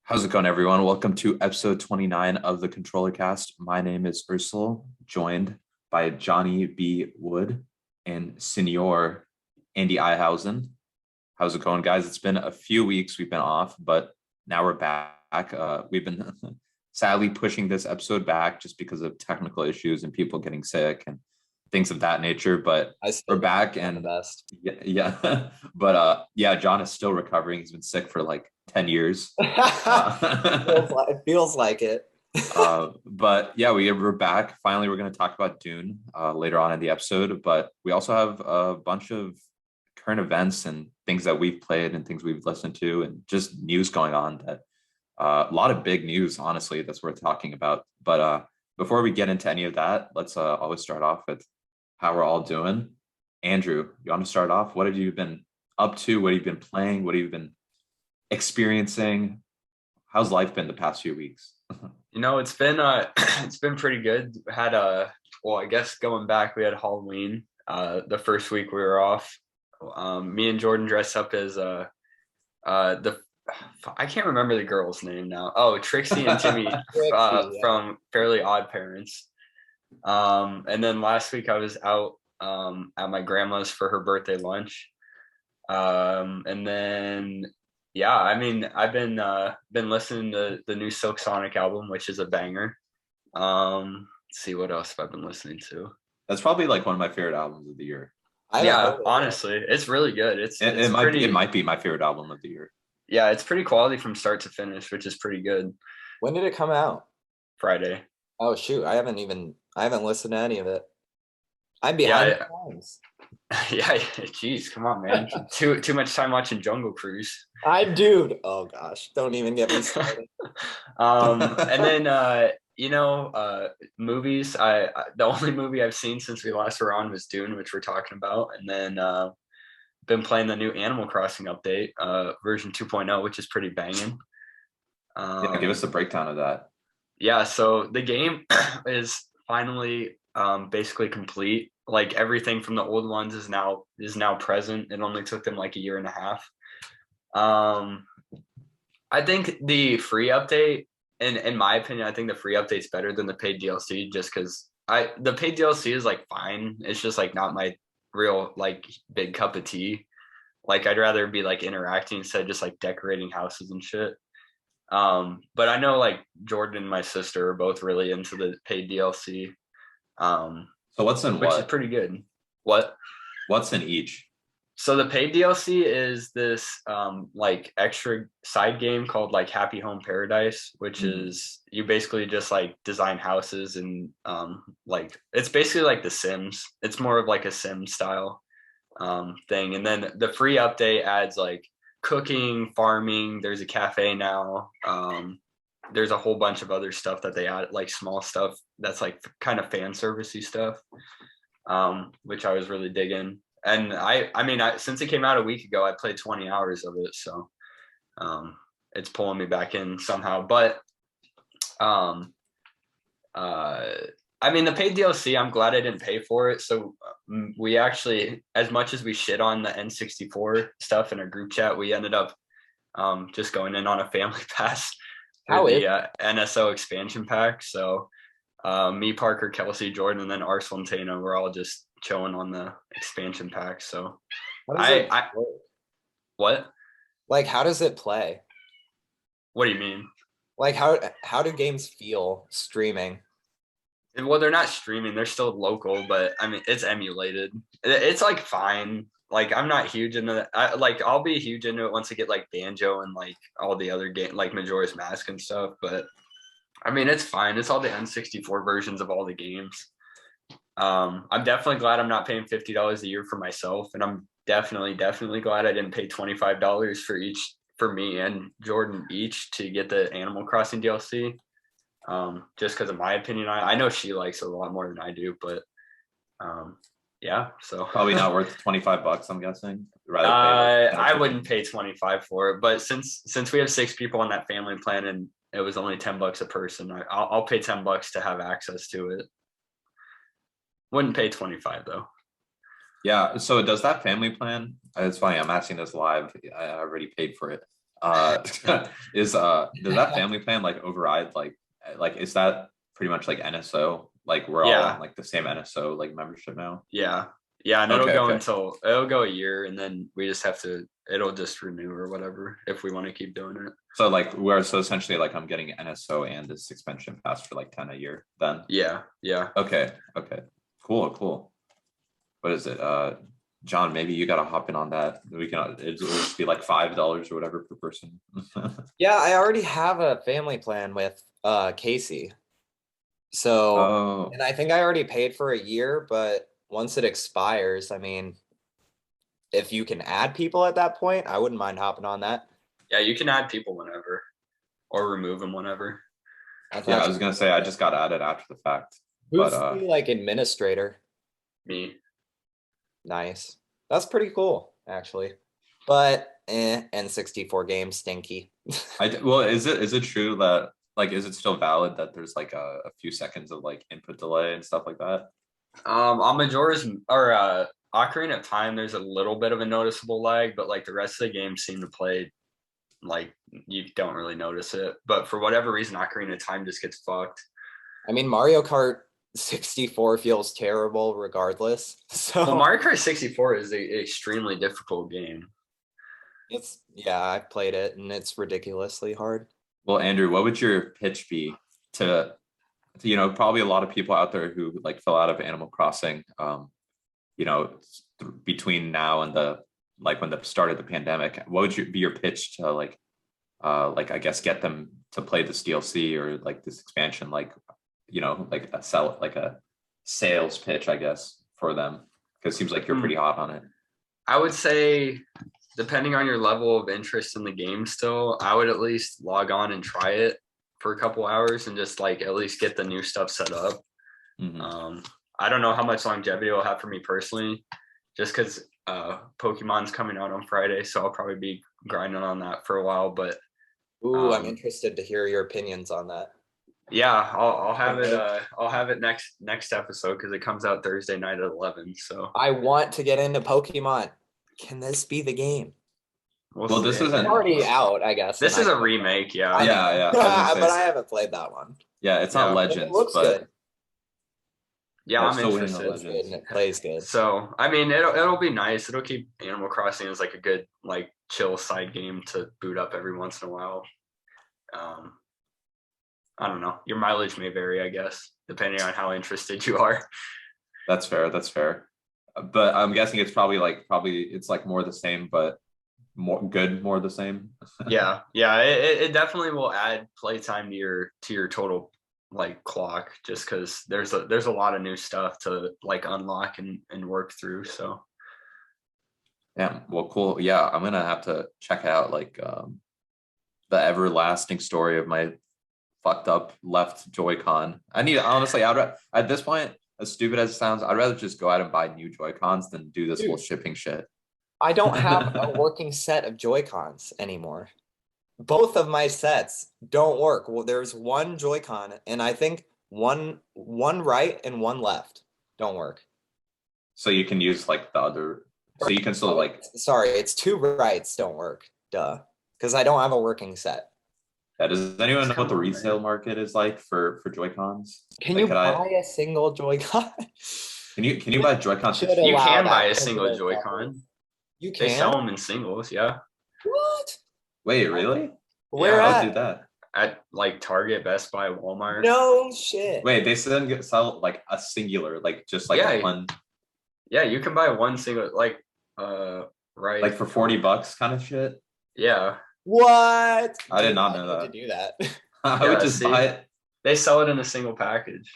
How's it going, everyone? Welcome to episode 29 of the ControllerCast. My name is Ursula, joined by Johnny B. Wood and Senior Andy Ihausen. How's it going, guys? It's been a few weeks we've been off, but now we're back. We've been sadly pushing this episode back just because of technical issues and people getting sick and things of that nature. But we're back and yeah. But John is still recovering. He's been sick for like 10 years. It feels like it. But yeah, we're back. Finally, we're going to talk about Dune later on in the episode, but we also have a bunch of current events and things that we've played and things we've listened to and just news going on that a lot of big news, honestly, that's worth talking about. But before we get into any of that, let's always start off with how we're all doing. Andrew, you want to start off? What have you been up to? What have you been playing? What have you been experiencing? How's life been the past few weeks? It's been it's been pretty good. Had I guess going back, we had Halloween the first week we were off. Me and Jordan dressed up as I can't remember the girl's name now. Oh, Trixie and Timmy from Fairly Odd Parents. And then last week I was out at my grandma's for her birthday lunch. And then I've been listening to the new Silk Sonic album, which is a banger. Let's see what else have I been listening to. That's probably like one of my favorite albums of the year. Honestly, it's really good. It might be my favorite album of the year. Yeah, it's pretty quality from start to finish, which is pretty good. When did it come out? Friday. Oh shoot, I haven't listened to any of it. I'm behind the times. Yeah, geez, come on, man. Too much time watching Jungle Cruise. Dude. Oh gosh, don't even get me started. And then movies. The only movie I've seen since we last were on was Dune, which we're talking about, and then been playing the new Animal Crossing update, version 2.0, which is pretty banging. Give us a breakdown of that. Yeah, so the game is finally basically complete. Like everything from the old ones is now present. It only took them like a year and a half. I think the free update, in my opinion, I think the free update's better than the paid DLC, just because the paid DLC is like fine. It's just like not my real like big cup of tea. Like I'd rather be like interacting instead of just like decorating houses and shit. But I know like Jordan and my sister are both really into the paid DLC. So what's in which is pretty good. What's in each? So the paid DLC is this like extra side game called like Happy Home Paradise, which is you basically just like design houses and like it's basically like The Sims. It's more of like a Sim style thing. And then the free update adds like cooking, farming. There's a cafe now. There's a whole bunch of other stuff that they add, like small stuff that's like kind of fan servicey stuff, which I was really digging. And I mean, since it came out a week ago, I played 20 hours of it, so it's pulling me back in somehow. But I mean, the paid DLC, I'm glad I didn't pay for it. So we actually, as much as we shit on the N64 stuff in our group chat, we ended up just going in on a family pass for the NSO expansion pack. So me, Parker, Kelsey, Jordan, and then Arslan Tana, we're all just chilling on the expansion pack. So what? Like, how does it play? What do you mean? Like, how do games feel streaming? Well, they're not streaming; they're still local. But I mean, it's emulated. It's like fine. Like I'm not huge into that. I'll be huge into it once I get like Banjo and like all the other game like Majora's Mask and stuff. But I mean, it's fine. It's all the N64 versions of all the games. I'm definitely glad I'm not paying $50 a year for myself, and I'm definitely glad I didn't pay $25 for me and Jordan each to get the Animal Crossing DLC. Just because of my opinion, I know she likes it a lot more than I do, but yeah, so probably not worth $25, I'm guessing. I wouldn't pay 25 for it, but since we have 6 people on that family plan and it was only $10 a person, I'll pay $10 to have access to it. Wouldn't pay 25 though. Yeah. So does that family plan? It's funny. I'm asking this live. I already paid for it. Is does that family plan like override like is that pretty much like NSO? Like we're all Yeah. on like the same NSO like membership now? Yeah. Yeah. And Okay, it'll go a year, and then we just have to, it'll just renew or whatever if we want to keep doing it. So like so essentially like I'm getting NSO and this expansion pass for like 10 a year then. Yeah. Yeah. Okay. Cool. What is it? John, maybe you gotta hop in on that. We can it'll just be like $5 or whatever per person. Yeah, I already have a family plan with Casey. So, and I think I already paid for a year, but once it expires, I mean, if you can add people at that point, I wouldn't mind hopping on that. Yeah. You can add people whenever or remove them whenever. Yeah, I was gonna say I just got added after the fact. Who's the like administrator? Me. Nice. That's pretty cool, actually. But N64 games stinky. Well, is it true that like is it still valid that there's like a few seconds of like input delay and stuff like that? On Majora's or Ocarina of Time, there's a little bit of a noticeable lag, but like the rest of the games seem to play like you don't really notice it. But for whatever reason, Ocarina of Time just gets fucked. I mean, Mario Kart 64 feels terrible regardless. So well, Mario Kart 64 is an extremely difficult game. Yeah, I've played it and it's ridiculously hard. Well, Andrew, what would your pitch be to probably a lot of people out there who like fell out of Animal Crossing, between now and when the start of the pandemic, what would be your pitch to like I guess get them to play this DLC or like this expansion, like a sales pitch, I guess, for them? Because it seems like you're pretty hot on it. I would say, depending on your level of interest in the game still, I would at least log on and try it for a couple hours and just like at least get the new stuff set up. Mm-hmm. I don't know how much longevity it'll have for me personally, just because Pokemon's coming out on Friday, so I'll probably be grinding on that for a while. But I'm interested to hear your opinions on that. Yeah, I'll have it. I'll have it next episode because it comes out Thursday night at 11. So I want to get into Pokemon. Can this be the game? Well, this isn't already out, I guess. This is a remake, yeah. Yeah. But I haven't played that one. Yeah, it's not Legends, it looks good. Yeah, I'm interested. And it plays good. So I mean, it'll be nice. It'll keep Animal Crossing as like a good like chill side game to boot up every once in a while. I don't know. Your mileage may vary, I guess, depending on how interested you are. That's fair. But I'm guessing it's probably it's like more the same, but more the same. Yeah. It definitely will add playtime to your total like clock, just because there's a lot of new stuff to like unlock and work through. So yeah, well, cool. Yeah, I'm gonna have to check out like the everlasting story of my fucked up left Joy-Con. Honestly, at this point, as stupid as it sounds, I'd rather just go out and buy new Joy-Cons than do this whole shipping shit. I don't have a working set of Joy-Cons anymore. Both of my sets don't work. Well, there's one Joy-Con, and I think one right and one left don't work. So you can use like the other. So you can still like. Sorry, it's two rights don't work. Duh, because I don't have a working set. Yeah, does anyone know what the resale market is like for Joy-Cons? Can you buy a single Joy-Con? Can you buy Joy-Cons? You can buy a single Joy-Con. You can. They sell them in singles, yeah. What? Wait, really? Where I'll do that. At like Target, Best Buy, Walmart. No shit. Wait, they sell like a singular, like just like one. Yeah, you can buy one single, like right. Like for $40 kind of shit. Yeah. What? I did not know that. To do that. I would just buy it. They sell it in a single package.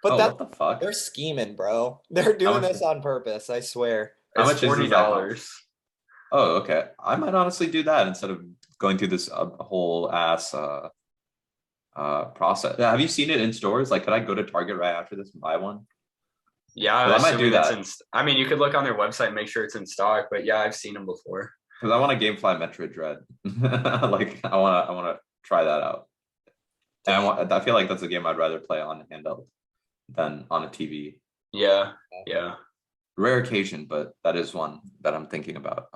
But what the fuck? They're scheming, bro. They're doing this on purpose, I swer. How much is $40? Oh, okay. I might honestly do that instead of going through this whole ass process. Have you seen it in stores? Like, could I go to Target right after this and buy one? Yeah, I might do that. I mean, you could look on their website and make sure it's in stock, but yeah, I've seen them before. Because I want to GameFly Metroid Dread. Like, I want to try that out. And I feel like that's a game I'd rather play on handheld than on a TV. Yeah. Rare occasion, but that is one that I'm thinking about.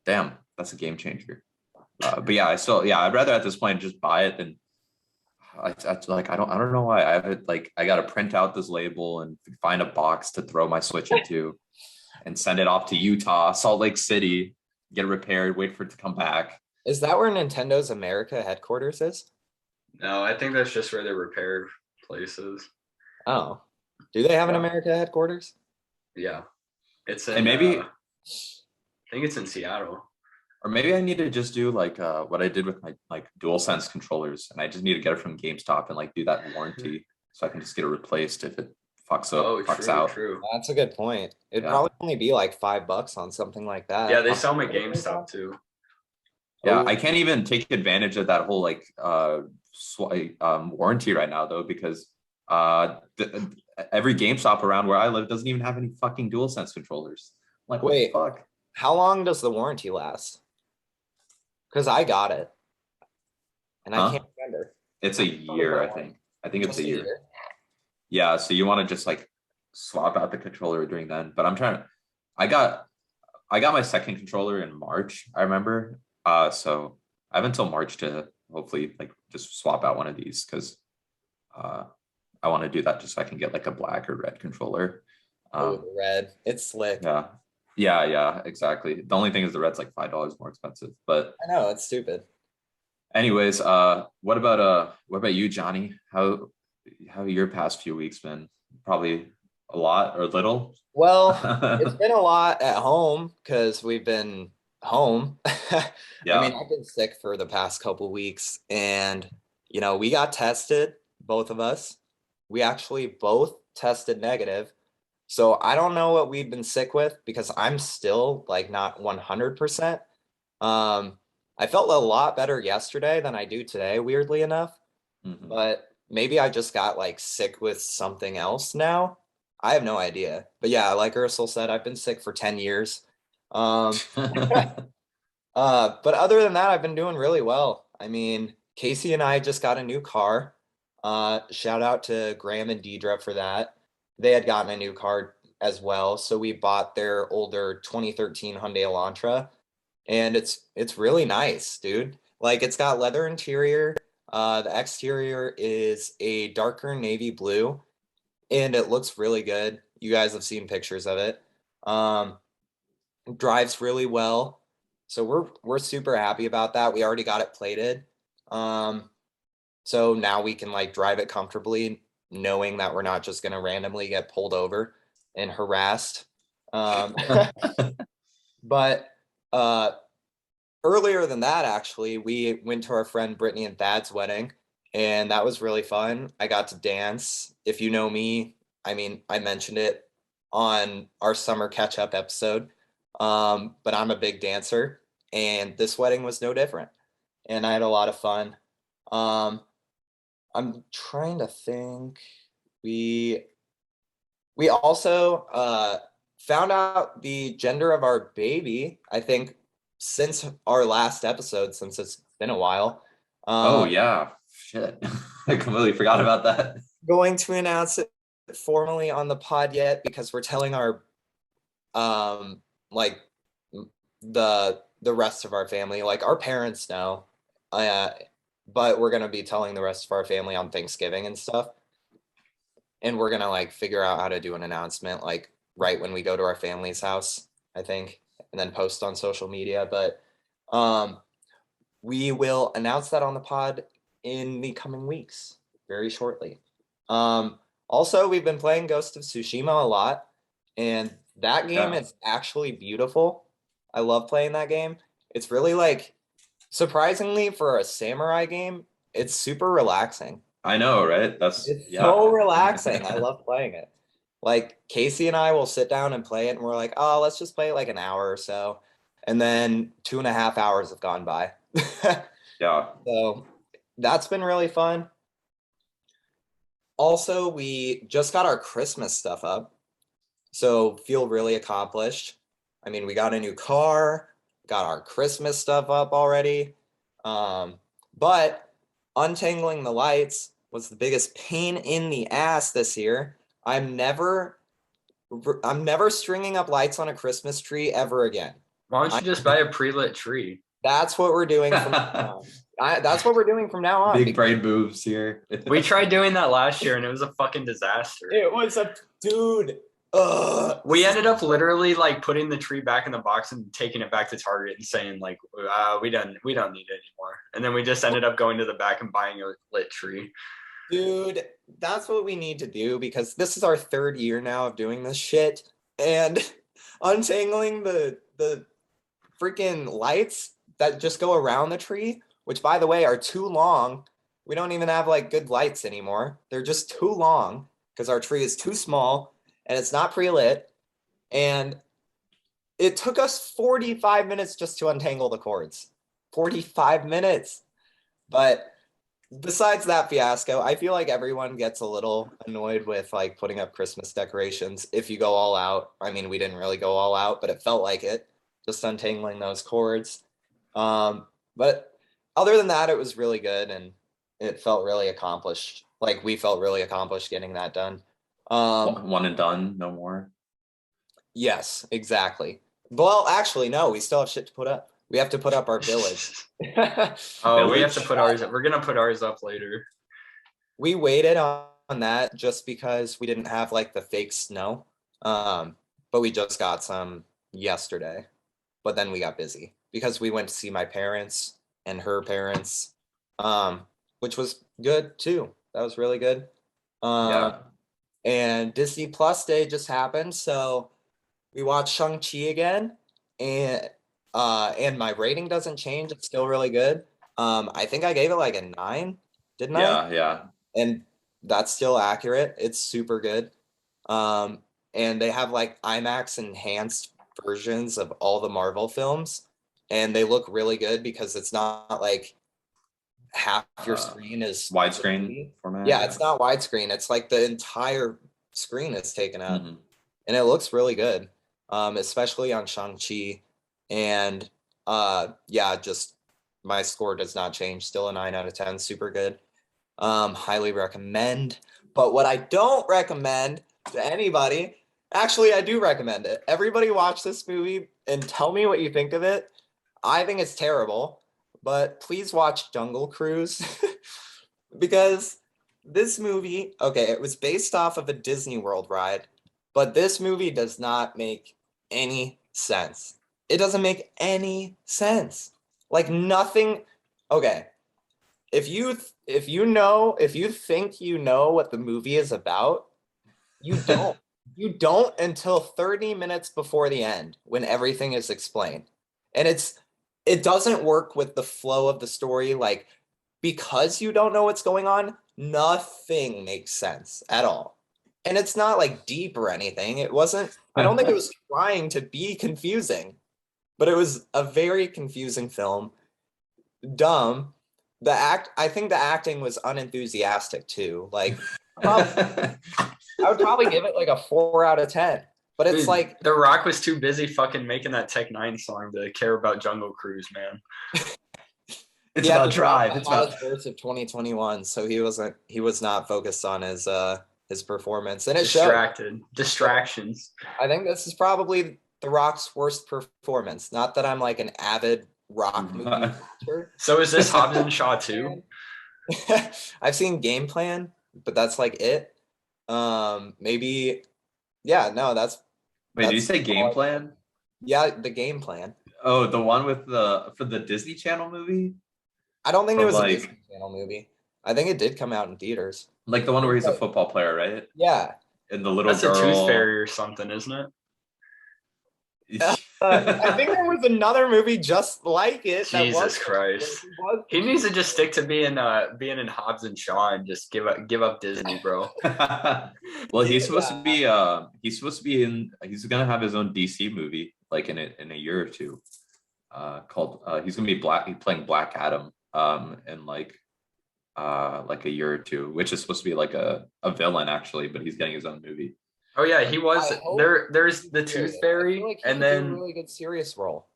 Damn, that's a game changer. But yeah, I'd rather at this point just buy it than like I don't know why I have it. Like I got to print out this label and find a box to throw my Switch into, and send it off to Utah, Salt Lake City, get it repaired, wait for it to come back. Is that where Nintendo's America headquarters is? No, I think that's just where the repair places. Oh, do they have an America headquarters? Yeah, it's in. And maybe I think it's in Seattle. Or maybe I need to just do like what I did with my like DualSense controllers, and I just need to get it from GameStop and like do that warranty, so I can just get it replaced if it fucks out. True. That's a good point. It'd probably only be like $5 on something like that. Yeah, they sell them at GameStop too. Yeah, I can't even take advantage of that whole like warranty right now though, because every GameStop around where I live doesn't even have any fucking DualSense controllers. I'm like, wait, what the fuck? How long does the warranty last? Because I got it, and I can't remember. It's a year, I think. I think it's a year. Yeah, so you want to just like swap out the controller during then. But I got my second controller in March, I remember. So I have until March to hopefully like just swap out one of these, because I want to do that just so I can get like a black or red controller. Red. It's slick. Yeah, exactly. The only thing is the red's like $5 more expensive, but I know it's stupid. Anyways, what about you, Johnny? How have your past few weeks been? Probably a lot or little? Well, it's been a lot at home because we've been home. Yeah. I mean, I've been sick for the past couple weeks, and we got tested, both of us. We actually both tested negative. So I don't know what we've been sick with, because I'm still like not 100%. I felt a lot better yesterday than I do today, weirdly enough. Mm-hmm. But maybe I just got like sick with something else now. I have no idea. But yeah, like Ursula said, I've been sick for 10 years. But other than that, I've been doing really well. I mean, Casey and I just got a new car. Shout out to Graham and Deidre for that. They had gotten a new car as well, so we bought their older 2013 Hyundai Elantra, and it's really nice, dude. Like, it's got leather interior. The exterior is a darker navy blue, and it looks really good. You guys have seen pictures of it. Drives really well, so we're super happy about that. We already got it plated, so now we can like drive it comfortably, knowing that we're not just going to randomly get pulled over and harassed. But earlier than that, actually, we went to our friend Brittany and Thad's wedding, and that was really fun. I got to dance. If you know me, I mean, I mentioned it on our summer catch-up episode, but I'm a big dancer, and this wedding was no different, and I had a lot of fun. I'm trying to think. We also found out the gender of our baby, I think, since our last episode, since it's been a while. Oh yeah, shit. I completely forgot about that. Going to announce it formally on the pod yet, because we're telling our like the rest of our family, like our parents know. But we're going to be telling the rest of our family on Thanksgiving and stuff. And we're going to like figure out how to do an announcement like right when we go to our family's house, I think, and then post on social media. But we will announce that on the pod in the coming weeks, very shortly. Also, we've been playing Ghost of Tsushima a lot, and that game is actually beautiful. I love playing that game. It's really like, surprisingly, for a samurai game, it's super relaxing. I know, right? It's so relaxing. I love playing it. Like, Casey and I will sit down and play it, and we're like, oh, let's just play it like an hour or so. And then 2.5 hours have gone by. Yeah. So that's been really fun. Also, we just got our Christmas stuff up, so feel really accomplished. I mean, we got a new car, got our Christmas stuff up already. But untangling the lights was the biggest pain in the ass this year. I'm never stringing up lights on a Christmas tree ever again. Why don't you just buy a pre-lit tree? That's what we're doing from now on. That's what we're doing from now on. Big brain moves here. We tried doing that last year and it was a fucking disaster. It was a dude. We ended up literally like putting the tree back in the box and taking it back to Target and saying like, we don't need it anymore. And then we just ended up going to the back and buying a lit tree. Dude, that's what we need to do because this is our 3rd year now of doing this shit. And untangling the freaking lights that just go around the tree, which by the way are too long. We don't even have like good lights anymore. They're just too long because our tree is too small and it's not pre-lit. And it took us 45 minutes just to untangle the cords. 45 minutes. But besides that fiasco, I feel like everyone gets a little annoyed with like putting up Christmas decorations if you go all out. I mean, we didn't really go all out, but it felt like it, just untangling those cords. But other than that, it was really good and it felt really accomplished. Like we felt really accomplished getting that done. One and done, no more. Yes, exactly. Well, actually, no, we still have shit to put up. We have to put up our village. Oh, we have to put ours up. We're gonna put ours up later. We waited on that just because we didn't have like the fake snow. But we just got some yesterday. But then we got busy because we went to see my parents and her parents, which was good too. That was really good. Yeah. And Disney Plus Day just happened, so we watched Shang-Chi again, and my rating doesn't change. It's still really good. I think I gave it like a 9, didn't I? Yeah. And that's still accurate. It's super good. And they have like IMAX enhanced versions of all the Marvel films, and they look really good because it's not like half your screen is widescreen format. Yeah, it's not widescreen. It's like the entire screen is taken up, and it looks really good, especially on Shang-Chi. And just my score does not change. Still a 9 out of 10. Super good. Highly recommend. But what I don't recommend to anybody, actually, I do recommend it. Everybody watch this movie and tell me what you think of it. I think it's terrible, but please watch Jungle Cruise because this movie, okay, it was based off of a Disney World ride, but this movie does not make any sense. It doesn't make any sense. Like nothing. Okay. If you think you know what the movie is about, you don't. You don't until 30 minutes before the end when everything is explained. And it doesn't work with the flow of the story. Like, because you don't know what's going on, nothing makes sense at all. And it's not like deep or anything. It wasn't, I don't think it was trying to be confusing, but it was a very confusing film. Dumb. I think the acting was unenthusiastic too. Like, I would probably give it like a 4 out of 10. But it's like The Rock was too busy fucking making that Tech 9 song to care about Jungle Cruise, man. It's about drive. It's about verse of 2021, so he was not focused on his performance, and it distracted. showed. Distractions. I think this is probably The Rock's worst performance. Not that I'm like an avid Rock movie watcher. So is this Hobbs and Shaw too? I've seen Game Plan, but that's like it. Maybe, yeah, no, that's. Wait, did you say Game Plan? Yeah, the Game Plan. Oh, the one with for the Disney Channel movie? I don't think it was a Disney Channel movie. I think it did come out in theaters. Like the one where he's a football player, right? Yeah. And the little That's girl. a Tooth Fairy or something, isn't it? I think there was another movie just like it. Jesus Christ! He needs to just stick to being in Hobbs and Shaw and just give up Disney, bro. Well, he's supposed to be he's gonna have his own DC movie like in a year or two. Called he's gonna be playing Black Adam in like a year or two, which is supposed to be like a villain actually, but he's getting his own movie. Oh yeah, he was there. There's the Tooth Fairy, like and then a really good serious role.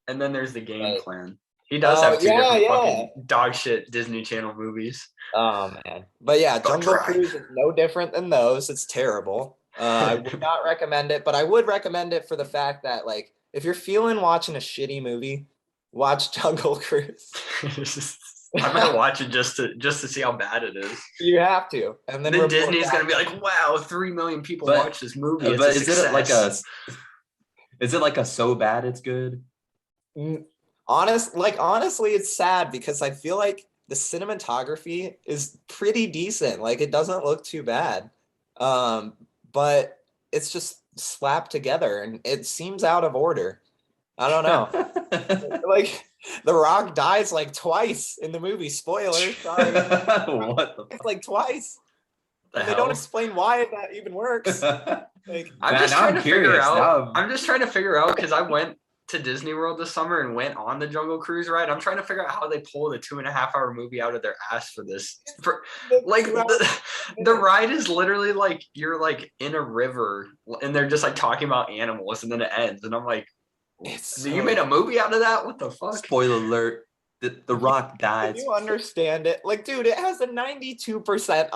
And then there's the Game Plan. He does have two different fucking dog shit Disney Channel movies. Oh man, but yeah, Jungle Cruise is no different than those. It's terrible. I would not recommend it, but I would recommend it for the fact that like if you're feeling watching a shitty movie, Watch Jungle Cruise. I might watch it just to see how bad it is. You have to, and then Disney's gonna be like, "Wow, 3 million people watch this movie. It's but a success." Is it like a so bad it's good? Honestly, it's sad because I feel like the cinematography is pretty decent. Like it doesn't look too bad, but it's just slapped together and it seems out of order. I don't know. Like The Rock dies like twice in the movie. Spoiler, sorry. What the fuck? Like twice. And they don't explain why that even works. Like, I'm just trying to figure out because I went to Disney World this summer and went on the Jungle Cruise ride. I'm trying to figure out how they pulled a 2.5-hour movie out of their ass for this. The ride is literally like you're like in a river and they're just like talking about animals and then it ends and I'm like, you made a movie out of that? What the fuck? Spoiler alert. The Rock died. You understand it. Like, dude, it has a 92%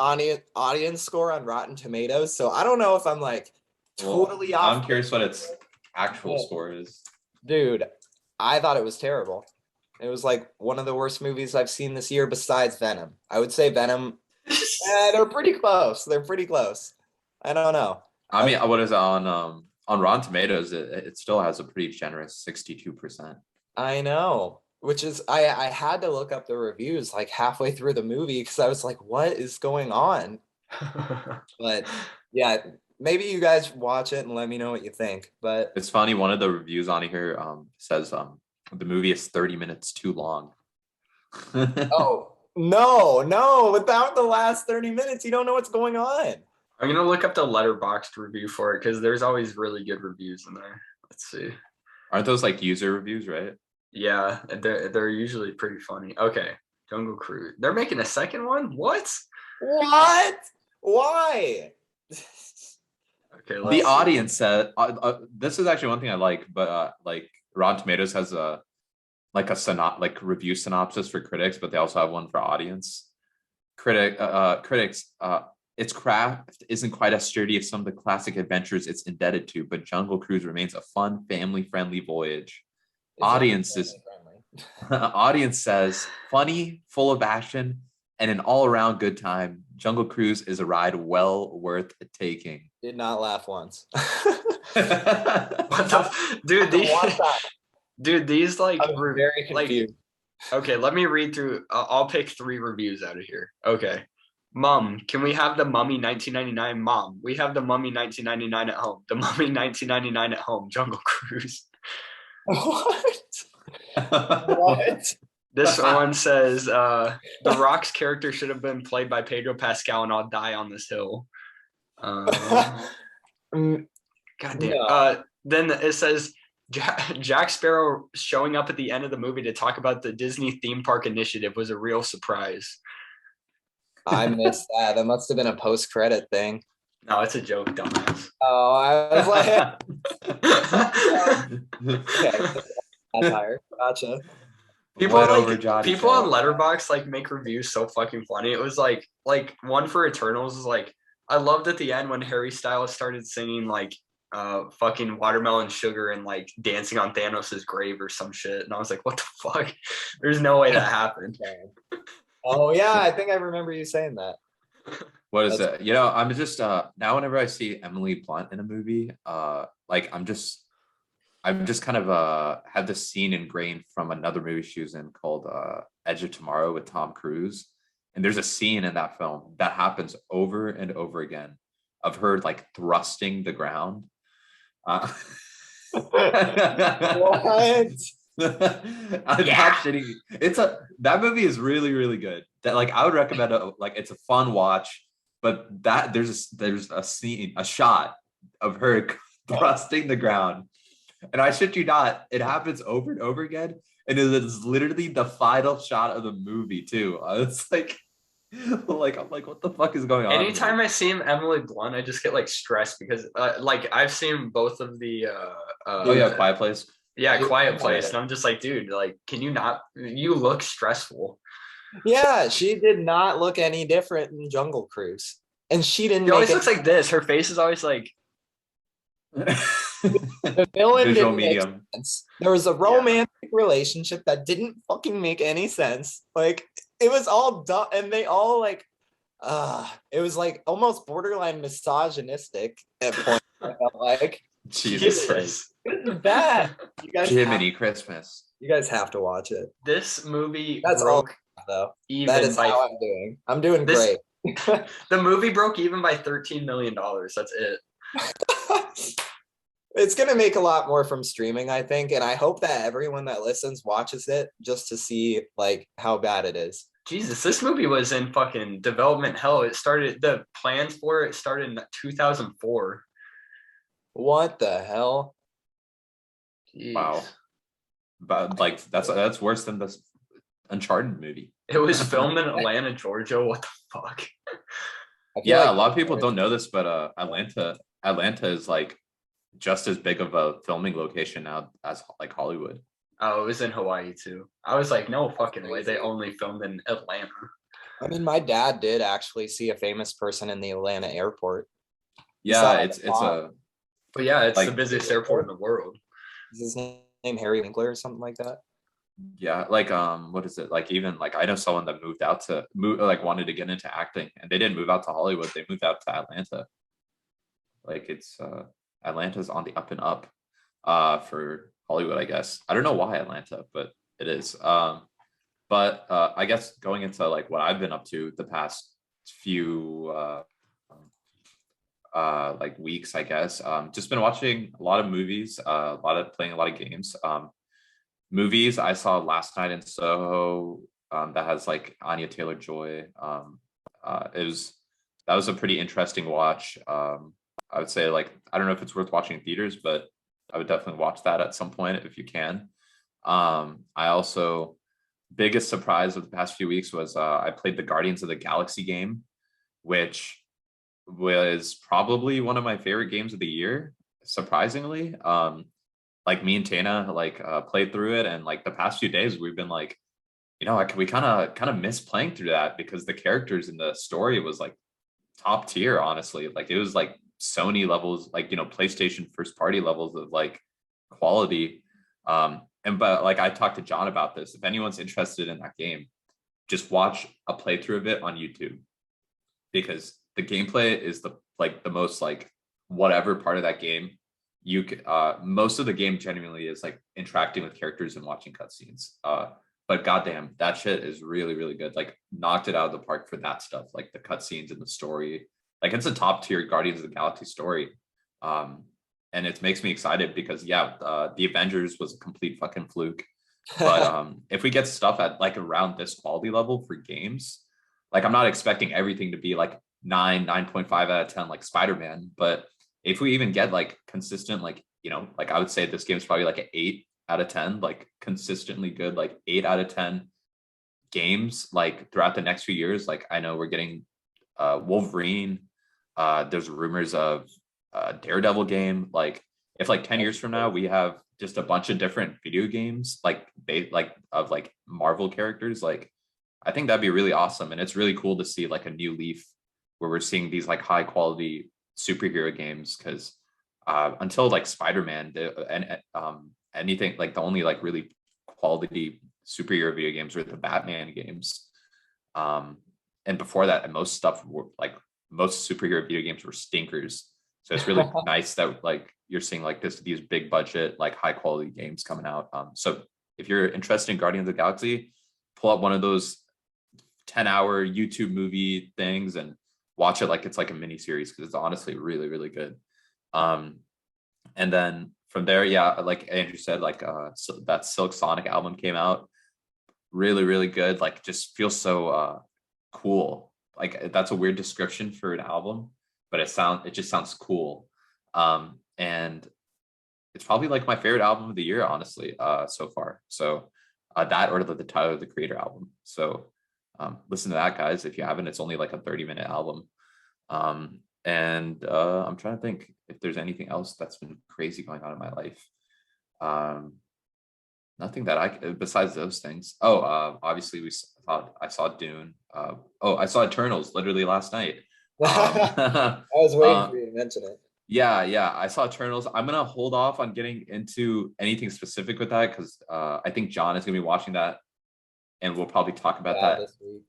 audience score on Rotten Tomatoes. So I don't know if I'm like totally off. I'm curious what its actual score is. Dude, I thought it was terrible. It was like one of the worst movies I've seen this year besides Venom. I would say Venom. They're pretty close. I don't know. I mean, what is it on Rotten Tomatoes? It still has a pretty generous 62%. I know. Which is, I had to look up the reviews like halfway through the movie because I was like, what is going on? But yeah, maybe you guys watch it and let me know what you think. But it's funny, one of the reviews on here says the movie is 30 minutes too long. Oh, no, without the last 30 minutes, you don't know what's going on. I'm gonna look up the Letterboxd review for it because there's always really good reviews in there. Let's see. Aren't those like user reviews, right? Yeah, they're usually pretty funny. Okay, Jungle Cruise. They're making a second one? What? Why? Okay, the audience said this is actually one thing I like, but like Rotten Tomatoes has a review synopsis for critics, but they also have one for audience. Critics, its craft isn't quite as sturdy as some of the classic adventures it's indebted to, but Jungle Cruise remains a fun, family-friendly voyage. Audience says funny, full of action, and an all-around good time. Jungle Cruise is a ride well worth taking. Did not laugh once. These like I'm very confused. Okay, let me read through. I'll pick 3 reviews out of here. Okay. Mom, can we have the Mummy 1999? Mom, we have the Mummy 1999 at home. The Mummy 1999 at home. Jungle Cruise. What? This one says The Rock's character should have been played by Pedro Pascal and I'll die on this hill. God damn. No. Then it says Jack Sparrow showing up at the end of the movie to talk about the Disney theme park initiative was a real surprise. I missed that. That must have been a post-credit thing. No, it's a joke, dumbass. Oh, I was like, okay. Satire. Gotcha. People on Letterboxd like make reviews so fucking funny. It was like one for Eternals is like, I loved at the end when Harry Styles started singing like fucking Watermelon Sugar and like dancing on Thanos' grave or some shit. And I was like, what the fuck? There's no way that happened. Oh yeah, I think I remember you saying that. What is it? You know, I'm just now whenever I see Emily Blunt in a movie, like I'm just kind of had this scene ingrained from another movie she was in called Edge of Tomorrow with Tom Cruise. And there's a scene in that film that happens over and over again of her like thrusting the ground. What? I'm not shitting. That movie is really, really good. That like I would recommend it. Like it's a fun watch, but that there's a scene, a shot of her thrusting the ground. And I shit you not, it happens over and over again. And it is literally the final shot of the movie too. It's like I'm like, what the fuck is going on? Anytime I see Emily Blunt, I just get like stressed because like I've seen both of the Quiet Place. Yeah, Quiet Place. And I'm just like, dude, like, can you not? You look stressful. Yeah, she did not look any different in Jungle Cruise. And she didn't. She always looks like this. Her face is always like The villain Visual didn't make medium. sense. There was a romantic relationship that didn't fucking make any sense. Like it was all dumb, and they all like, it was like almost borderline misogynistic at points. I felt like Jesus Christ. it's bad. You guys Jiminy Christmas. You guys have to watch it. This movie That's broke all, though. even That is by how I'm doing. I'm doing this, great. The movie broke even by $13 million. That's it. It's gonna make a lot more from streaming, I think, and I hope that everyone that listens watches it just to see like how bad it is. Jesus, this movie was in fucking development hell. The plans for it started in 2004. What the hell? Jeez. Wow. But like that's worse than this Uncharted movie. It was filmed in Atlanta, Georgia. What the fuck? Yeah, like a lot of people don't know this, but Atlanta is like just as big of a filming location now as like Hollywood. Oh, it was in Hawaii too. I was like, no fucking way. They only filmed in Atlanta. I mean, my dad did actually see a famous person in the Atlanta airport. Yeah, it's But yeah, it's like, the busiest airport in the world. Is his name Harry Winkler or something like that? Yeah, like what is it? Like even like I know someone that wanted to get into acting, and they didn't move out to Hollywood. They moved out to Atlanta. Like it's Atlanta's on the up and up for Hollywood, I guess. I don't know why Atlanta, but it is. But I guess going into like what I've been up to the past few like weeks, I guess. Just been watching a lot of movies, playing a lot of games. Movies I saw last night in Soho, that has like Anya Taylor-Joy. That was a pretty interesting watch. I would say like I don't know if it's worth watching in theaters, but I would definitely watch that at some point if you can. I also biggest surprise of the past few weeks was I played the Guardians of the Galaxy game, which was probably one of my favorite games of the year, surprisingly. Like me and Tana played through it, and like the past few days we've been like, we kind of miss playing through that because the characters in the story was like top tier, honestly. Like it was like Sony levels, like PlayStation first party levels of like quality. But like I talked to John about this. If anyone's interested in that game, just watch a playthrough of it on YouTube, because the gameplay is the most like whatever part of that game. Most of the game genuinely is like interacting with characters and watching cutscenes. But goddamn, that shit is really, really good. Like knocked it out of the park for that stuff, like the cutscenes and the story. Like it's a top tier Guardians of the Galaxy story. And it makes me excited because the Avengers was a complete fucking fluke. But if we get stuff at like around this quality level for games, like I'm not expecting everything to be like 9.5 out of 10 like Spider-Man, but if we even get like consistent, like like I would say this game is probably like an 8 out of 10, like consistently good, like 8 out of 10 games like throughout the next few years. Like I know we're getting Wolverine. There's rumors of Daredevil game. Like if like 10 years from now we have just a bunch of different video games of like Marvel characters, like I think that'd be really awesome. And it's really cool to see like a new leaf where we're seeing these like high quality superhero games, because until like Spider-Man and anything, like the only like really quality superhero video games were the Batman games. And before that, most superhero video games were stinkers. So it's really nice that like you're seeing like these big budget, like high quality games coming out. So if you're interested in Guardians of the Galaxy, pull up one of those 10-hour YouTube movie things and watch it like it's like a mini series, because it's honestly really, really good. And then from there, like Andrew said, like so that Silk Sonic album came out, really, really good. Like just feels so cool. Like that's a weird description for an album, but it just sounds cool. And it's probably like my favorite album of the year, honestly, so far. So that, or the Tyler the Creator album. So listen to that, guys, if you haven't. It's only like a 30-minute album. And I'm trying to think if there's anything else that's been crazy going on in my life. Nothing that besides those things. Obviously I saw Dune. I saw Eternals literally last night. I was waiting for you to mention it. Yeah, I saw Eternals. I'm gonna hold off on getting into anything specific with that because I think John is gonna be watching that, and we'll probably talk about Yeah, that this week.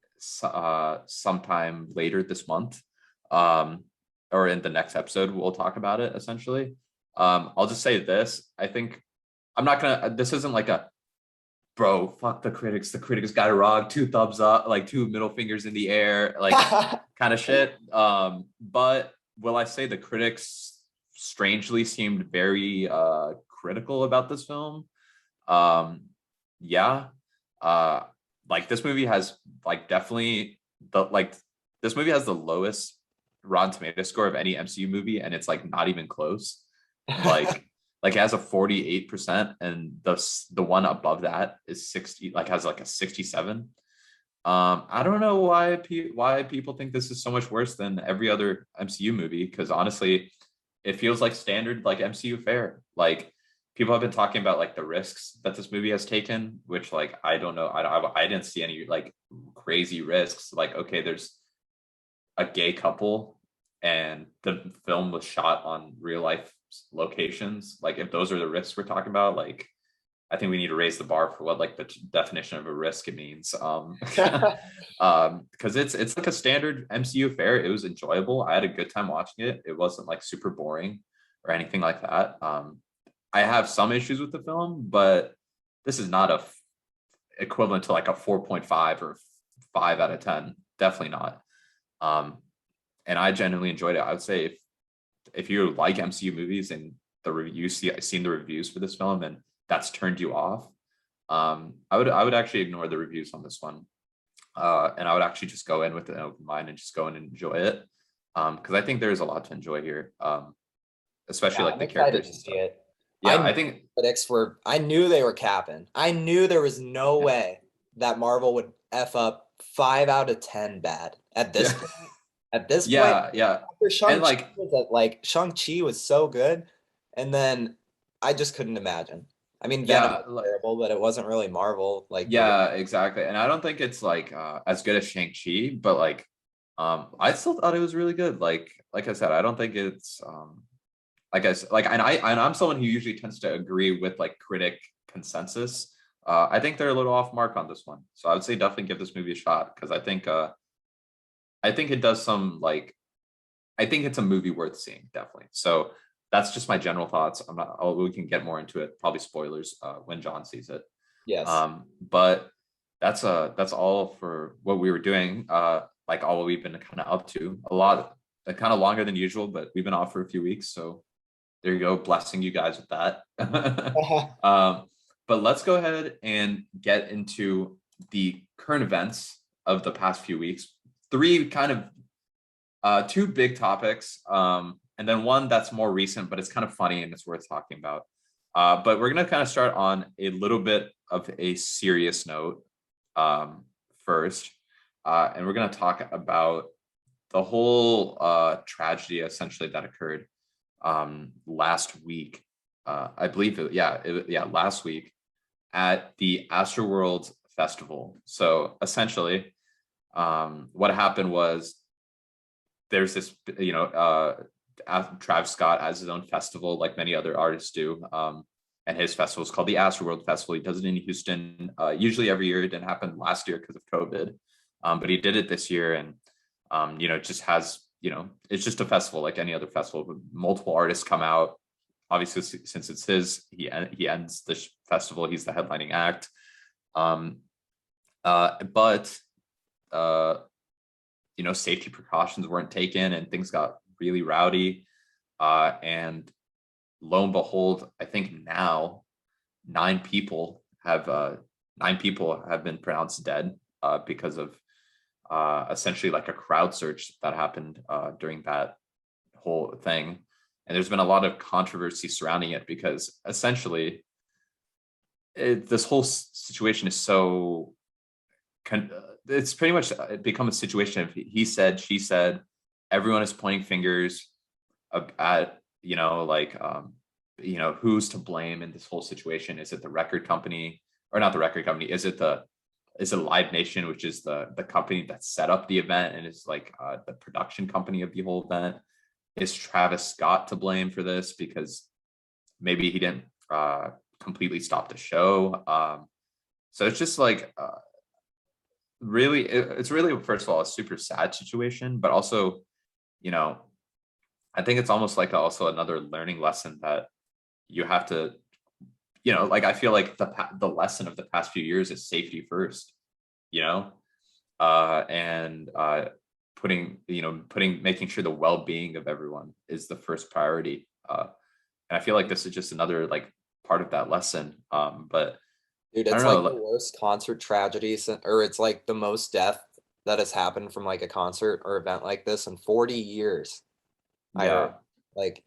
sometime later this month, um, or in the next episode. We'll talk about it essentially. I'll just say this: I think I'm not gonna. This isn't like a bro. Fuck the critics. The critics got it wrong. Two thumbs up, like two middle fingers in the air, like kind of shit. But will I say the critics strangely seemed very critical about this film? Yeah. Uh like this movie has like definitely the like this movie has the lowest Rotten Tomato score of any MCU movie, and it's like not even close. Like like it has a 48%, and the one above that is 60, like has like a 67. I don't know why people think this is so much worse than every other MCU movie, because honestly, it feels like standard like MCU fare. Like people have been talking about like the risks that this movie has taken, which like I don't know, I didn't see any like crazy risks. Like okay, there's a gay couple, and the film was shot on real life locations. Like if those are the risks we're talking about, like I think we need to raise the bar for what like the definition of a risk it means. Because it's like a standard MCU fare. It was enjoyable. I had a good time watching it. It wasn't like super boring or anything like that. I have some issues with the film, but this is not equivalent to like a 4.5 or 5 out of 10. Definitely not. And I genuinely enjoyed it. I would say if you like MCU movies and the reviews, seen the reviews for this film, and that's turned you off, I would actually ignore the reviews on this one, and I would actually just go in with an open mind and just go in and enjoy it, because I think there's a lot to enjoy here, especially like I'm the excited characters to and see stuff. it. Yeah, I think I knew they were capping. I knew there was no yeah, way that Marvel would F up 5 out of 10 bad at this yeah, point. At this point, yeah, after and Shang-Chi like was Shang-Chi was so good, and then I just couldn't imagine. I mean, Venom yeah, was terrible, but it wasn't really Marvel. Like the yeah, exactly. And I don't think it's like as good as Shang-Chi, but like I still thought it was really good. Like I said, I don't think it's like I said, like and I'm someone who usually tends to agree with like critic consensus. I think they're a little off mark on this one. So I would say definitely give this movie a shot, because I think it does some like I think it's a movie worth seeing, definitely. So that's just my general thoughts. I'm not we can get more into it, probably spoilers when John sees it. yes, But that's all for what we were doing. Like all we've been kind of up to. A lot, kind of longer than usual, but we've been off for a few weeks, so there you go, blessing you guys with that. But let's go ahead and get into the current events of the past few weeks. Three kind of two big topics, and then one that's more recent, but it's kind of funny and it's worth talking about. But we're going to kind of start on a little bit of a serious note first. And we're going to talk about the whole tragedy essentially that occurred last week. I believe last week at the Astroworld Festival. So essentially, what happened was there's this, Travis Scott has his own festival, like many other artists do. And his festival is called the Astroworld Festival. He does it in Houston, usually every year. It didn't happen last year because of COVID, but he did it this year. And, it just has, it's just a festival like any other festival. Multiple artists come out. Obviously, since it's his, he ends the festival. He's the headlining act. But safety precautions weren't taken and things got really rowdy. And lo and behold, I think now 9 people have been pronounced dead because of essentially like a crowd search that happened during that whole thing. And there's been a lot of controversy surrounding it because essentially this whole situation is so it's pretty much become a situation of he said, she said, everyone is pointing fingers at, who's to blame in this whole situation. Is it the record company, or not the record company? Is it Live Nation, which is the company that set up the event and is like the production company of the whole event? is Travis Scott to blame for this because maybe he didn't completely stop the show. So it's just like really, it's really, first of all, a super sad situation, but also, you know, I think it's almost like also another learning lesson that you have to, you know, like I feel like the lesson of the past few years is safety first, you know, and making sure the well-being of everyone is the first priority. And I feel like this is just another like part of that lesson. But dude, I it's don't like know. the worst concert tragedy, or it's like the most death that has happened from like a concert or event like this in 40 years. I heard. Like,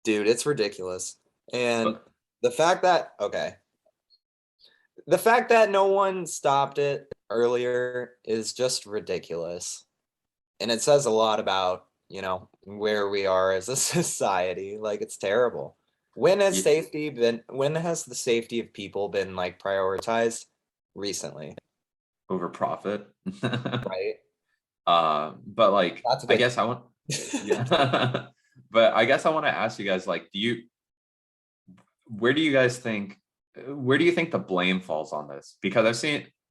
dude, it's ridiculous. And But the fact that the fact that no one stopped it earlier is just ridiculous. And it says a lot about, you know, where we are as a society. Like, it's terrible. When has the safety of people been like prioritized recently? over profit. Right? But like, That's a I good guess I want, yeah. But I guess I want to ask you guys, like, where do you guys think, where do you think the blame falls on this? Because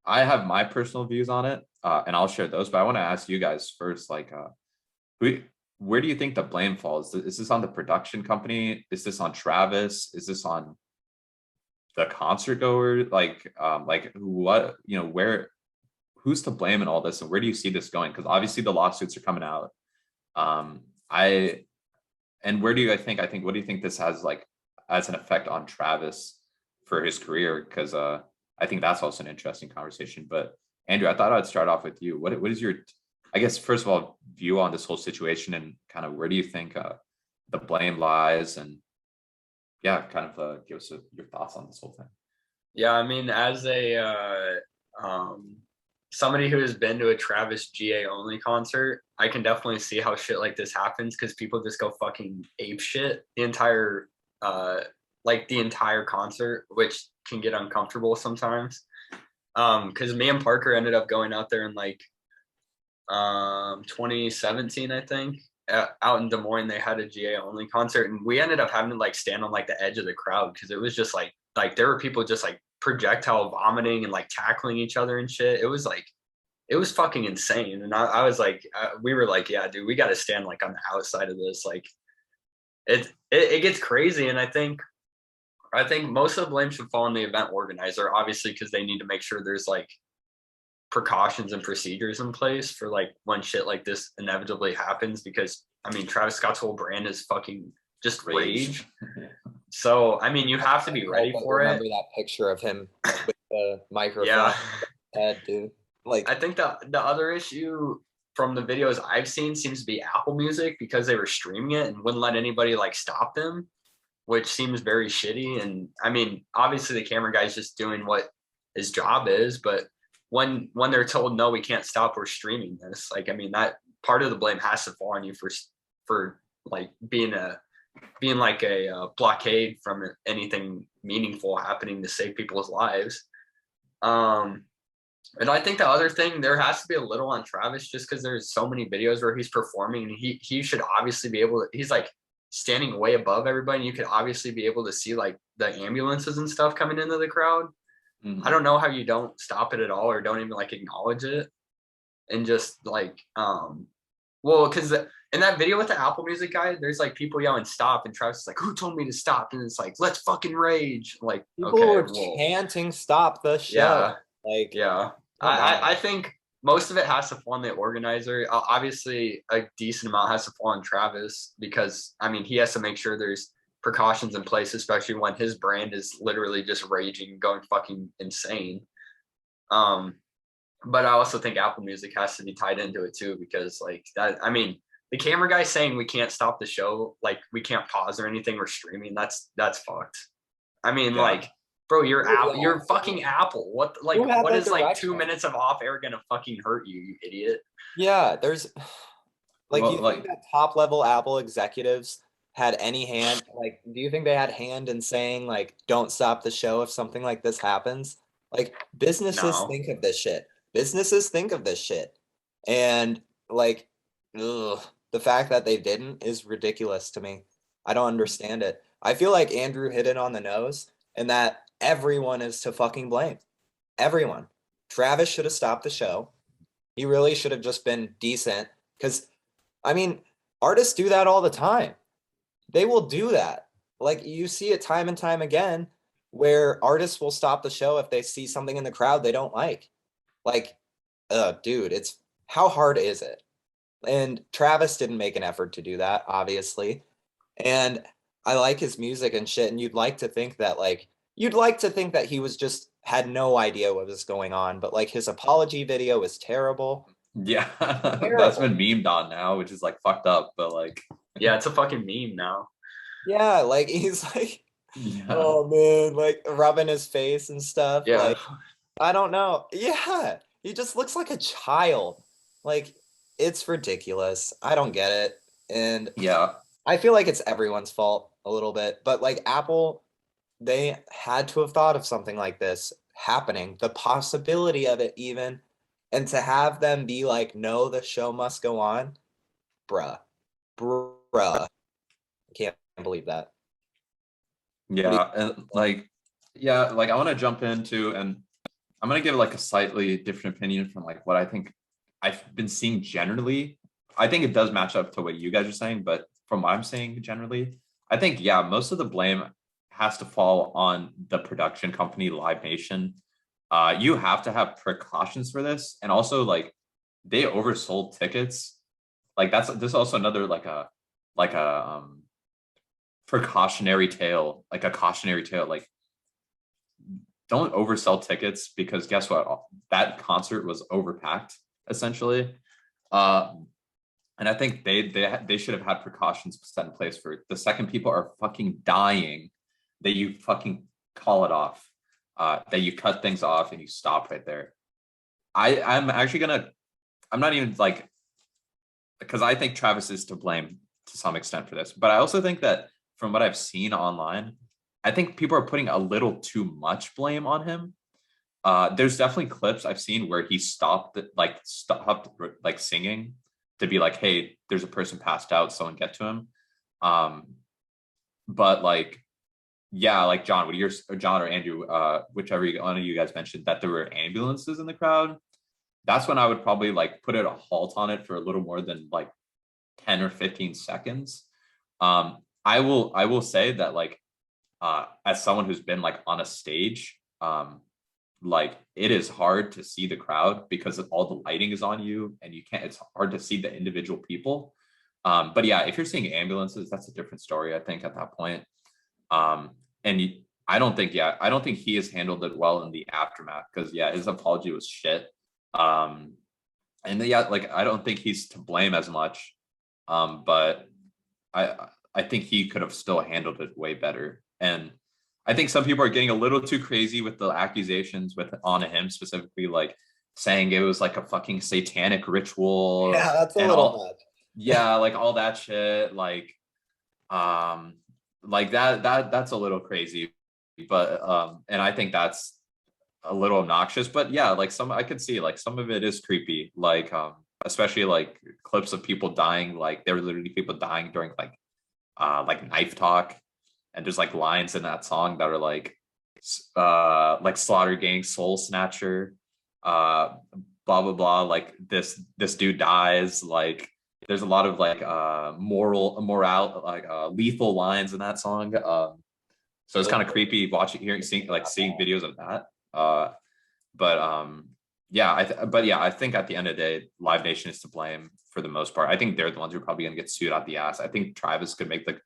I have my personal views on it, and I'll share those, but I want to ask you guys first, like, who, where do you think the blame falls? Is this on the production company? Is this on Travis? Is this on the concert goer? Like what, you know, who's to blame in all this, and where do you see this going? Because obviously the lawsuits are coming out. I and where do you I think what do you think this has like as an effect on Travis for his career? Because I think that's also an interesting conversation. But Andrew, I thought I'd start off with you. What is your, I guess, first of all, view on this whole situation, and kind of where do you think the blame lies, and yeah, kind of give us your thoughts on this whole thing. Yeah, I mean, as a somebody who has been to a Travis GA only concert, I can definitely see how shit like this happens because people just go fucking ape shit the entire concert, which can get uncomfortable sometimes. Because me and Parker ended up going out there in like 2017, I think. Out in Des Moines, they had a GA only concert, and we ended up having to like stand on like the edge of the crowd because it was just like there were people just like projectile vomiting and like tackling each other and shit. It was fucking insane. And I was like, we were like, yeah, dude, we got to stand like on the outside of this. Like, it gets crazy, and I think most of the blame should fall on the event organizer, obviously, because they need to make sure there's like precautions and procedures in place for like when shit like this inevitably happens, because I mean Travis Scott's whole brand is fucking just rage. So I mean you have to be ready for it. Remember that picture of him with the microphone head, dude. Like, I think the other issue from the videos I've seen seems to be Apple Music, because they were streaming it and wouldn't let anybody like stop them, which seems very shitty. And I mean obviously the camera guy's just doing what his job is, but when they're told no, we can't stop, we're streaming this, like, I mean, that part of the blame has to fall on you for like being like a blockade from anything meaningful happening to save people's lives. And I think the other thing, there has to be a little on Travis, just because there's so many videos where he's performing and he should obviously be able to, he's like standing way above everybody, and you could obviously be able to see like the ambulances and stuff coming into the crowd. I don't know how you don't stop it at all, or don't even like acknowledge it, and just like, well, because in that video with the Apple Music guy, there's like people yelling stop, and Travis is like, who told me to stop? And it's like, let's fucking rage. Like, people were chanting stop the show. Yeah. Like, yeah. I think most of it has to fall on the organizer. Obviously, a decent amount has to fall on Travis, because I mean he has to make sure there's precautions in place, especially when his brand is literally just raging, going fucking insane. But I also think Apple Music has to be tied into it too, because like that, I mean, the camera guy saying we can't stop the show, like we can't pause or anything, we're streaming, that's fucked. I mean, like, bro, you're fucking Apple. What is like 2 minutes of off air gonna fucking hurt you, you idiot? Yeah, there's like, do you think that top level Apple executives had any hand, like, do you think they had hand in saying like don't stop the show if something like this happens? Like, businesses think of this shit. And like, ugh, the fact that they didn't is ridiculous to me. I don't understand it. I feel like Andrew hit it on the nose, and that everyone is to fucking blame. Everyone. Travis should have stopped the show. He really should have just been decent, because, I mean, artists do that all the time. They will do that. Like, you see it time and time again where artists will stop the show if they see something in the crowd they don't like. Like, dude, it's how hard is it? And Travis didn't make an effort to do that, obviously. And I like his music and shit, and you'd like to think that he was just had no idea what was going on, but like his apology video is terrible. Yeah, that's been memed on now, which is like fucked up, but like, yeah, it's a fucking meme now. Yeah, like he's like, yeah. oh man, like rubbing his face and stuff. Yeah. Like, I don't know. Yeah, he just looks like a child. Like, it's ridiculous. I don't get it. And yeah, I feel like it's everyone's fault a little bit. But like Apple, they had to have thought of something like this happening, the possibility of it even. And to have them be like, no, the show must go on. Bruh. I can't believe that. Yeah, and like, yeah, like I want to jump into, and I'm gonna give like a slightly different opinion from like what I think I've been seeing generally. I think it does match up to what you guys are saying, but from what I'm saying generally, I think yeah, most of the blame has to fall on the production company, Live Nation. You have to have precautions for this, and also like they oversold tickets. Like this is also another like a precautionary tale, like a cautionary tale. Like, don't oversell tickets, because guess what? That concert was overpacked essentially. And I think they should have had precautions set in place for the second people are fucking dying, that you fucking call it off, that you cut things off and you stop right there. I'm not even like, because I think Travis is to blame to some extent for this, but I also think that from what I've seen online, I think people are putting a little too much blame on him. There's definitely clips I've seen where he stopped singing to be like, hey, there's a person passed out, someone get to him. But like, yeah, like John, John or Andrew, whichever one of you guys mentioned that there were ambulances in the crowd. That's when I would probably like put a halt on it for a little more than like 10 or 15 seconds. I will say that like, as someone who's been like on a stage, like it is hard to see the crowd because all the lighting is on you and it's hard to see the individual people. But yeah, if you're seeing ambulances, that's a different story, I think, at that point. I don't think he has handled it well in the aftermath, because yeah, his apology was shit. And yeah, like I don't think he's to blame as much. But I think he could have still handled it way better. And I think some people are getting a little too crazy with the accusations on him specifically, like saying it was like a fucking satanic ritual. Yeah, that's a little much. Yeah, like all that shit, like that's a little crazy. But and I think that's a little obnoxious. But yeah, like I could see like some of it is creepy, like especially like clips of people dying, like there were literally people dying during like knife talk, and there's like lines in that song that are like Slaughter Gang, Soul Snatcher, blah blah blah, like this dude dies. Like there's a lot of like moral like lethal lines in that song. So it's kind of creepy seeing videos of that. I think at the end of the day, Live Nation is to blame for the most part. I think they're the ones who are probably going to get sued out the ass. I think Travis could make the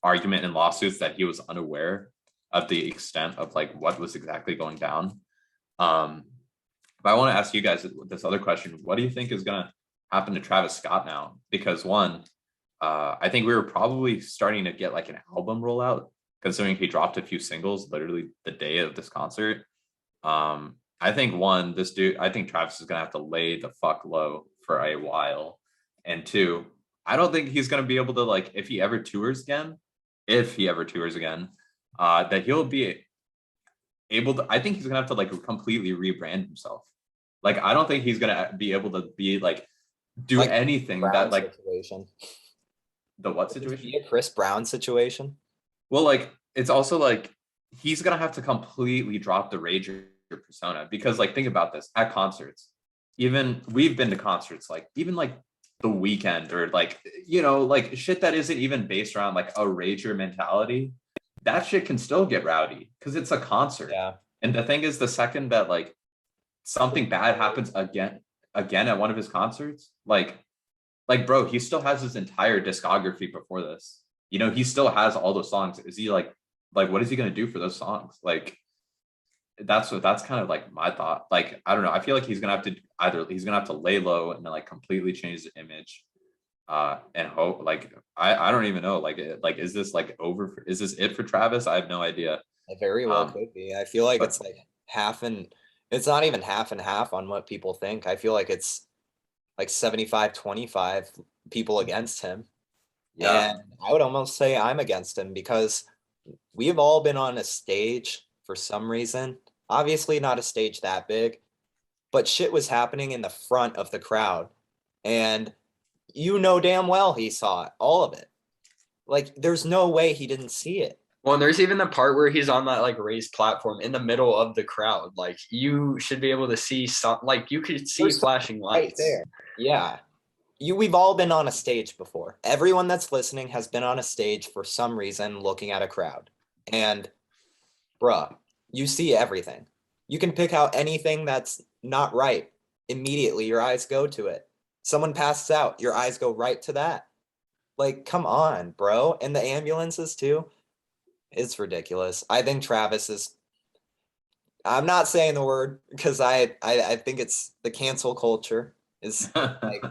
argument in lawsuits that he was unaware of the extent of like what was exactly going down. But I want to ask you guys this other question. What do you think is going to happen to Travis Scott now? Because one, I think we were probably starting to get like an album rollout, considering he dropped a few singles literally the day of this concert. I think Travis is going to have to lay the fuck low for a while. And two, I don't think he's going to be able to, like, if he ever tours again, that he'll be able to, I think he's going to have to like completely rebrand himself. Like, I don't think he's going to be able to be like do Like anything Brown that like situation. the what Could this situation? be a Chris Brown situation? Well, like it's also like he's gonna have to completely drop the rager persona because like think about this at concerts. Even we've been to concerts, like even like the weekend or like like shit that isn't even based around like a rager mentality. That shit can still get rowdy because it's a concert. Yeah. And the thing is, the second that like something bad happens again at one of his concerts, like bro, he still has his entire discography before this. He still has all those songs. Is he like what is he gonna do for those songs? Like that's kind of like my thought. Like I don't know. I feel like he's gonna have to lay low and then like completely change the image. And hope like I don't even know like is this like over? Is this it for Travis? I have no idea. It very well could be. I feel like But it's like it's not even half and half on what people think. I feel like it's like 75-25 people against him. yeah, And I would almost say I'm against him because we've all been on a stage for some reason. Obviously, not a stage that big, but shit was happening in the front of the crowd. And you know damn well he saw it, all of it. Like, there's no way he didn't see it. Well, and there's even the part where he's on that like raised platform in the middle of the crowd. Like you should be able to see some, like you could see flashing lights. Right there. Yeah. We've all been on a stage before. Everyone that's listening has been on a stage for some reason looking at a crowd. And bruh, you see everything. You can pick out anything that's not right. Immediately, your eyes go to it. Someone passes out, your eyes go right to that. Like, come on, bro. And the ambulances too. It's ridiculous. I think Travis is. I'm not saying the word because I think it's the cancel culture is like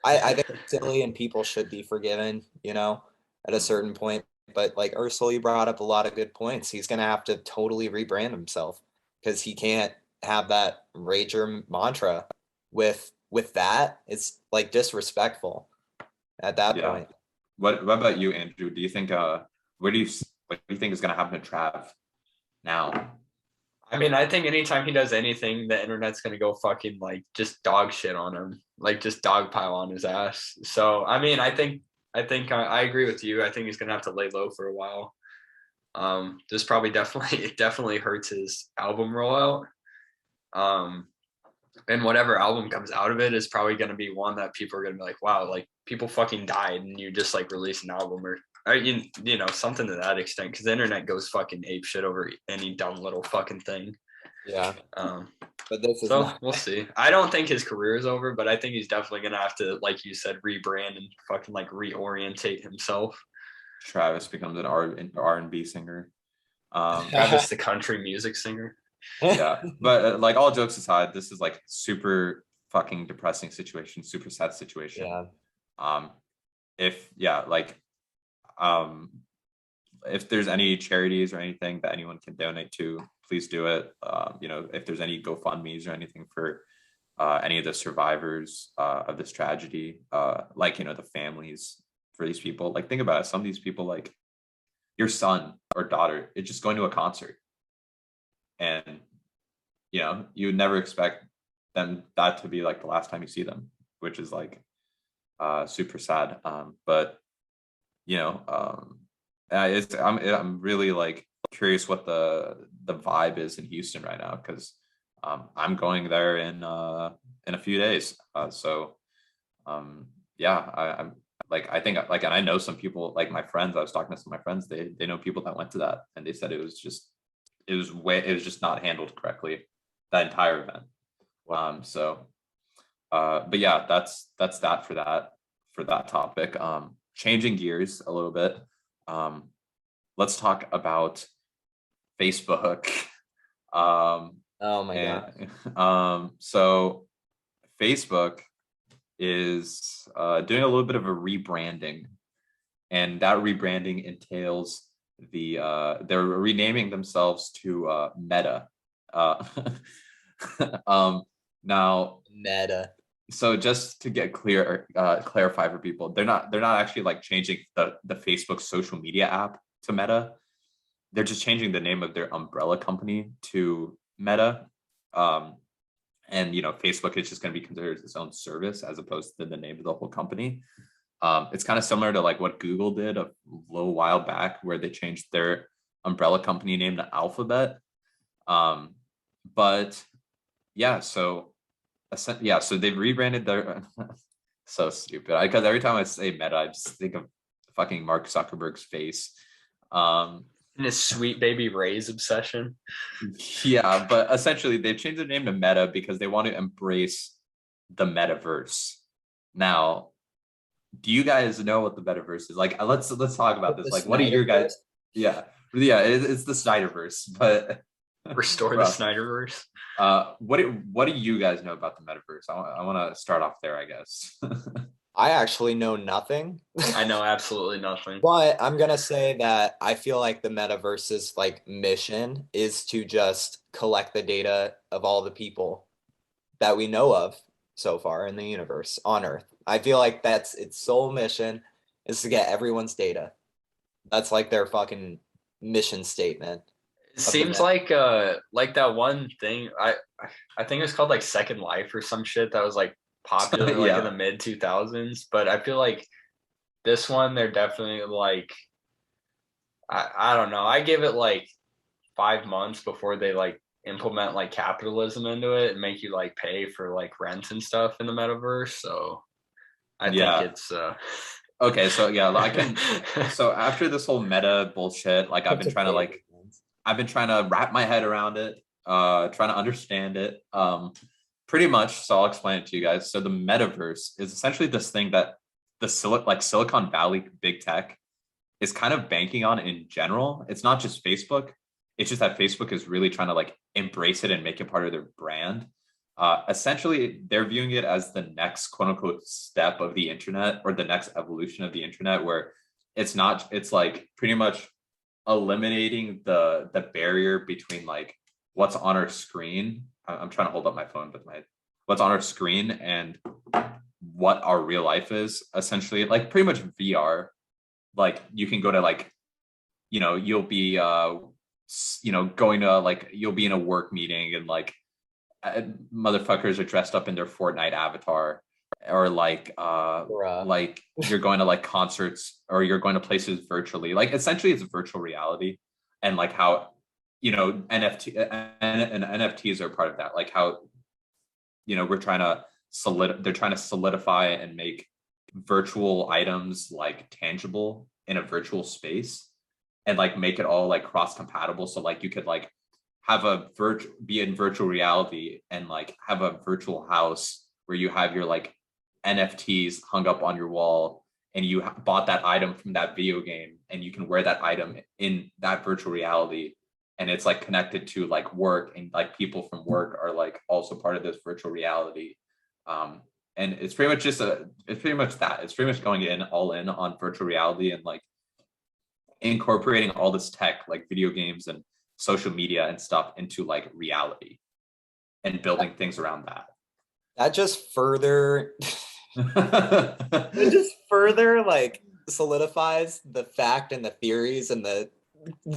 I think it's silly and people should be forgiven, at a certain point. But like Ursula, you brought up a lot of good points. He's gonna have to totally rebrand himself because he can't have that rager mantra with that. It's like disrespectful at that yeah. point. What about you, Andrew? Do you think what do you think is gonna happen to Trav now? I mean, I think anytime he does anything, the internet's gonna go fucking like just dog shit on him, like just dog pile on his ass. So I mean, I agree with you. I think he's gonna have to lay low for a while. This probably it definitely hurts his album rollout. And whatever album comes out of it is probably gonna be one that people are gonna be like, wow, like people fucking died and you just like release an album or something to that extent, because the internet goes fucking ape shit over any dumb little fucking thing. Yeah. But this is so we'll see. I don't think his career is over, but I think he's definitely gonna have to, like you said, rebrand and fucking like reorientate himself. Travis becomes an R&B singer. Travis the country music singer. Yeah, but like all jokes aside, this is like super fucking depressing situation, super sad situation. Yeah. If there's any charities or anything that anyone can donate to, please do it. If there's any GoFundMe's or anything for any of the survivors of this tragedy, the families for these people, like think about it. Some of these people, like your son or daughter, it's just going to a concert. And you would never expect that to be like the last time you see them, which is like super sad. But I'm really like curious what the vibe is in Houston right now, because I'm going there in a few days. I'm I think like, and I know some people, like my friends. I was talking to some of my friends. They know people that went to that, and they said it was just not handled correctly, that entire event. But yeah, that's that for that topic. Changing gears a little bit, let's talk about Facebook. Oh my god. So Facebook is doing a little bit of a rebranding, and that rebranding entails they're renaming themselves to Meta. Now Meta. So just to get clarify for people, they're not actually like changing the Facebook social media app to Meta. They're just changing the name of their umbrella company to Meta. and Facebook is just going to be considered its own service as opposed to the name of the whole company. It's kind of similar to like what Google did a little while back, where they changed their umbrella company name to Alphabet. But yeah, so they've rebranded their so stupid, because every time I say Meta, I just think of fucking Mark Zuckerberg's face. And his sweet baby Ray's obsession. Yeah, but essentially they've changed their name to Meta because they want to embrace the metaverse. Now, do you guys know what the metaverse is? Like, let's talk about this. Like, what are your guys? Yeah, it's the Snyderverse, but restore the Snyderverse. What do you guys know about the metaverse? I want to start off there, I guess. I actually know nothing. I know absolutely nothing. But I'm gonna say that I feel like the metaverse's like mission is to just collect the data of all the people that we know of so far in the universe on Earth. I feel like that's its sole mission, is to get everyone's data. That's like their fucking mission statement. It seems like that one thing, I think it was called like Second Life or some shit that was like popular like in the mid 2000s, but I feel like this one, they're definitely like, I don't know, I give it like 5 months before they like implement like capitalism into it and make you like pay for like rent and stuff in the metaverse. So I think it's okay, so yeah, I can so after this whole meta bullshit, like I've been trying to wrap my head around it, trying to understand it, pretty much. So I'll explain it to you guys. So the metaverse is essentially this thing that the Silicon Valley big tech is kind of banking on in general. It's not just Facebook. It's just that Facebook is really trying to like embrace it and make it part of their brand. Essentially, they're viewing it as the next quote unquote step of the internet, or the next evolution of the internet, where it's like pretty much eliminating the barrier between like what's on our screen. I'm trying to hold up my phone, but what's on our screen and what our real life is. Essentially, like pretty much VR. Like you can go to like, you'll be going to like, you'll be in a work meeting and like motherfuckers are dressed up in their Fortnite avatar, or like like you're going to like concerts, or you're going to places virtually. Like essentially it's virtual reality, and like how NFTs are part of that. Like how they're trying to solidify and make virtual items like tangible in a virtual space, and like make it all like cross compatible. So like you could like have be in virtual reality and like have a virtual house where you have your like NFTs hung up on your wall, and you bought that item from that video game, and you can wear that item in that virtual reality, and it's like connected to like work, and like people from work are like also part of this virtual reality. And it's pretty much it's pretty much going all in on virtual reality, and like incorporating all this tech like video games and social media and stuff into like reality, and building things around that. That just further like solidifies the fact and the theories and the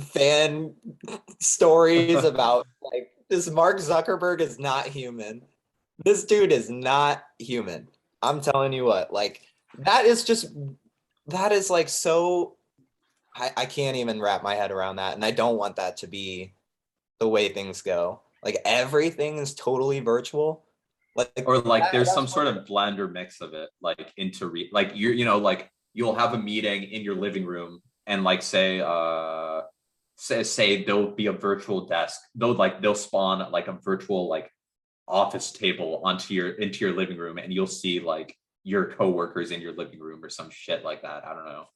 fan stories about like this Mark Zuckerberg is not human. This dude is not human. I'm telling you what, like that is like so, I can't even wrap my head around that. And I don't want that to be the way things go. Like everything is totally virtual. Or like there's some sort of blend or mix of it, like into like like you'll have a meeting in your living room, and like say there'll be a virtual desk. They'll spawn like a virtual like office table into your living room, and you'll see like your coworkers in your living room or some shit like that. I don't know.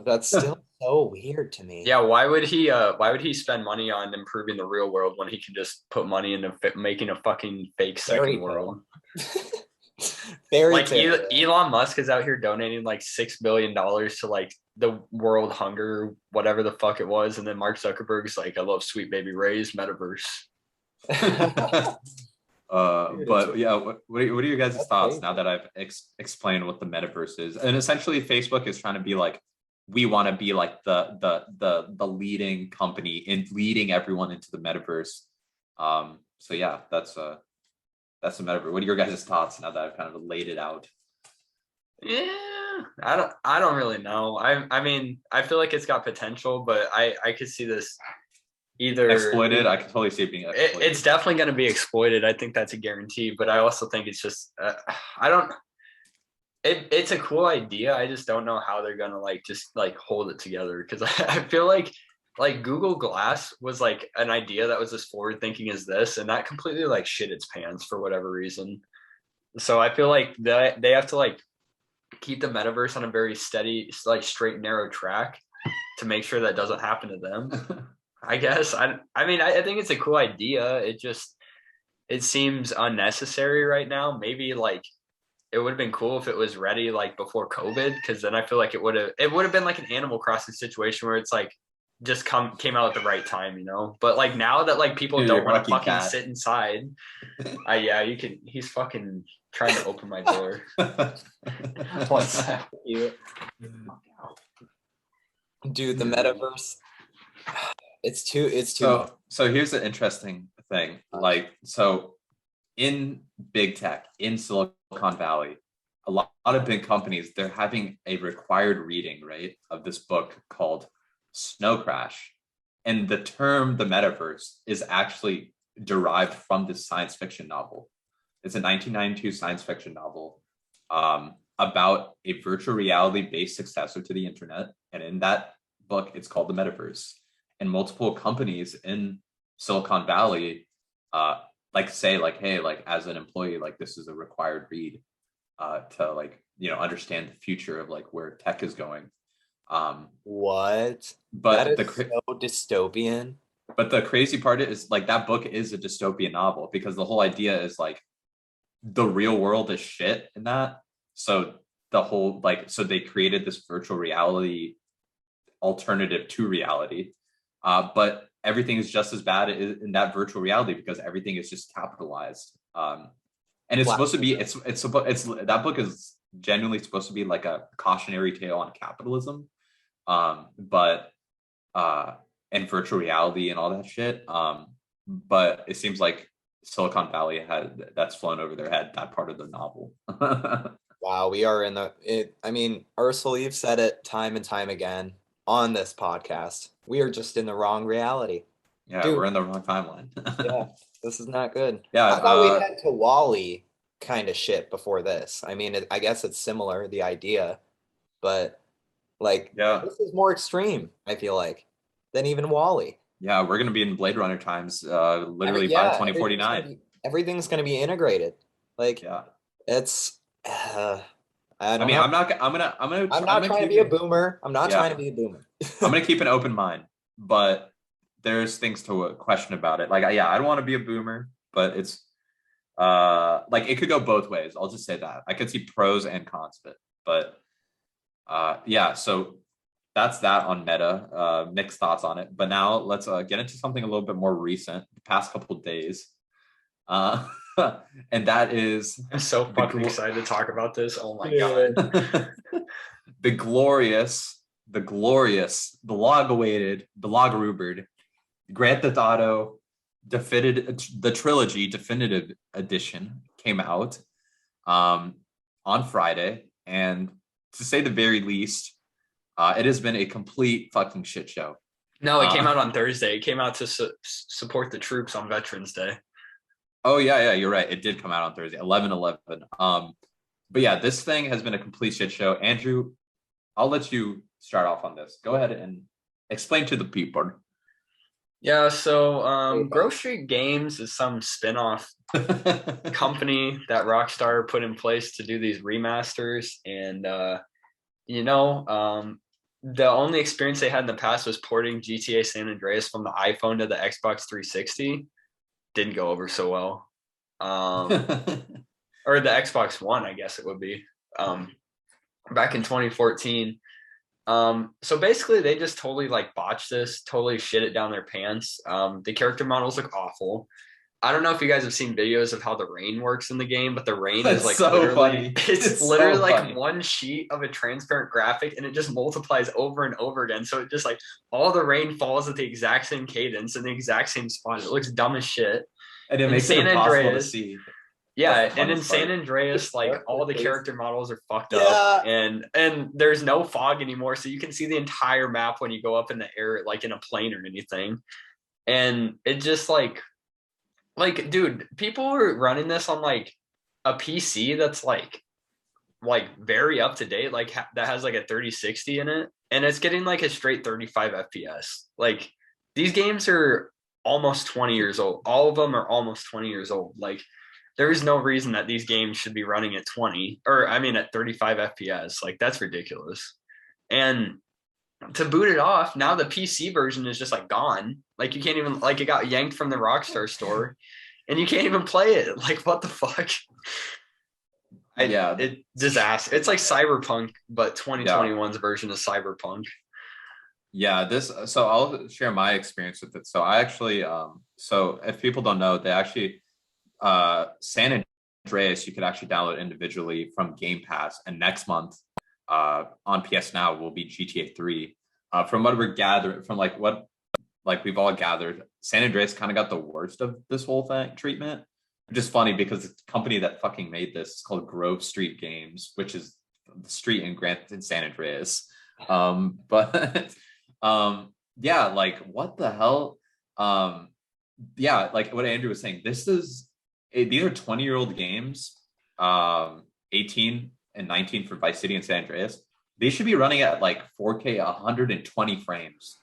That's still so weird to me. Yeah, why would he spend money on improving the real world when he could just put money into making a fucking fake second world? Like Elon Musk is out here donating like $6 billion to like the world hunger, whatever the fuck it was, and then Mark Zuckerberg's like, I love sweet baby Ray's metaverse. But yeah, what are your guys' thoughts now that I've explained what the metaverse is? And essentially Facebook is trying to be like, we want to be like the leading company in leading everyone into the metaverse. So yeah, that's that's the metaverse. What are your guys' thoughts now that I've kind of laid it out? Yeah, I don't really know. I mean, I feel like it's got potential, but I could see this either exploited. I can totally see it being exploited. It's definitely going to be exploited. I think that's a guarantee, but I also think it's just I don't. It's a cool idea. I just don't know how they're gonna just hold it together, because I feel like Google Glass was like an idea that was as forward thinking as this, and that completely shit its pants for whatever reason. So I feel like they have to keep the metaverse on a very steady, straight, narrow track to make sure that doesn't happen to them. I guess. I mean, I think it's a cool idea. It seems unnecessary right now. Maybe it would have been cool if it was ready before COVID, because then I feel like it would have been like an Animal Crossing situation where it's just came out at the right time, you know. But now that people don't want to fucking sit inside, yeah, you can. He's fucking trying to open my door. One sec. Dude, the metaverse. It's too. So here's the interesting thing. So in big tech, in Silicon Valley, a lot of big companies, they're having a required reading, right, of this book called Snow Crash. And the term the metaverse is actually derived from this science fiction novel. It's a 1992 science fiction novel about a virtual reality based successor to the internet. And in that book, it's called the metaverse. And multiple companies in Silicon Valley say hey, as an employee, this is a required read to understand the future of where tech is going. What? But that is so dystopian. But the crazy part is that book is a dystopian novel, because the whole idea is the real world is shit in that. So the whole so they created this virtual reality alternative to reality, but everything is just as bad in that virtual reality because everything is just capitalized. And it's supposed to be it's that book is genuinely supposed to be a cautionary tale on capitalism, but and virtual reality and all that shit. But it seems like Silicon Valley that's flown over their head, that part of the novel. Wow, we are in I mean, Ursula, you've said it time and time again on this podcast. We are just in the wrong reality. Yeah, dude, we're in the wrong timeline. Yeah, this is not good. Yeah, I thought we had to Wall-E kind of shit before this. I mean, I guess it's similar, the idea, but this is more extreme, I feel like, than even Wall-E. Yeah, we're gonna be in Blade Runner times, literally by 2049. Everything's gonna be integrated. It's. I'm not trying to be a boomer. I'm not trying to be a boomer. I'm gonna keep an open mind, but there's things to question about it. I don't want to be a boomer, but it's it could go both ways. I'll just say that I could see pros and cons of it, but so that's that on Meta. Mixed thoughts on it, but now let's get into something a little bit more recent, the past couple of days. And that is, I'm so fucking excited to talk about this. Oh my god. the long-awaited, the long-rumored Grand Theft Auto the Trilogy Definitive Edition came out on Friday, and to say the very least, it has been a complete fucking shit show. No, it came out on Thursday. It came out to support the troops on Veterans Day. Oh, yeah, you're right. It did come out on Thursday, 11/11. But yeah, this thing has been a complete shit show. Andrew, I'll let you start off on this. Go ahead and explain to the people. Yeah, so Grove Street Games is some spin-off company that Rockstar put in place to do these remasters. And, the only experience they had in the past was porting GTA San Andreas from the iPhone to the Xbox 360. Didn't go over so well. Or the Xbox One, I guess it would be, back in 2014. So basically they just totally botched this, totally shit it down their pants. The character models look awful. I don't know if you guys have seen videos of how the rain works in the game, but the rain is so literally funny. It's literally so funny. One sheet of a transparent graphic, and it just multiplies over and over again. So it just all the rain falls at the exact same cadence in the exact same spot. It looks dumb as shit. And it makes it impossible to see. Yeah, That's the and in funnest San part. Andreas, like all the character models are fucked Yeah. up, and there's no fog anymore, so you can see the entire map when you go up in the air, like in a plane or anything. And it just dude, people are running this on like a PC that's like very up to date, like that has like a 3060 in it, and it's getting like a straight 35 FPS. Like these games are almost 20 years old. All of them are almost 20 years old. Like there is no reason that these games should be running at 20 or I mean at 35 FPS. Like that's ridiculous. And to boot it off, now the PC version is just like gone. Like you can't even like it got yanked from the Rockstar store and you can't even play it. Like what the fuck? It disaster. It's like Cyberpunk, but 2021's version of Cyberpunk. Yeah, so I'll share my experience with it. So I actually so if people don't know, they actually San Andreas you could actually download individually from Game Pass, and next month on PS Now will be GTA 3. From what we're gathering, from what we've all gathered, San Andreas kind of got the worst of this whole treatment. Which is funny because the company that fucking made this is called Grove Street Games, which is the street in San Andreas. But yeah, like what the hell? Yeah, like what Andrew was saying, these are 20-year-old games, 18 and 19 for Vice City and San Andreas. They should be running at like 4K 120 frames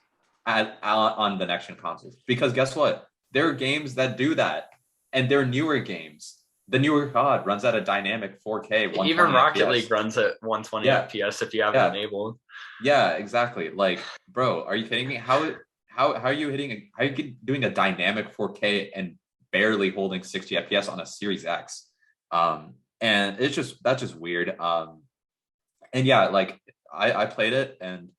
on the next gen consoles. Because guess what? There are games that do that. And they're newer games. The newer COD runs at a dynamic 4K. Even Rocket League runs at 120 FPS if you have it enabled. Yeah, exactly. Like, bro, are you kidding me? How are you doing a dynamic 4K and barely holding 60 FPS on a Series X? And that's just weird. And yeah, like I played it and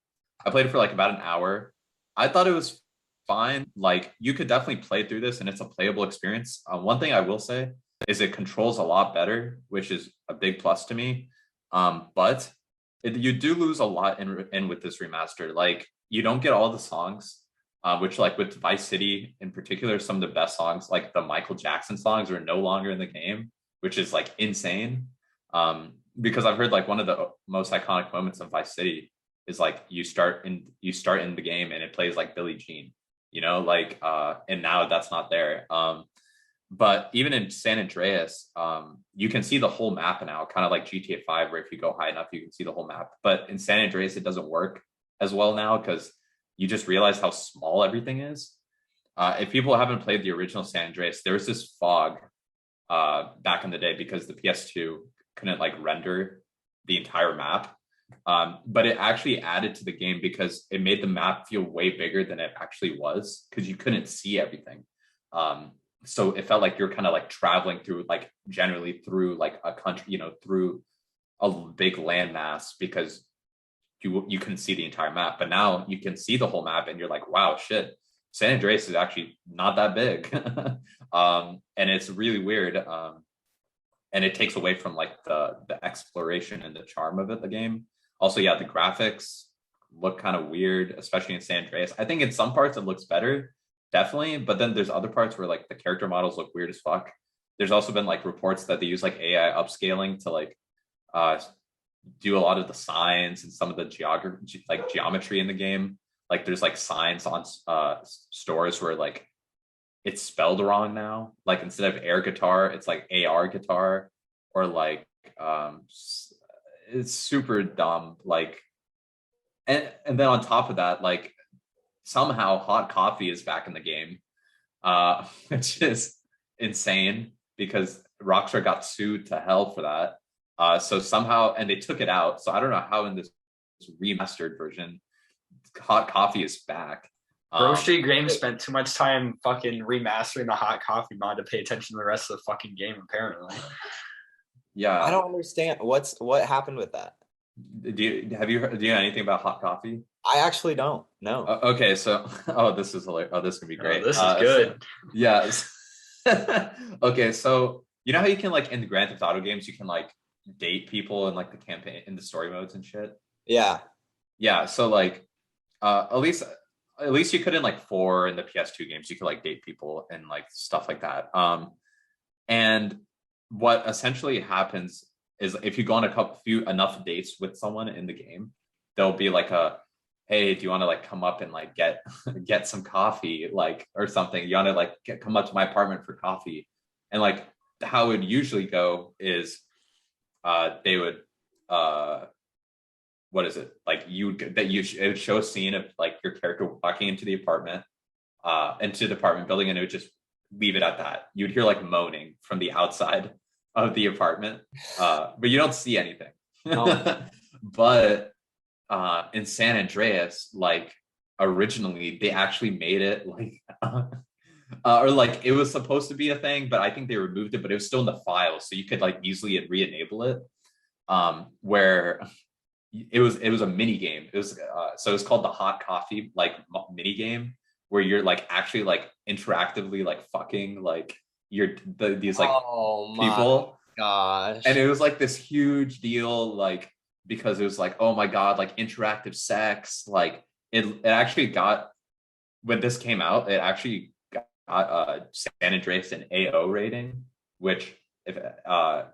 I played it for like about an hour. I thought it was fine. Like you could definitely play through this and it's a playable experience. One thing I will say is it controls a lot better, which is a big plus to me. But you do lose a lot in with this remaster. Like you don't get all the songs, which like with Vice City in particular, some of the best songs, like the Michael Jackson songs, are no longer in the game, which is like insane. Because I've heard like one of the most iconic moments of Vice City is like you start in the game and it plays like Billie Jean. And now that's not there. But even in San Andreas, you can see the whole map now, kind of like GTA 5, where if you go high enough, you can see the whole map. But in San Andreas, it doesn't work as well now because you just realize how small everything is. If people haven't played the original San Andreas, there was this fog back in the day because the PS2 couldn't like render the entire map. But it actually added to the game because it made the map feel way bigger than it actually was because you couldn't see everything. So it felt like you're kind of like traveling through like generally through like a country, through a big landmass because you couldn't see the entire map. But now you can see the whole map and you're like, wow, shit, San Andreas is actually not that big. And it's really weird. And it takes away from like the exploration and the charm of the game. Also, yeah, the graphics look kind of weird, especially in San Andreas. I think in some parts it looks better, definitely. But then there's other parts where like the character models look weird as fuck. There's also been like reports that they use like AI upscaling to like do a lot of the signs and some of the geometry in the game. Like there's like signs on stores where like it's spelled wrong now. Like instead of air guitar, it's like AR guitar, or like it's super dumb. Like and then on top of that, like somehow hot coffee is back in the game, which is insane because Rockstar got sued to hell for that. So somehow, and they took it out. So I don't know how in this remastered version, hot coffee is back. Grove Street Games spent too much time fucking remastering the hot coffee mod to pay attention to the rest of the fucking game, apparently. Yeah. I don't understand. What happened with that? Do you know anything about hot coffee? I actually don't. No. Okay, so this is hilarious. This can be great. This is good. Yes. Okay, so you know how you can like in the Grand Theft Auto games you can like date people in like the campaign in the story modes and shit? Yeah. Yeah, so like at least you could in like 4 in the PS2 games, you could like date people and like stuff like that. And what essentially happens is if you go on enough dates with someone in the game, there'll be like hey, do you want to like come up and like get some coffee, like, or something? You want to like come up to my apartment for coffee? And like how it would usually go is they would what is it, like it would show a scene of like your character walking into the apartment building, and it would just leave it at that. You'd hear like moaning from the outside of the apartment, but you don't see anything. Oh. But in San Andreas, like originally they actually made it like or like it was supposed to be a thing, but I think they removed it, but it was still in the file, so you could like easily re-enable it, where it was a mini game. It was so it's called the hot coffee like mini game, where you're like actually like interactively like fucking like these like people. Gosh. And it was like this huge deal, like, because it was like, oh my god, like interactive sex. Like it actually got, when this came out, it actually got San Andreas an AO rating, which if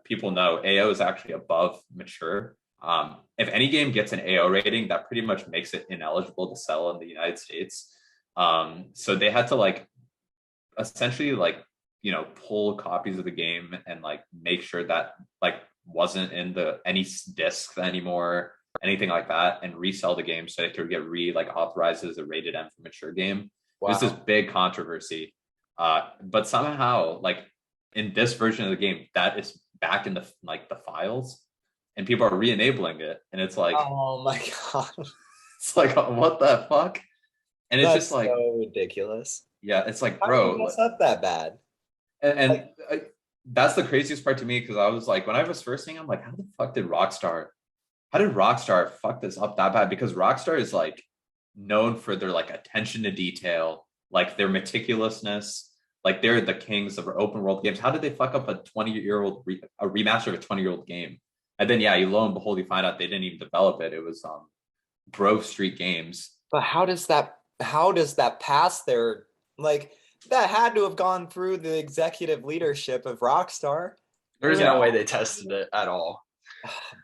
people know, AO is actually above mature. If any game gets an AO rating, that pretty much makes it ineligible to sell in the United States. So they had to like essentially like, you know, pull copies of the game and like make sure that like wasn't in any discs anymore, anything like that, and resell the game so it could get authorized as a rated M for mature game. Wow. It was this big controversy. But somehow, like in this version of the game, that is back in the files, and people are re-enabling it, and it's like, oh my god, it's like, what the fuck? And it's just like so ridiculous. Yeah, it's like, bro, what's up that bad? And that's the craziest part to me, because I was like, when I was first seeing, I'm like, how the fuck did Rockstar fuck this up that bad? Because Rockstar is like known for their like attention to detail, like their meticulousness, like they're the kings of open world games. How did they fuck up a 20-year-old a remaster of a 20-year-old game? And then lo and behold, you find out they didn't even develop it. It was Grove Street Games. But how does that pass their, like, that had to have gone through the executive leadership of Rockstar. There's no way they tested it at all.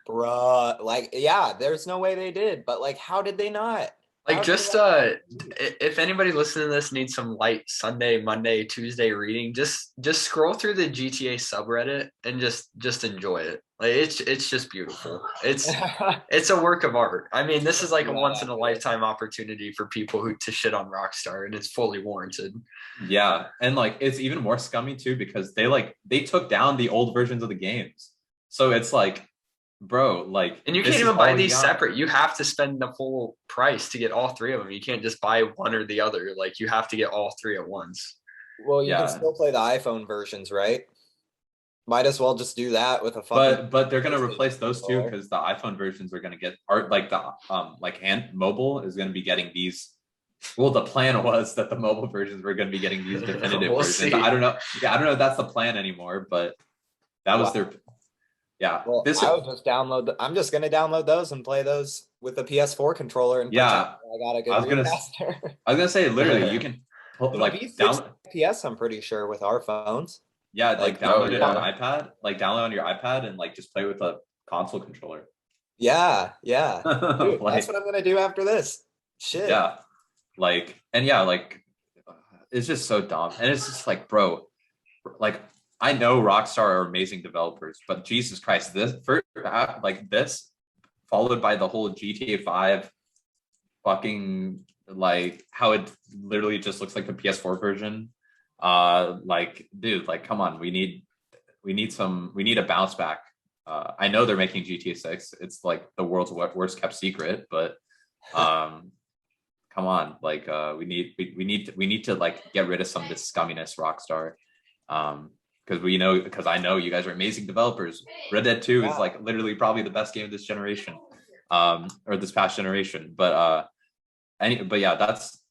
Bruh, like, yeah, there's no way they did, but like, how did they not? Like, just if anybody listening to this needs some light Sunday, Monday, Tuesday reading, just scroll through the GTA subreddit and just enjoy it. Like, it's just beautiful. It's a work of art. I mean, this is like a once in a lifetime opportunity for people to shit on Rockstar, and it's fully warranted. Yeah, and like it's even more scummy too, because they took down the old versions of the games, so it's like, bro, like, and you can't even buy these separate. You have to spend the full price to get all three of them. You can't just buy one or the other. Like, you have to get all three at once. Well, you can still play the iPhone versions, right? Might as well just do that with a fucking. But they're gonna replace those two, because the iPhone versions are gonna get like the like hand mobile is gonna be getting these. Well, the plan was that the mobile versions were gonna be getting these definitive versions. See. I don't know. Yeah, I don't know if that's the plan anymore, but that was their. Yeah, well, I would just download. I'm just gonna download those and play those with the PS4 controller. And I got a good. I was gonna say, literally, you can like download PS. I'm pretty sure with our phones. Yeah, like download it on iPad. Like download on your iPad and like just play with a console controller. Yeah. Dude, like, that's what I'm gonna do after this. Shit. Yeah, like, and like it's just so dumb, and it's just like, bro, like, I know Rockstar are amazing developers, but Jesus Christ, this first, like this, followed by the whole GTA 5 fucking, like, how it literally just looks like the PS4 version. Like, dude, like, come on, we need a bounce back. I know they're making GTA 6. It's like the world's worst kept secret, but come on, like, we need to like get rid of some of this scumminess, Rockstar. Because I know you guys are amazing developers. Red Dead 2 is like literally probably the best game of this generation, or this past generation. But yeah, that's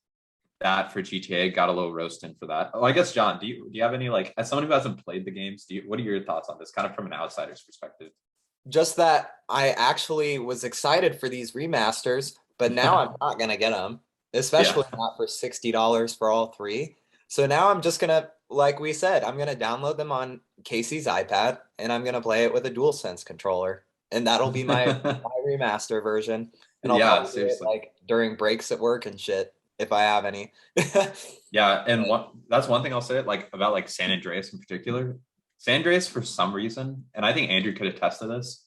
that for GTA. Got a little roasting for that. Oh, I guess, John, do you have any, like, as someone who hasn't played the games, what are your thoughts on this, kind of from an outsider's perspective? Just that I actually was excited for these remasters, but now I'm not gonna get them, especially not for $60 for all three. So now I'm just gonna like we said, I'm gonna download them on Casey's iPad, and I'm gonna play it with a DualSense controller, and that'll be my remaster version. And I'll Yeah, probably do it seriously. like during breaks at work and shit if I have any. Yeah, and that's one thing I'll say like about like San Andreas in particular. San Andreas for some reason, and I think Andrew could attest to this.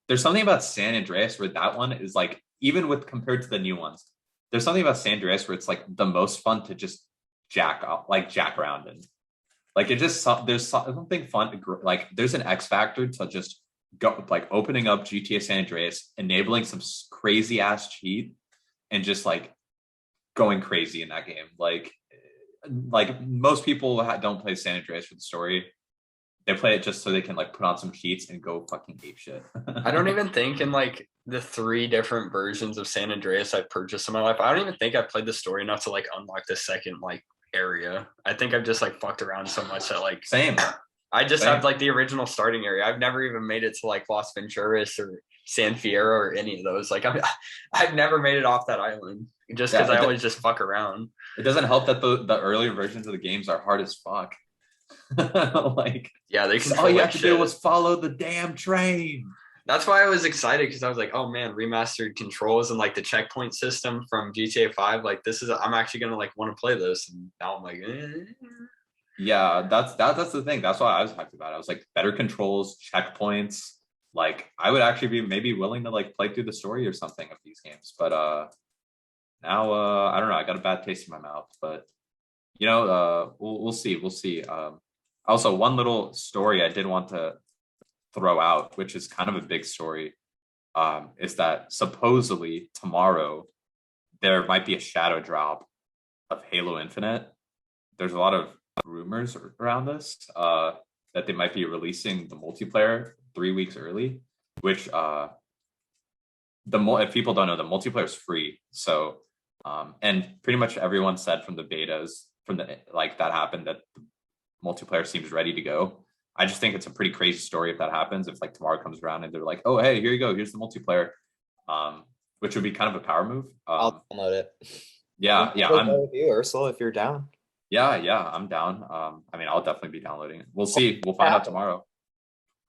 There's something about San Andreas where that one is like even with compared to the new ones. There's something about San Andreas where it's like the most fun to just jack around in. Like it just there's something fun like there's an X factor to just go like opening up GTA San Andreas, enabling some crazy ass cheat, and just like going crazy in that game. Like most people don't play San Andreas for the story. They play it just so they can like put on some cheats and go fucking ape shit. I don't even think in like the 3 different versions of San Andreas I've purchased in my life, I don't even think I've played the story enough to like unlock the second like area. I think I've just like fucked around so much that like Same. I just Same. have like the original starting area. I've never even made it to like Las Venturas or San Fierro or any of those. Like I've never made it off that island just because I always just fuck around. It doesn't help that the earlier versions of the games are hard as fuck. Like yeah, they can. All you have to do was follow the damn train. That's why I was excited because I was like, oh man, remastered controls and like the checkpoint system from GTA 5. Like this is I'm actually gonna like want to play this. And now I'm like, Yeah, that's the thing. That's why I was hyped about it. I was like, better controls, checkpoints. Like I would actually be maybe willing to like play through the story or something of these games. But now I don't know. I got a bad taste in my mouth. But you know, we'll see. We'll see. Also, one little story I did want to throw out, which is kind of a big story, is that supposedly tomorrow there might be a shadow drop of Halo Infinite. There's a lot of rumors around this that they might be releasing the multiplayer 3 weeks early, which if people don't know, the multiplayer is free. So and pretty much everyone said from the betas from the like that happened that the multiplayer seems ready to go. I just think it's a pretty crazy story if that happens. If like tomorrow comes around and they're like, oh hey, here you go, here's the multiplayer, which would be kind of a power move. I'll download it. Yeah, I'm with you, Ursula, if you're down. Yeah, I'm down. I mean, I'll definitely be downloading it. We'll see. We'll find out tomorrow.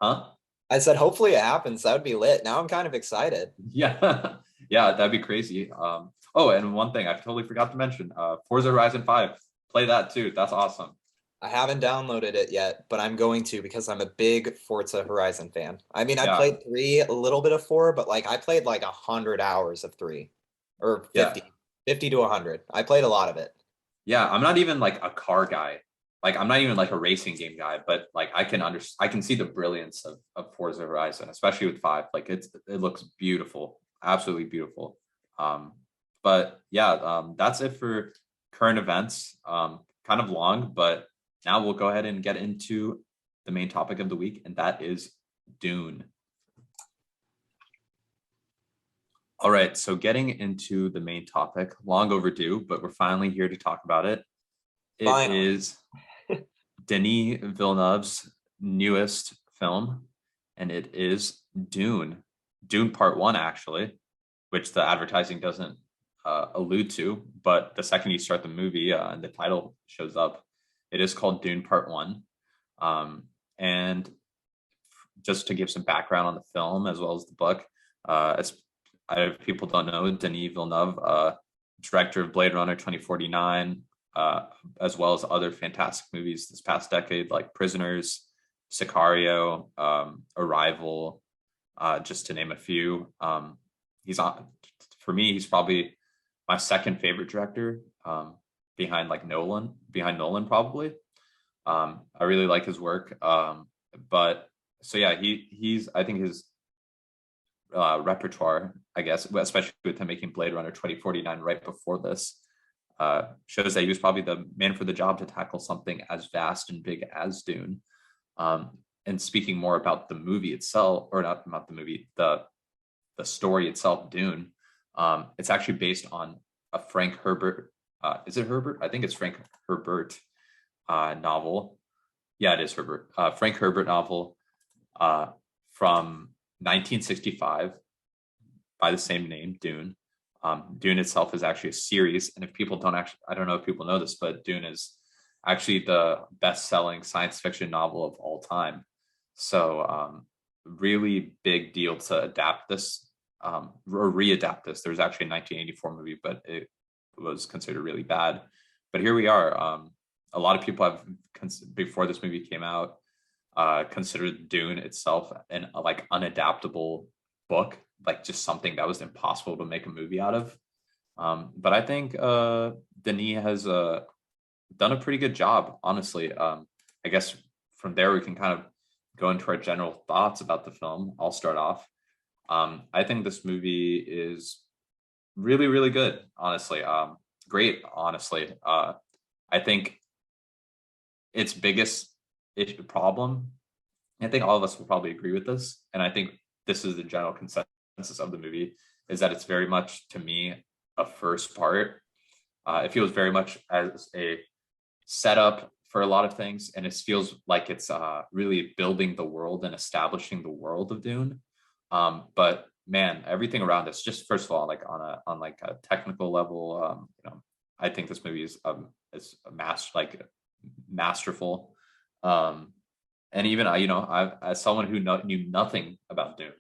Huh? I said, hopefully it happens. That would be lit. Now I'm kind of excited. Yeah, yeah, that'd be crazy. Oh, and one thing I totally forgot to mention: Forza Horizon 5. Play that too. That's awesome. I haven't downloaded it yet, but I'm going to because I'm a big Forza Horizon fan. I mean, I played 3, a little bit of 4, but like I played like 100 hours of 3 or 50 to 100. I played a lot of it. Yeah, I'm not even like a car guy. Like I'm not even like a racing game guy, but like I can see the brilliance of Forza Horizon, especially with 5. Like it looks beautiful, absolutely beautiful. But yeah, that's it for current events. Kind of long, but now we'll go ahead and get into the main topic of the week, and that is Dune. All right, so getting into the main topic, long overdue, but we're finally here to talk about it. It is Denis Villeneuve's newest film, and it is Dune. Dune Part 1, actually, which the advertising doesn't allude to, but the second you start the movie and the title shows up, it is called Dune Part 1. And just to give some background on the film as well as the book, if people don't know, Denis Villeneuve, director of Blade Runner 2049, as well as other fantastic movies this past decade, like Prisoners, Sicario, Arrival, just to name a few. For me, he's probably my second favorite director, behind Nolan probably. I really like his work. But so yeah, I think his repertoire, I guess, especially with him making Blade Runner 2049 right before this, shows that he was probably the man for the job to tackle something as vast and big as Dune. And speaking more about the movie itself, or not about the movie, the story itself, Dune, it's actually based on a Frank Herbert. Is it Herbert? I think it's Frank Herbert novel. Yeah, it is Herbert. Frank Herbert novel from 1965 by the same name, Dune. Dune itself is actually a series, and if people don't actually, I don't know if people know this, but Dune is actually the best-selling science fiction novel of all time. So really big deal to adapt this or readapt this. There was actually a 1984 movie, but it was considered really bad. But here we are. A lot of people have, before this movie came out, considered Dune itself an like unadaptable book, like just something that was impossible to make a movie out of. But I think Denis has done a pretty good job, honestly. I guess from there we can kind of go into our general thoughts about the film. I'll start off. I think this movie is really, really good, honestly. Great, honestly. I think its biggest problem, I think all of us will probably agree with this, and I think this is the general consensus of the movie, is that it's very much, to me, a first part. It feels very much as a setup for a lot of things, and it feels like it's really building the world and establishing the world of Dune. But man, everything around us, just first of all, like on like a technical level, I think this movie is masterful. And even I, as someone who knew nothing about Dune,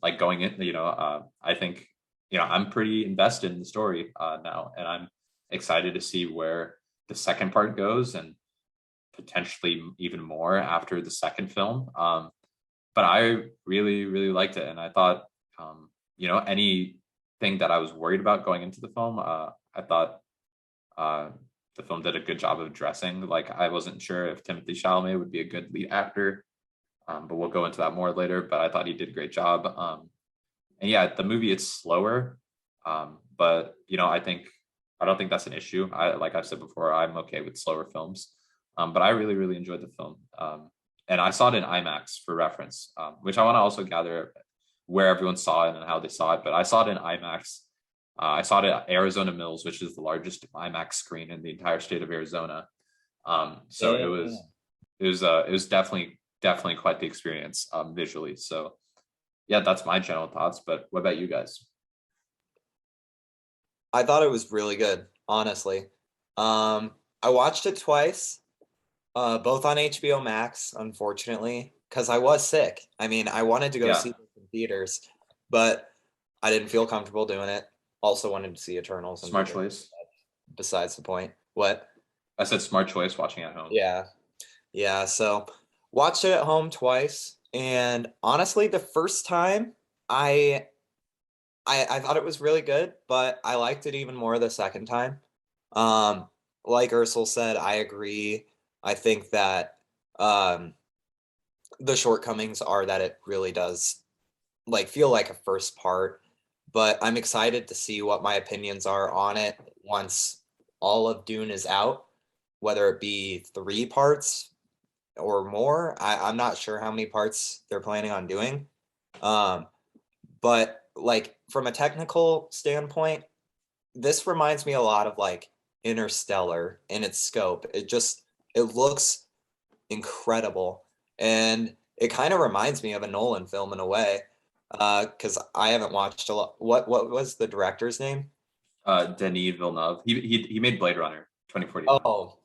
like going in, I think I'm pretty invested in the story now, and I'm excited to see where the second part goes, and potentially even more after the second film. But I really, really liked it, and I thought, anything that I was worried about going into the film, I thought the film did a good job of addressing. Like, I wasn't sure if Timothée Chalamet would be a good lead actor, but we'll go into that more later. But I thought he did a great job. And yeah, the movie is slower, but I don't think that's an issue. Like I've said before, I'm okay with slower films. But I really, really enjoyed the film. And I saw it in IMAX for reference, which I want to also gather where everyone saw it and how they saw it. But I saw it in IMAX. I saw it at Arizona Mills, which is the largest IMAX screen in the entire state of Arizona. So yeah. it was definitely quite the experience visually. So yeah, that's my general thoughts. But what about you guys? I thought it was really good, honestly. I watched it twice, both on HBO Max, unfortunately, because I was sick. I mean, I wanted to go see this in theaters, but I didn't feel comfortable doing it. Also wanted to see Eternals. Smart choice. Besides the point. What? I said smart choice watching at home. Yeah. So watched it at home twice, and honestly, the first time I thought it was really good, but I liked it even more the second time. Like Ursula said, I agree. I think that the shortcomings are that it really does feel like a first part, but I'm excited to see what my opinions are on it once all of Dune is out, whether it be 3 parts or more. I'm not sure how many parts they're planning on doing. But from a technical standpoint, this reminds me a lot of Interstellar in its scope. It looks incredible, and it kind of reminds me of a Nolan film in a way, because I haven't watched a lot. What was the director's name? Denis Villeneuve. He made Blade Runner 2049. Oh,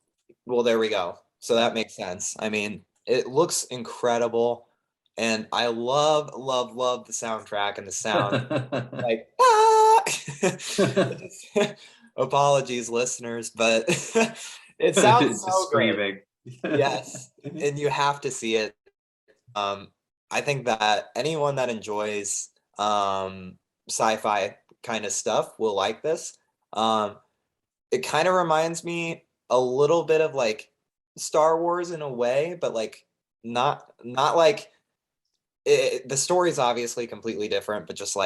well, there we go. So that makes sense. I mean, it looks incredible, and I love the soundtrack and the sound. Apologies, listeners, but it sounds so great. Yes, and you have to see it. I think that anyone that enjoys sci-fi kind of stuff will like this. It kind of reminds me a little bit of Star Wars in a way, but not like it, the story is obviously completely different, but just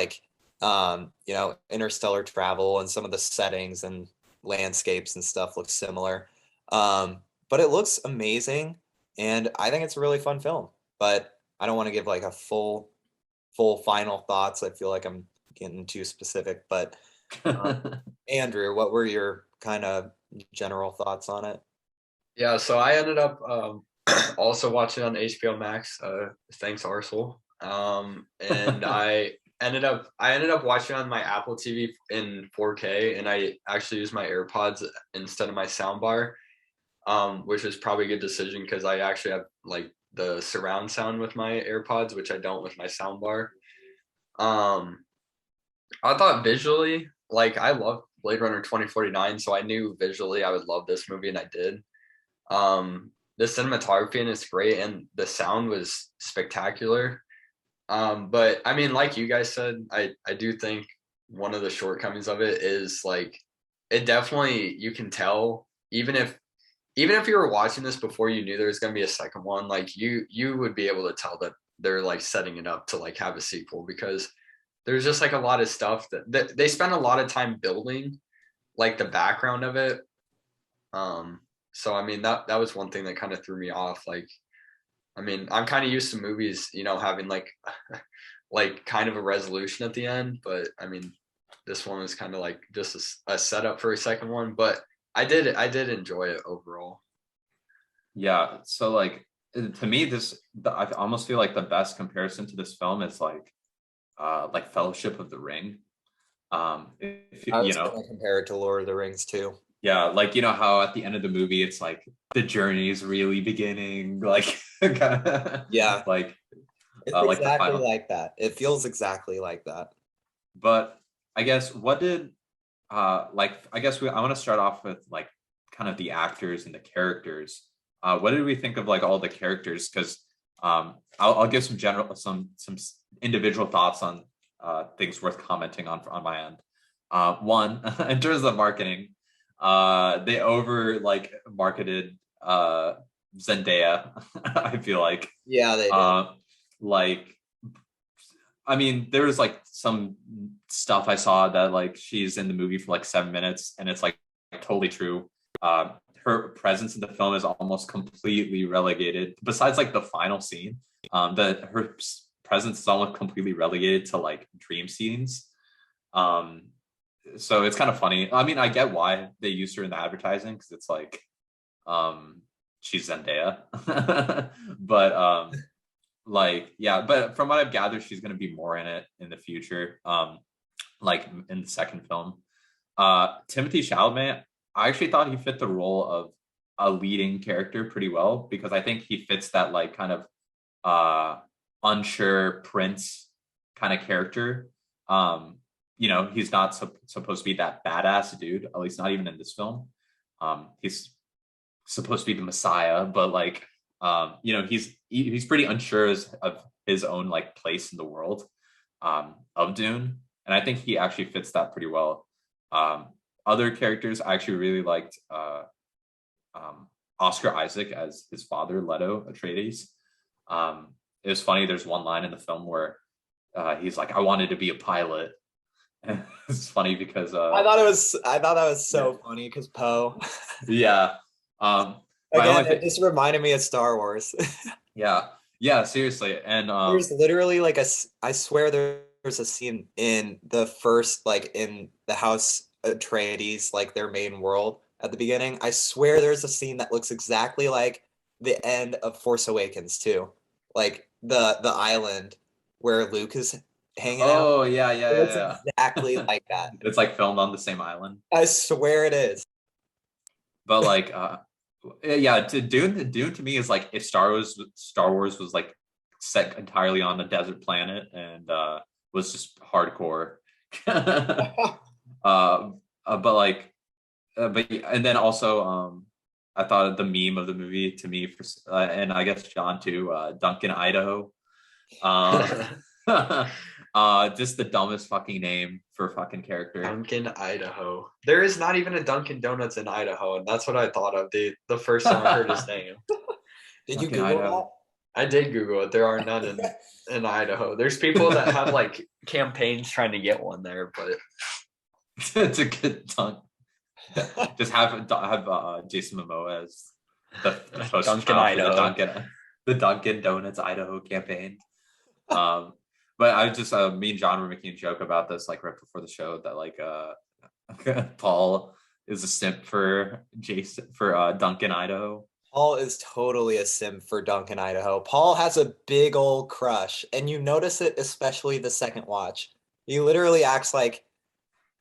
interstellar travel and some of the settings and landscapes and stuff look similar. But it looks amazing, and I think it's a really fun film. But I don't want to give a full final thoughts. I feel like I'm getting too specific. But Andrew, what were your kind of general thoughts on it? Yeah, so I ended up also watching on HBO Max. Thanks, Arsenal. And I ended up watching on my Apple TV in 4K, and I actually used my AirPods instead of my soundbar. which was probably a good decision because I actually have like the surround sound with my AirPods, which I don't with my soundbar. I thought visually, like I love Blade Runner 2049, so I knew visually I would love this movie, and I did. The cinematography in it's great, and the sound was spectacular. But I mean, like you guys said, I do think one of the shortcomings of it is like it definitely you can tell even if you were watching this before you knew there was going to be a second one, like you would be able to tell that they're like setting it up to like have a sequel because there's just like a lot of stuff that they spend a lot of time building like the background of it. So I mean that was one thing that kind of threw me off. Like, I mean, I'm kind of used to movies, you know, having like like kind of a resolution at the end, but I mean, this one was kind of like just a setup for a second one. But I did enjoy it overall. Yeah. So like to me, I almost feel like the best comparison to this film is like Fellowship of the Ring. If I you was know, gonna compare it to Lord of the Rings too. yeah, like you know how at the end of the movie it's like the journey's really beginning, like kind Yeah, like it's like the exactly final. like that. It feels exactly like that. But I guess what did like I guess I want to start off with like kind of the actors and the characters. What did we think of like all the characters? Because I'll give some general some individual thoughts on things worth commenting on my end. One, in terms of marketing, they over like marketed Zendaya. I feel Yeah, they did. like I mean, there was like some stuff I saw that like she's in the movie for like 7 minutes, and it's like totally true. Her presence in the film is almost completely relegated. Besides like the final scene, that her presence is almost completely relegated to like dream scenes. Um, so it's kind of funny. I mean, I get why they used her in the advertising because it's like um, she's Zendaya, but like yeah, but from what I've gathered she's going to be more in it in the future, like in the second film. Timothy Chalamet, I actually thought he fit the role of a leading character pretty well because I think he fits that like kind of unsure prince kind of character. You know, he's not supposed to be that badass dude, at least not even in this film. He's supposed to be the messiah, but like you know, he's pretty unsure of his own like place in the world of Dune, and I think he actually fits that pretty well. Other characters I actually really liked Oscar Isaac as his father, Leto Atreides. It was funny. There's one line in the film where he's like, "I wanted to be a pilot." It's funny because I thought that was so funny because Poe. Yeah. Again, it just reminded me of Star Wars. Yeah, seriously. And there's literally like I swear there's a scene in the first, like in the House Atreides, like their main world at the beginning. I swear there's a scene that looks exactly like the end of Force Awakens too. Like the island where Luke is hanging out. Oh yeah, It looks exactly like that. It's like filmed on the same island. I swear it is. But like yeah, Dune to me is like if Star Wars was like set entirely on a desert planet and was just hardcore. But like but and then also I thought the meme of the movie to me for and I guess John too, Duncan Idaho. Just the dumbest fucking name for a fucking character. Duncan, Idaho. There is not even a Dunkin' Donuts in Idaho, and that's what I thought of the first time I heard his name. Did you Google Idaho? That? I did Google it. There are none in Idaho. There's people that have like campaigns trying to get one there, but it's a good dunk. Just have Jason Momoa as the poster Dunkin' Idaho. The Dunkin' Donuts Idaho campaign. But I just me and John were making a joke about this like right before the show that like Paul is a simp for Duncan, Idaho. Paul is totally a simp for Duncan, Idaho. Paul has a big old crush, and you notice it especially the second watch. He literally acts like,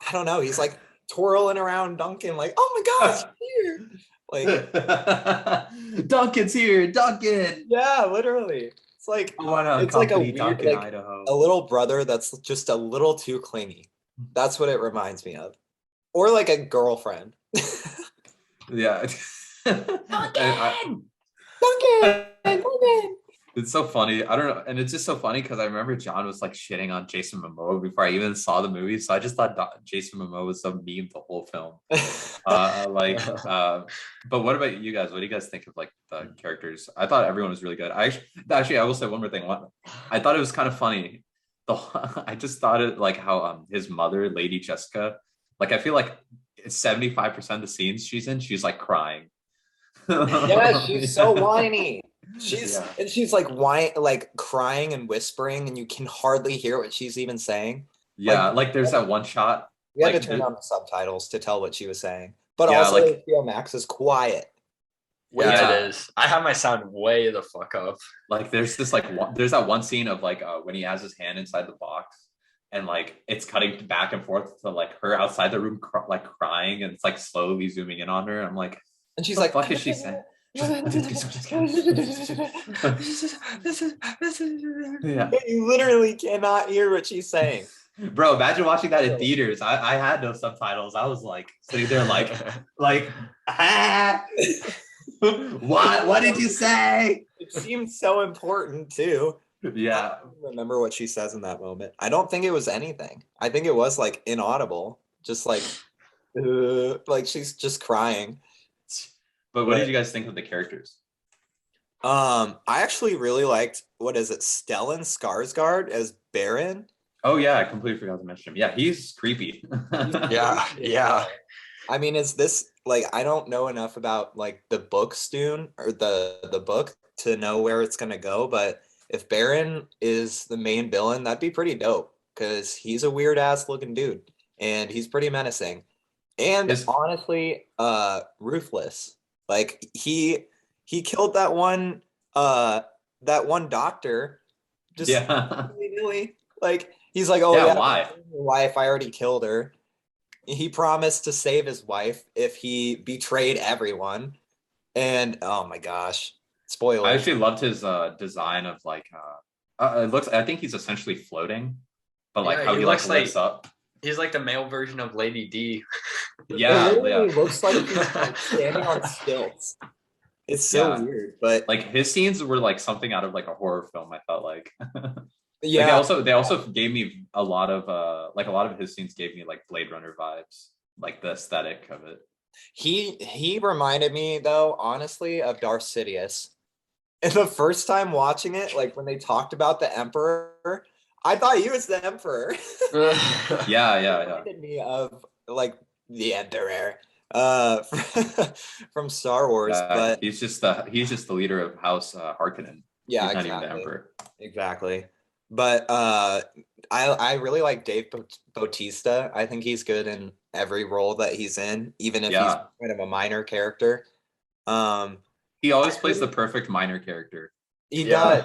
I don't know, he's like twirling around Duncan like, oh my gosh, here. Like, Duncan's here, Duncan. yeah, literally. It's like I want to it's like a accompany weird, Duncan, like Idaho. a little brother that's just a little too clingy. That's what it reminds me of. Or like a girlfriend. Yeah. Duncan! I- Duncan! It's so funny. I don't know. And it's just so funny because I remember John was like shitting on Jason Momoa before I even saw the movie. So I just thought Jason Momoa was some meme the whole film. But what about you guys? What do you guys think of like the characters? I thought everyone was really good. I will say one more thing. I thought it was kind of funny. I just thought it like how his mother, Lady Jessica, like I feel like 75% of the scenes she's in, she's like crying. Yeah, she's so whiny. Yeah. She's like like crying and whispering, and you can hardly hear what she's even saying. Yeah, like there's that one shot. We had Like to turn on the subtitles to tell what she was saying. But Yeah, also like- HBO Max is quiet. Yeah, it is. I have my sound way the fuck up. Like there's this like there's that one scene of like when he has his hand inside the box and like it's cutting back and forth to like her outside the room like crying and it's like slowly zooming in on her. I'm like, And she's what like, the fuck is she saying? Yeah. You literally cannot hear what she's saying. Bro, imagine watching that in theaters. I had no subtitles. I was like sitting there like ah! What did you say? It seemed so important too. Yeah. I don't remember what she says in that moment. I don't think it was anything. I think it was like inaudible, just like she's just crying. But what did you guys think of the characters? I actually really liked Stellan Skarsgård as Baron. Oh yeah, I completely forgot to mention him. Yeah, he's creepy. Yeah. I mean, is this like I don't know enough about like the book Dune or the book to know where it's gonna go, but if Baron is the main villain, that'd be pretty dope because he's a weird ass looking dude and he's pretty menacing and honestly ruthless. Like he killed that one doctor just willy-nilly. Like he's like, oh yeah, why? Your wife, I already killed her. He promised to save his wife if he betrayed everyone. And oh my gosh, spoiler. I actually loved his design of like it looks. I think he's essentially floating, but like how he like lifts up. He's like the male version of Lady D. Yeah, it literally looks like he's like standing on stilts. It's so weird, but like his scenes were like something out of like a horror film. I felt like. Yeah. Like they also gave me a lot of his scenes gave me like Blade Runner vibes, like the aesthetic of it. He reminded me though, honestly, of Darth Sidious. And the first time watching it, like when they talked about the Emperor, I thought he was the Emperor. Yeah. It reminded me of like the Emperor from Star Wars, but he's just the leader of House Harkonnen. Yeah, he's exactly. Not even the Emperor. Exactly. But I really like Dave Bautista. I think he's good in every role that he's in, even if he's kind of a minor character. He always plays the perfect minor character. He does.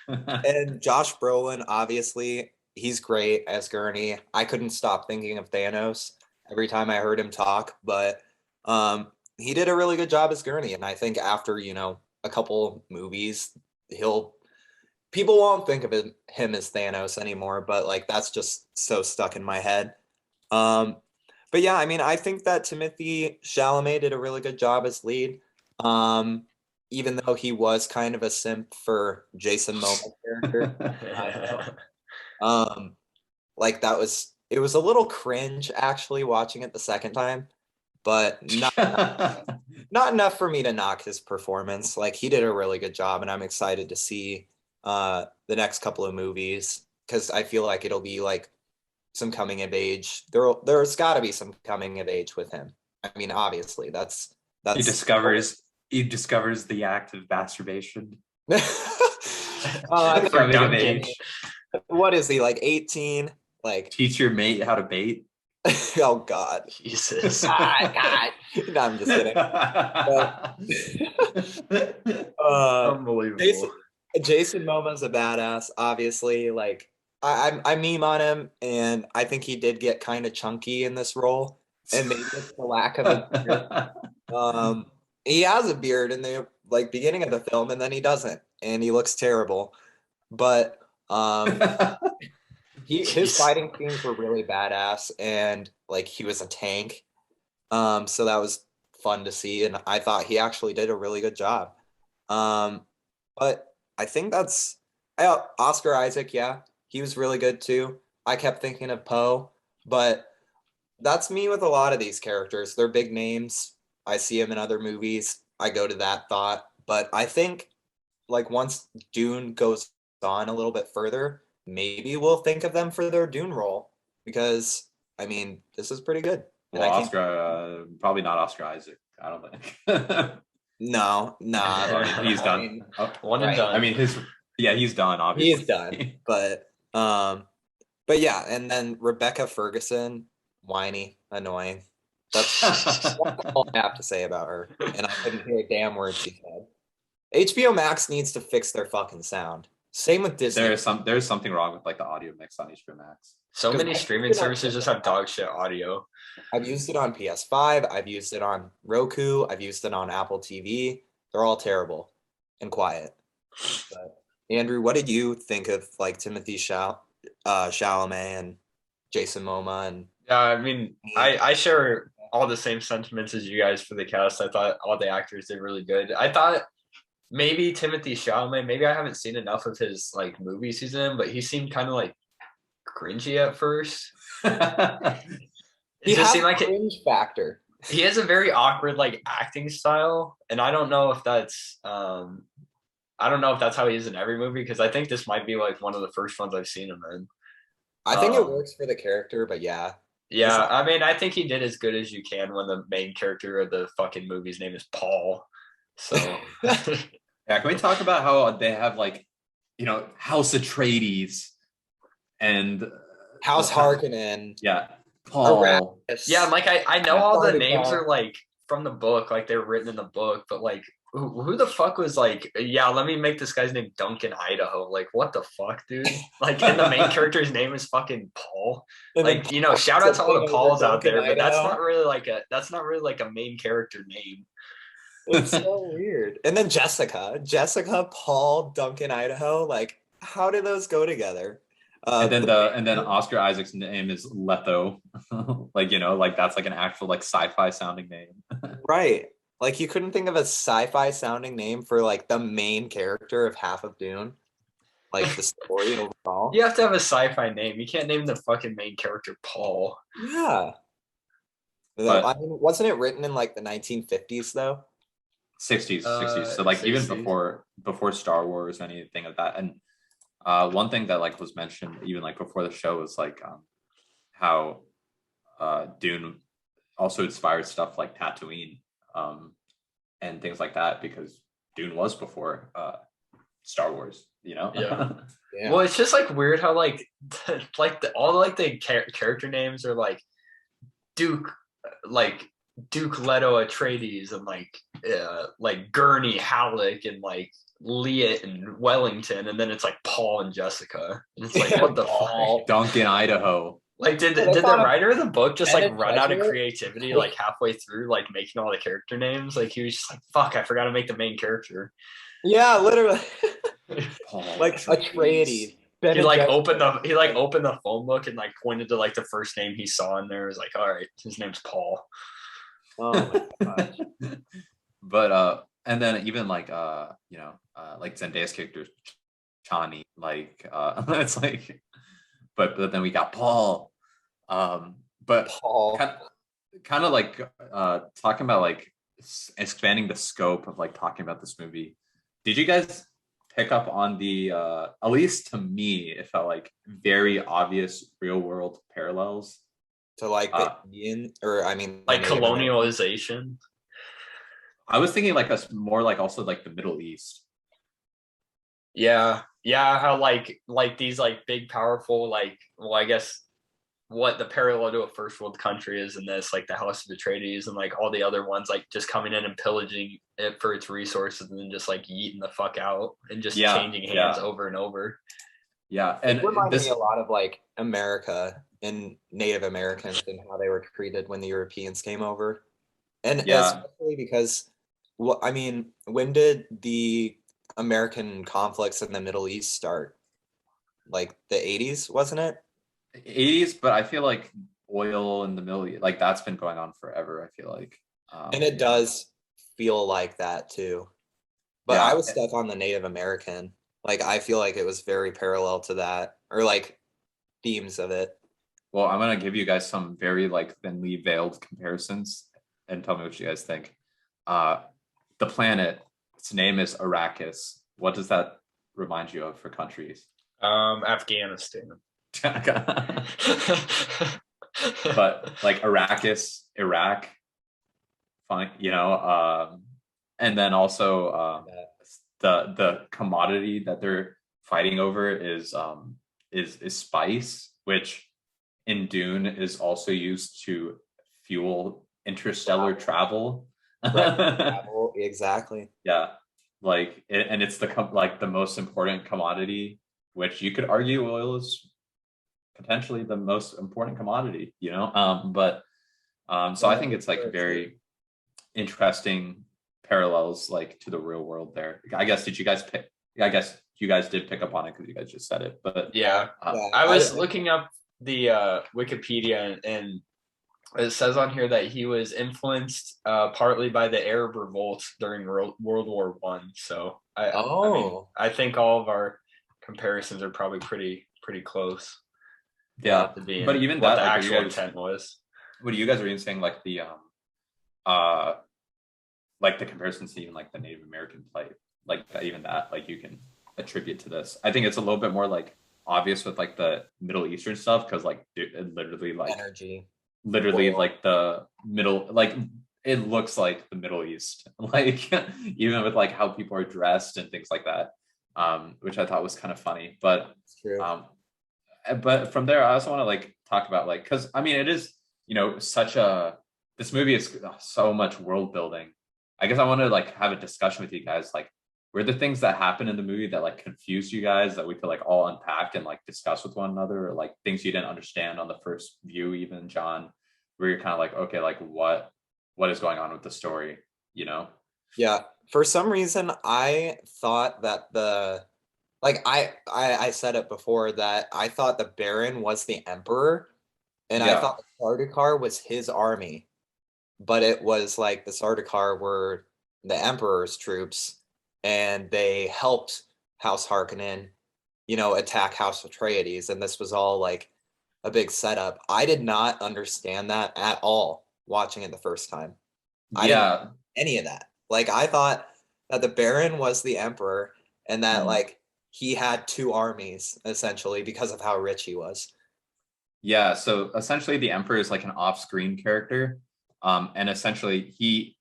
And Josh Brolin, obviously, he's great as Gurney. I couldn't stop thinking of Thanos every time I heard him talk, but he did a really good job as Gurney. And I think after, a couple movies, people won't think of him as Thanos anymore, but like that's just so stuck in my head. But yeah, I mean, I think that Timothée Chalamet did a really good job as lead. Even though he was kind of a simp for Jason Momoa's character. Like it was a little cringe actually watching it the second time, but not enough for me to knock his performance. Like he did a really good job, and I'm excited to see the next couple of movies because I feel like it'll be like some coming of age. There's got to be some coming of age with him. I mean, obviously, that's he discovers the act of masturbation. Coming of age. What is he, like 18? Like teach your mate how to bait. Oh God, Jesus! God. No, I'm just kidding. Unbelievable. Jason Momoa's a badass, obviously. Like I meme on him, and I think he did get kind of chunky in this role, and maybe it's the lack of a He has a beard in the like beginning of the film, and then he doesn't, and he looks terrible. But his Jeez. fighting scenes were really badass, and like he was a tank. So that was fun to see, and I thought he actually did a really good job. But I think that's Oscar Isaac. Yeah, he was really good too. I kept thinking of Poe, but that's me with a lot of these characters. They're big names. I see them in other movies. I go to that thought. But I think like once Dune goes on a little bit further, maybe we'll think of them for their Dune role because I mean this is pretty good. And Well, I think Oscar, probably not Oscar Isaac. I don't think. no, nah. I mean, he's I done. mean, One and right. done. I mean, he's done. He Obviously, is done. But yeah, and then Rebecca Ferguson, whiny, annoying. That's all I have to say about her. And I couldn't hear a damn word she said. HBO Max needs to fix their fucking sound. Same with Disney. There's something wrong with like the audio mix on HBO Max. So many streaming services just have dog shit audio. I've used it on PS5. I've used it on Roku. I've used it on Apple TV. They're all terrible and quiet. But Andrew, what did you think of like Timothy Chalamet and Jason Momoa? And Yeah, I mean, I share all the same sentiments as you guys for the cast. I thought all the actors did really good. I thought maybe Timothy Chalamet, maybe I haven't seen enough of his like movies he's in, but he seemed kind of like cringy at first. He just seemed like a cringe factor. He has a very awkward like acting style, and I don't know if that's how he is in every movie because I think this might be like one of the first ones I've seen him in. I think it works for the character, but yeah. Yeah, I mean, I think he did as good as you can when the main character of the fucking movie's name is Paul. So yeah, can we talk about how they have like, House Atreides and House Harkonnen? Yeah, Paul. Yeah, like I know all the names are like from the book, like they're written in the book, but like who the fuck was like, yeah, let me make this guy's name Duncan Idaho. Like, what the fuck, dude? Like, and the main character's name is fucking Paul. Like, shout out to all the Pauls out there, but that's not really like a main character name. It's so weird. And then Jessica, Paul, Duncan Idaho. Like, how do those go together? And then Oscar Isaac's name is Letho. like that's like an actual like sci-fi sounding name. Right. Like you couldn't think of a sci-fi sounding name for like the main character of half of Dune. Like the story overall. You have to have a sci-fi name. You can't name the fucking main character Paul. Yeah. But, I mean, wasn't it written in like the 1950s though? 60s. So like 60s. Even before Star Wars, anything like that. And one thing that like was mentioned even like before the show was like how Dune also inspired stuff like Tatooine and things like that because Dune was before Star Wars, Yeah. Yeah. Well, it's just like weird how like all like the character names are like Duke Leto Atreides and like Gurney Halleck and like Liet and Wellington, and then it's like Paul and Jessica. And it's like what the fuck? Duncan Idaho. Like did the writer of the book just like run out of creativity like halfway through like making all the character names? Like he was just like, fuck, I forgot to make the main character. Yeah, literally. Paul like Atreides. He opened the phone book and like pointed to like the first name he saw in there. It was like, all right, his name's Paul. Oh my gosh. But and then even like like Zendaya's character Chani, like it's like but then we got Paul. But Paul kind of like talking about like expanding the scope of like talking about this movie. Did you guys pick up on the at least to me it felt like very obvious real world parallels to like the Indian like colonialization? I was thinking like more like also like the Middle East. Yeah, how like these like big powerful like, well, I guess what the parallel to a first world country is in this, like the House of Atreides and like all the other ones like just coming in and pillaging it for its resources and then just like yeeting the fuck out and just changing hands over and over. Yeah, and it reminded me a lot of like America and Native Americans and how they were treated when the Europeans came over, and especially because Well, I mean, when did the American conflicts in the Middle East start? Like the 80s, wasn't it? 80s, but I feel like oil in the Middle East, like that's been going on forever, I feel like. And it does feel like that too. But I Yeah. was stuck on the Native American. Like I feel like it was very parallel to that, or like themes of it. Well, I'm gonna give you guys some very like thinly veiled comparisons and tell me what you guys think. Uh, the planet, its name is Arrakis. What does that remind you of for countries? Afghanistan. But like Arrakis, Iraq, fine, and then also the commodity that they're fighting over is spice, which in Dune is also used to fuel interstellar travel. Travel, exactly. Yeah, and it's the most important commodity, which you could argue oil is potentially the most important commodity, so I think it's like very interesting parallels like to the real world there. I guess you guys did pick up on it because you guys just said it, but yeah, I was looking up the Wikipedia, and it says on here that he was influenced partly by the Arab revolts during World War One. So I think all of our comparisons are probably pretty close. Yeah, but even what that, the like, actual intent was. What you guys are even saying, like the like the comparisons to even like the Native American plight, like even that, like you can attribute to this. I think it's a little bit more like obvious with like the Middle Eastern stuff because like it literally like energy, like the middle, like it looks like the Middle East, like even with like how people are dressed and things like that, which I thought was kind of funny. But it's true. But from there, I also want to like talk about like because I mean it is such a this movie is so much world building. I guess I want to like have a discussion with you guys like were the things that happen in the movie that like confused you guys that we could like all unpack and like discuss with one another, or like things you didn't understand on the first view, even John, where you're kind of like, okay, like what is going on with the story, Yeah, for some reason I thought that I said it before that I thought the Baron was the Emperor, and I thought the Sardaukar was his army, but it was like the Sardaukar were the Emperor's troops, and they helped House Harkonnen, attack House Atreides, and this was all like a big setup. I did not understand that at all watching it the first time. I didn't know any of that. Like I thought that the Baron was the Emperor and that like he had two armies essentially because of how rich he was. Yeah, so essentially the Emperor is like an off-screen character. And essentially he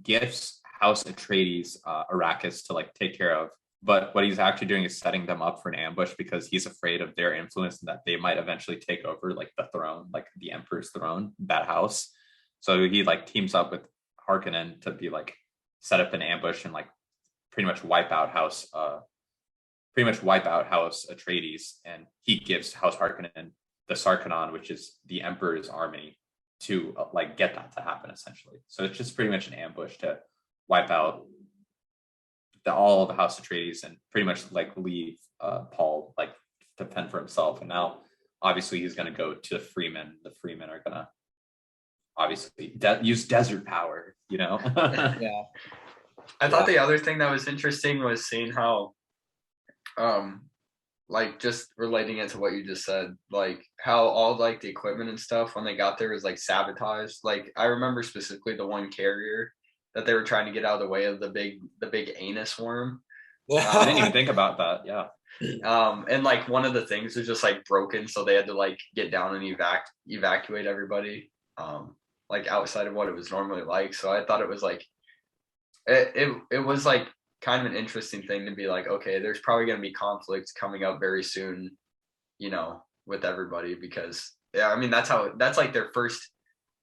gifts House Atreides Arrakis to like take care of. But what he's actually doing is setting them up for an ambush because he's afraid of their influence and that they might eventually take over like the throne, like the Emperor's throne, that house. So he like teams up with Harkonnen to be like set up an ambush and like pretty much wipe out House Atreides, and he gives House Harkonnen the Sarkonon, which is the Emperor's army, to like get that to happen essentially. So it's just pretty much an ambush to wipe out all of the House Atreides and pretty much like leave Paul like to fend for himself. And now obviously he's going to go to the Freemen. The Freemen are going to obviously use desert power, Yeah. I thought the other thing that was interesting was seeing how like just relating it to what you just said, like how all like the equipment and stuff when they got there was like sabotaged. Like I remember specifically the one carrier that they were trying to get out of the way of the big anus worm. I didn't even think about that. Yeah. And like one of the things was just like broken, so they had to like get down and evacuate everybody like outside of what it was normally like. So I thought it was like it was like kind of an interesting thing to be like, okay, there's probably going to be conflicts coming up very soon, with everybody, because I mean that's like their first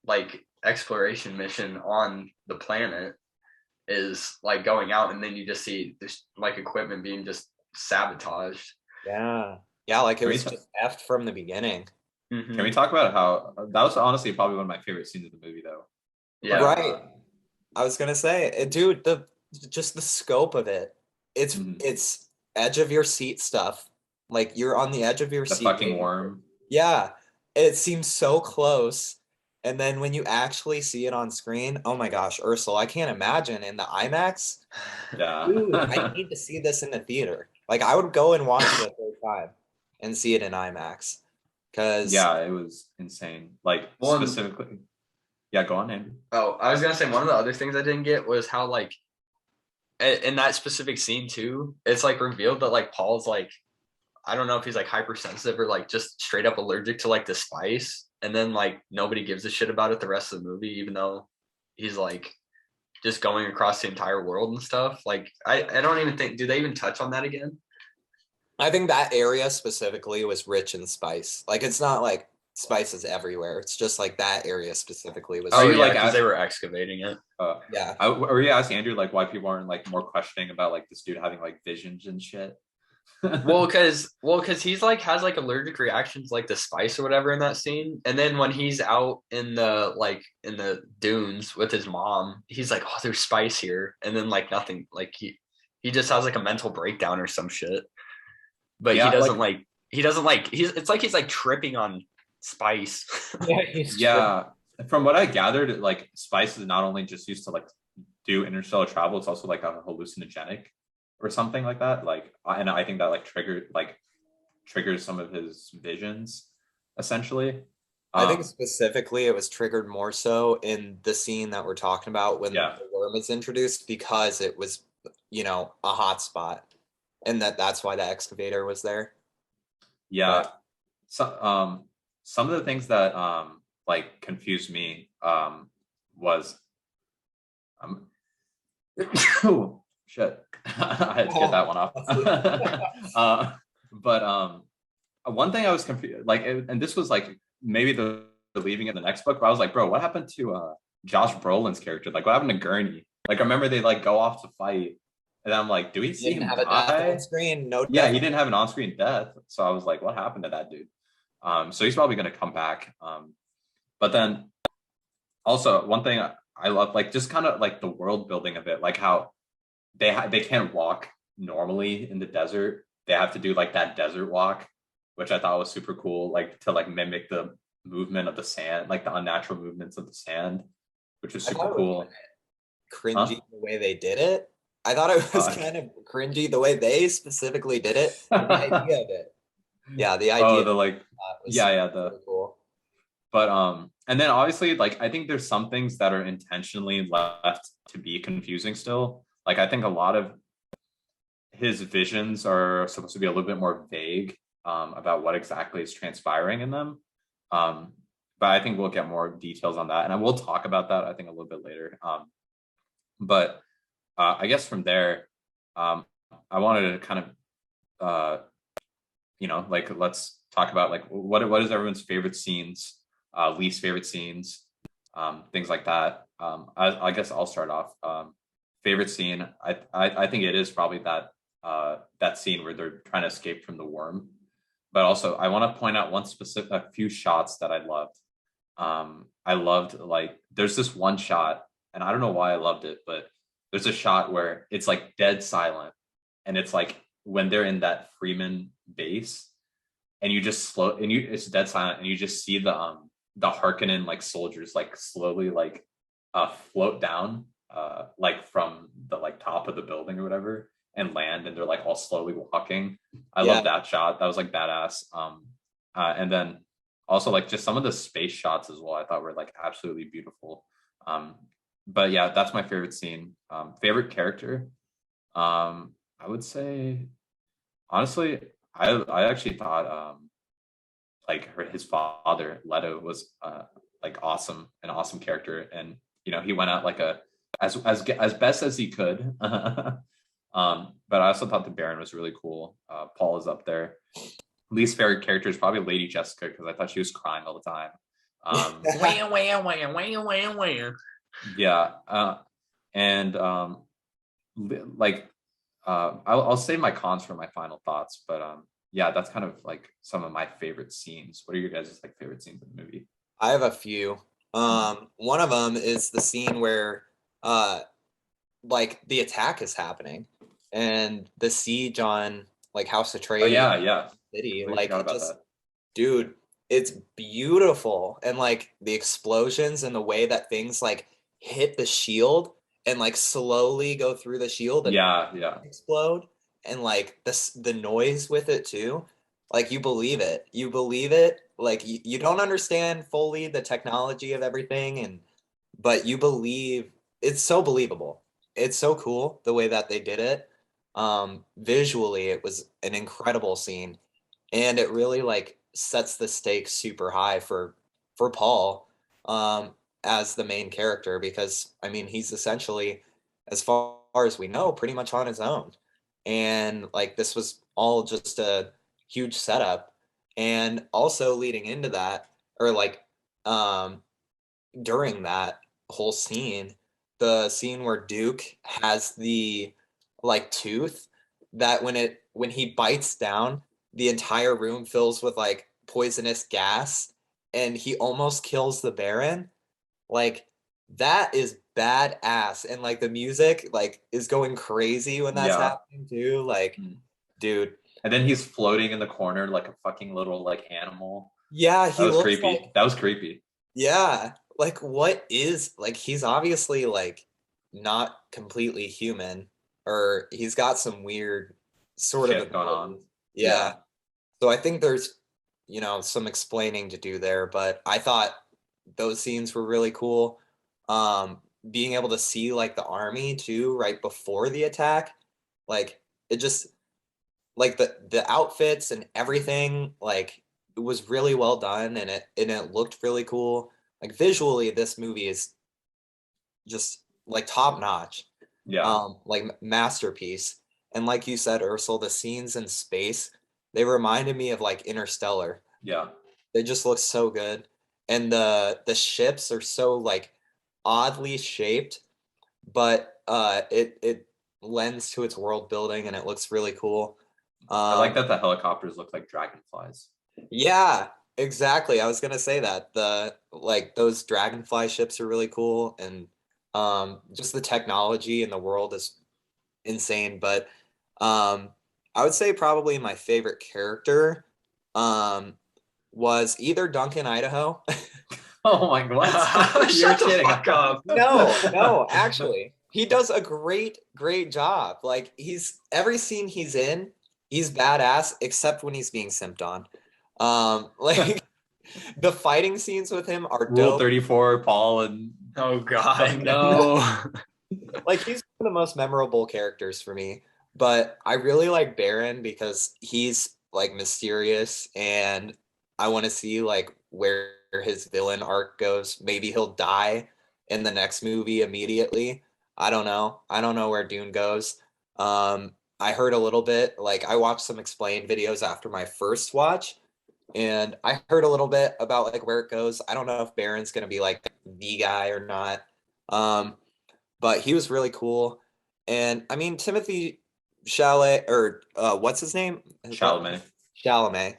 like exploration mission on the planet is like going out, and then you just see this like equipment being just sabotaged. Yeah, like it was just effed from the beginning. Can we talk about how that was honestly probably one of my favorite scenes of the movie, though? Yeah, right. I was gonna say, dude, just the scope of it. It's edge of your seat stuff. Like you're on the edge of your The seat. fucking worm. Yeah, it seems so close. And then when you actually see it on screen, oh my gosh, Ursula, I can't imagine in the IMAX. Yeah. Dude, I need to see this in the theater. Like I would go and watch it a third time and see it in IMAX. Cause Yeah, it was insane. Like specifically. Yeah, go on, Andrew. Oh, I was gonna say one of the other things I didn't get was how like in that specific scene too, it's like revealed that like Paul's like I don't know if he's like hypersensitive or like just straight up allergic to like the spice, and then like nobody gives a shit about it the rest of the movie, even though he's like just going across the entire world and stuff. Like I don't even think do they even touch on that again? I think that area specifically was rich in spice. Like it's not like spices everywhere. It's just like that area specifically was. Oh you yeah, like because they were excavating it. Yeah. Were you asking Andrew like why people aren't like more questioning about like this dude having like visions and shit? well, because he's like has like allergic reactions like the spice or whatever in that scene, and then when he's out in the dunes with his mom, he's like, oh, there's spice here, and then like nothing, like he just has like a mental breakdown or some shit. But Yeah, he doesn't like he's it's like he's like tripping on spice. Yeah, from what I gathered, like spice is not only just used to like do interstellar travel, it's also like a hallucinogenic or something like that. Like, and I think that like triggers some of his visions, essentially. I think specifically it was triggered more so in the scene that we're talking about when Yeah. the worm is introduced because it was, you know, a hot spot, and that's why the excavator was there. Yeah. So some of the things that like confused me was oh shit. I had to get that one off. But one thing I was confused like and this was like maybe the leaving in the next book, but I was like, bro, what happened to Josh Brolin's character? Like what happened to Gurney? Like I remember they like go off to fight and I'm like, do we see him Didn't have a die? death on screen, no Yeah, death. he didn't have an on-screen death. So I was like, what happened to that dude? So he's probably gonna come back. But then also one thing I love, like just kind of like the world building of it, like how they can't walk normally in the desert. They have to do like that desert walk, which I thought was super cool, like to like mimic the movement of the sand, like the unnatural movements of the sand, which was super cool. Cringy the way they did it. I thought it was kind of cringy the way they specifically did it. The idea of it. Yeah, the idea. Oh, the like, yeah, the cool. But and then obviously, like I think there's some things that are intentionally left to be confusing still. Like I think a lot of his visions are supposed to be a little bit more vague about what exactly is transpiring in them. But I think we'll get more details on that, and I will talk about that I think a little bit later. But I guess from there, I wanted to kind of like let's talk about like what is everyone's favorite scenes, least favorite scenes, things like that. I guess I'll start off. Favorite scene, I think it is probably that scene where they're trying to escape from the worm. But also, I want to point out a few shots that I loved. I loved like there's this one shot, and I don't know why I loved it, but there's a shot where it's like dead silent, and it's like when they're in that Freeman base, and you just it's dead silent, and you just see the Harkonnen like soldiers like slowly like float down like from the like top of the building or whatever and land, and they're like all slowly walking. I love that shot. That was like badass. And then also like just some of the space shots as well I thought were like absolutely beautiful. But yeah, that's my favorite scene. Favorite character, I would say honestly I actually thought like his father Leto was like awesome, an awesome character, and you know he went out like as best as he could. But I also thought the Baron was really cool. Paul is up there. Least favorite character is probably Lady Jessica because I thought she was crying all the time. Yeah, and like I'll save my cons for my final thoughts, but yeah, that's kind of like some of my favorite scenes. What are your guys' like favorite scenes in the movie? I have a few. One of them is the scene where like the attack is happening and the siege on like House Oh Atreides yeah. city, We like forgot it about just, that. dude, it's beautiful. And like the explosions and the way that things like hit the shield and like slowly go through the shield and Yeah. explode, and like the noise with it too, like you believe it, like you don't understand fully the technology of everything, and but you believe it's so believable. It's so cool the way that they did it. Visually it was an incredible scene, and it really like sets the stakes super high for Paul, as the main character, because I mean he's essentially, as far as we know, pretty much on his own, and like this was all just a huge setup, and also leading into that, or like um during that whole scene, the scene where Duke has the like tooth that when he bites down, the entire room fills with like poisonous gas and he almost kills the Baron. Like that is badass, and like the music like is going crazy when that's Yeah. happening too. Like, Mm. dude, And then he's floating in the corner like a fucking little like animal. yeah, That he was looks creepy. like, That was creepy. yeah, like what is, like he's obviously like not completely human, or he's got some weird sort of Shit going on. abilities. Yeah. Yeah. So I think there's, some explaining to do there, but I thought those scenes were really cool. Being able to see like the army too right before the attack, like it just, like the outfits and everything, like it was really well done, and it looked really cool. Like visually this movie is just like top notch, Yeah. like masterpiece. And like you said, Ursula, the scenes in space, they reminded me of like Interstellar. Yeah. They just look so good, and the ships are so like oddly shaped, but it lends to its world building and it looks really cool. I like um that the helicopters look like dragonflies. Yeah, exactly. I was gonna say that. The like those dragonfly ships are really cool, and just the technology in the world is insane. But I would say probably my favorite character um was either Duncan Idaho. Oh my god. You're Shut the kidding. fuck up. No, actually. He does a great job. Like he's every scene he's in, he's badass except when he's being simped on. Like the fighting scenes with him are Rule dope. 34, Paul and Oh God, no. Like he's one of the most memorable characters for me. But I really like Baron because he's like mysterious, and I want to see like where his villain arc goes. Maybe he'll die in the next movie immediately. I don't know. I don't know where Dune goes. I heard a little bit, like I watched some explained videos after my first watch, and I heard a little bit about like where it goes. I don't know if Baron's gonna be like the guy or not. Um, but he was really cool. And I mean, Timothy Chalamet, or what's his name? Chalamet. Chalamet.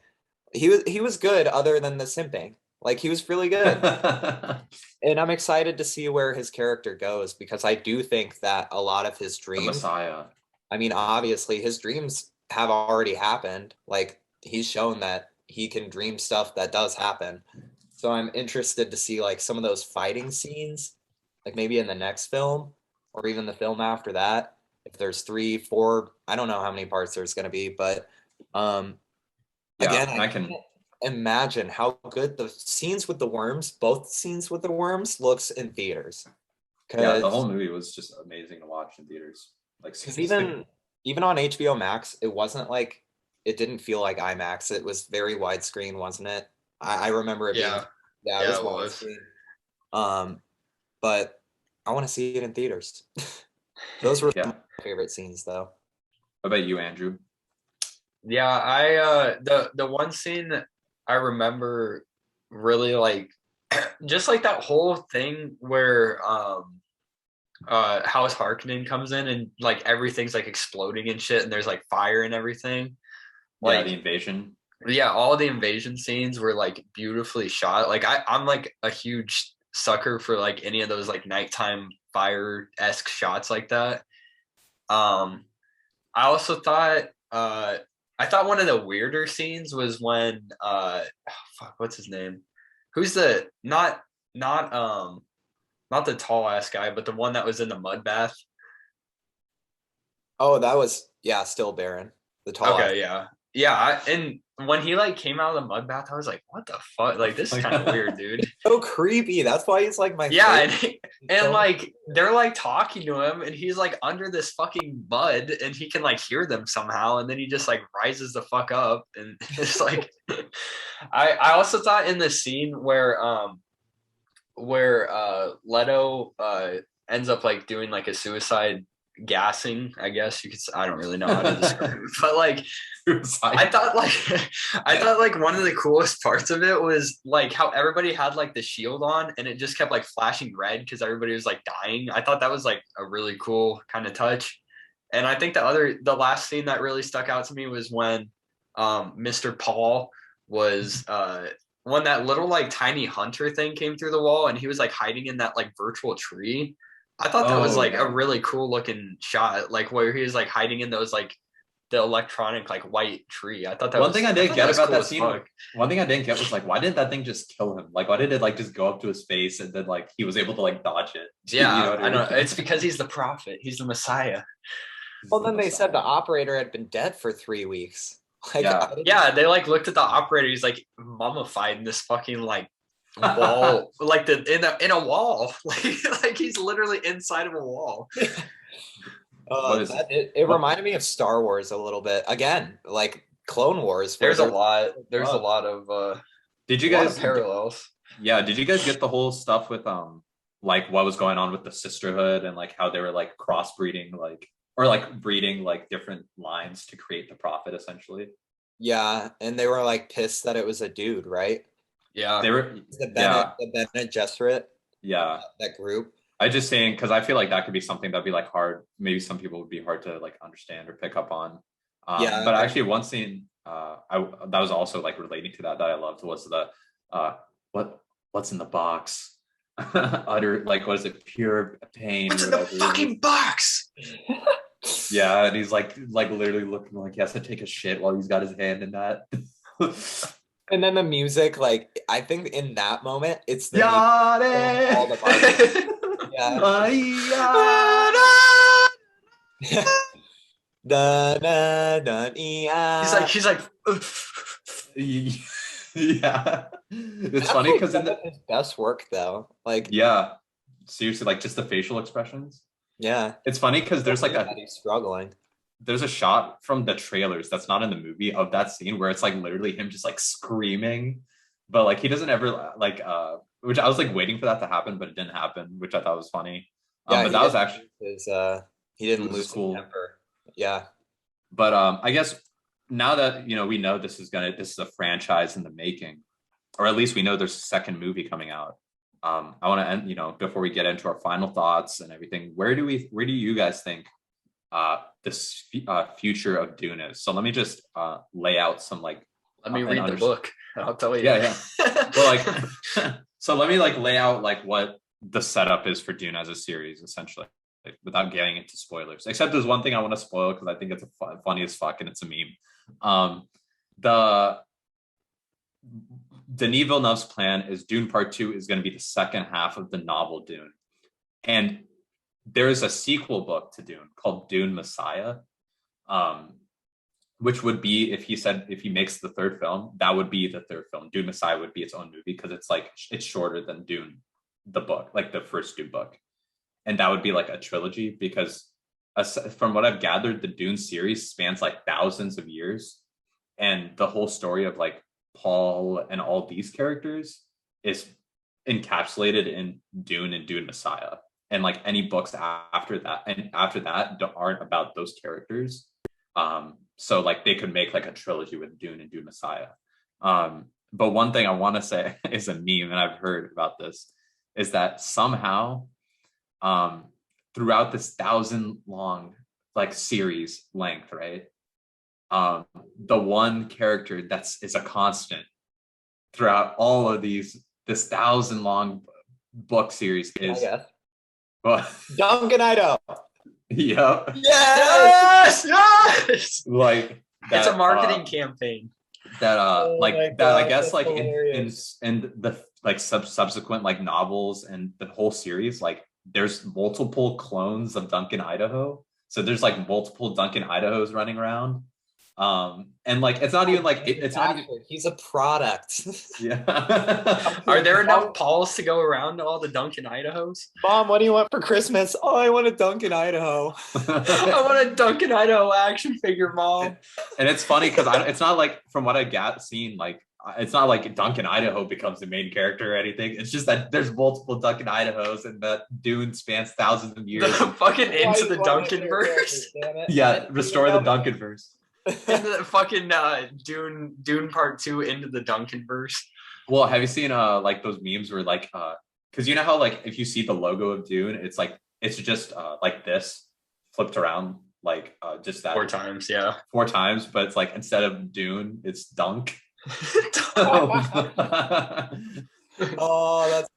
He was good, other than the simping. Like he was really good, The and I'm excited to see where his character goes, because I do think that a lot of his dreams. Messiah. I mean, obviously, his dreams have already happened. Like he's shown that he can dream stuff that does happen. So I'm interested to see like some of those fighting scenes, like maybe in the next film or even the film after that. If there's three, four, I don't know how many parts there's going to be, but um, Yeah, again, I I can. can't imagine how good the scenes with the worms, both scenes with the worms, looks in theaters. Yeah, the Because whole movie was just amazing to watch in theaters. Like because seriously. even on HBO Max, it wasn't like, it didn't feel like IMAX. It was very widescreen, wasn't it? I remember it being, Yeah, yeah, it yeah, was it was. widescreen. But I want to see it in theaters. Those were some Yeah. of my favorite scenes, though. What about you, Andrew? Yeah, the one scene that I remember really like just like that whole thing where House Harkonnen comes in and like everything's like exploding and shit, and there's like fire and everything. Yeah, Like the invasion. yeah, all the invasion scenes were like beautifully shot. Like I'm like a huge sucker for like any of those like nighttime fire-esque shots like that. I also thought I thought one of the weirder scenes was when what's his name? Who's the not the tall ass guy, but the one that was in the mud bath? Oh, that was still Baron, the tall. Okay, yeah. And when he like came out of the mud bath, I was like, what the fuck? Like, this is kind of weird, dude. So creepy. That's why he's like my favorite. And like they're like talking to him, and he's like under this fucking mud, and he can like hear them somehow, and then he just like rises the fuck up, and it's like I also thought in the scene where Leto ends up like doing like a suicide gassing, I guess you could say. I don't really know how to describe it, but like I thought like one of the coolest parts of it was like how everybody had like the shield on and it just kept like flashing red because everybody was like dying. I thought that was like a really cool kind of touch. And I think the last scene that really stuck out to me was when Mr. Paul was when that little like tiny hunter thing came through the wall and he was like hiding in that like virtual tree. I thought that was like a really cool looking shot, like where he was like hiding in those like the electronic like white tree. I thought that one thing I didn't get about cool that scene. One thing I didn't get was like, why didn't that thing just kill him? Like, why did it like just go up to his face and then like he was able to like dodge it? Yeah, you know I know. It's because he's the prophet. He's the Messiah. Well, then they said the operator had been dead for 3 weeks. Like, yeah, they like looked at the operator. He's like mummified in this fucking like wall, like in a wall, like he's literally inside of a wall. It reminded me of Star Wars a little bit. Again, like Clone Wars. There's a lot of did you guys parallels? Yeah, did you guys get the whole stuff with like what was going on with the sisterhood and like how they were like crossbreeding like or like breeding like different lines to create the prophet essentially? Yeah, and they were like pissed that it was a dude, right? Yeah, they were the Bene Gesserit. Yeah, that group. I just saying because I feel like that could be something that'd be like hard. Maybe some people would be hard to like understand or pick up on. But actually, one scene that was also like relating to that I loved was the what's in the box. Utter like what is it? Pure pain. What's in the fucking box? Yeah, and he's like literally looking like he has to take a shit while he's got his hand in that. And then the music, like I think in that moment, it's the all the He's like yeah. It's funny because in his best work though, like seriously, like just the facial expressions. Yeah, it's funny because there's like he's struggling. There's a shot from the trailers that's not in the movie of that scene where it's like literally him just like screaming, but like he doesn't ever like which I was like waiting for that to happen, but it didn't happen, which I thought was funny. But that was actually he didn't lose his temper. Yeah, but I guess now that we know this is a franchise in the making, or at least we know there's a second movie coming out. I want to end before we get into our final thoughts and everything. Where do you guys think this future of Dune is? So let me just lay out some like. Let me read the book. I'll tell you. Yeah. Well, like, so let me like lay out like what the setup is for Dune as a series, essentially, like, without getting into spoilers. Except there's one thing I want to spoil because I think it's funny as fuck and it's a meme. Denis Villeneuve's plan is Dune Part 2 is going to be the second half of the novel Dune, and there is a sequel book to Dune called Dune Messiah, which would be if he makes the third film, that would be the third film. Dune Messiah would be its own movie because it's shorter than Dune, the book, like the first Dune book, and that would be like a trilogy because from what I've gathered, the Dune series spans like thousands of years, and the whole story of like Paul and all these characters is encapsulated in Dune and Dune Messiah. And like any books after that aren't about those characters. So like they could make like a trilogy with Dune and Dune Messiah. But one thing I want to say is a meme, and I've heard about this, is that somehow throughout this 1,000-long like series length, right? The one character is a constant throughout all of this 1,000-long book series is Well, Duncan Idaho. yep. Yes! Yes! Like It's that, a marketing campaign. that Oh like my that I gosh, guess that's like hilarious. in the like subsequent like novels and the whole series, like there's multiple clones of Duncan Idaho. So there's like multiple Duncan Idahos running around. And like it's not even like it's not even He's a product. yeah. Are there enough Pauls to go around all the Duncan Idahos? Mom, what do you want for Christmas? Oh, I want a Duncan Idaho. I want a Duncan Idaho action figure, Mom. And it's funny because it's not like from what I got seen, like it's not like Duncan Idaho becomes the main character or anything. It's just that there's multiple Duncan Idahos and that Dune spans thousands of years. The fucking Into the Duncan verse. Yeah, restore the Duncan verse. Into the fucking Dune Part 2 into the Duncan verse. Well, have you seen like those memes where like because you know how like if you see the logo of Dune, it's like it's just like this flipped around like just that 4 times, yeah. 4 times, but it's like instead of Dune, it's Dunk. Oh, that's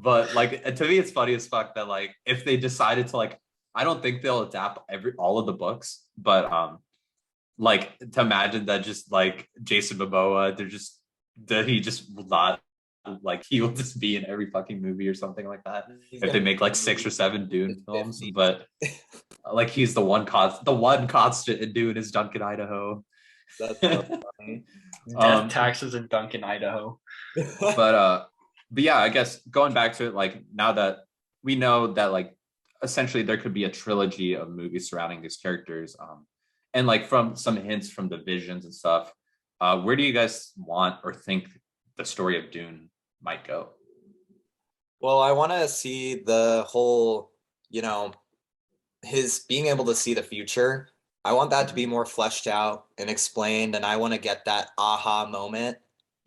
but like to me it's funny as fuck that like if they decided to like I don't think they'll adapt all of the books, but like to imagine that just like Jason Momoa, he just will not like he will just be in every fucking movie or something like that if they make like 6 or 7 Dune films. But like he's the one constant in Dune is Duncan Idaho. That's so funny. Death taxes in Duncan Idaho. But yeah, I guess going back to it, like now that we know that like essentially there could be a trilogy of movies surrounding these characters, and like from some hints from the visions and stuff, where do you guys want or think the story of Dune might go? Well, I want to see the whole, his being able to see the future. I want that to be more fleshed out and explained, and I want to get that aha moment,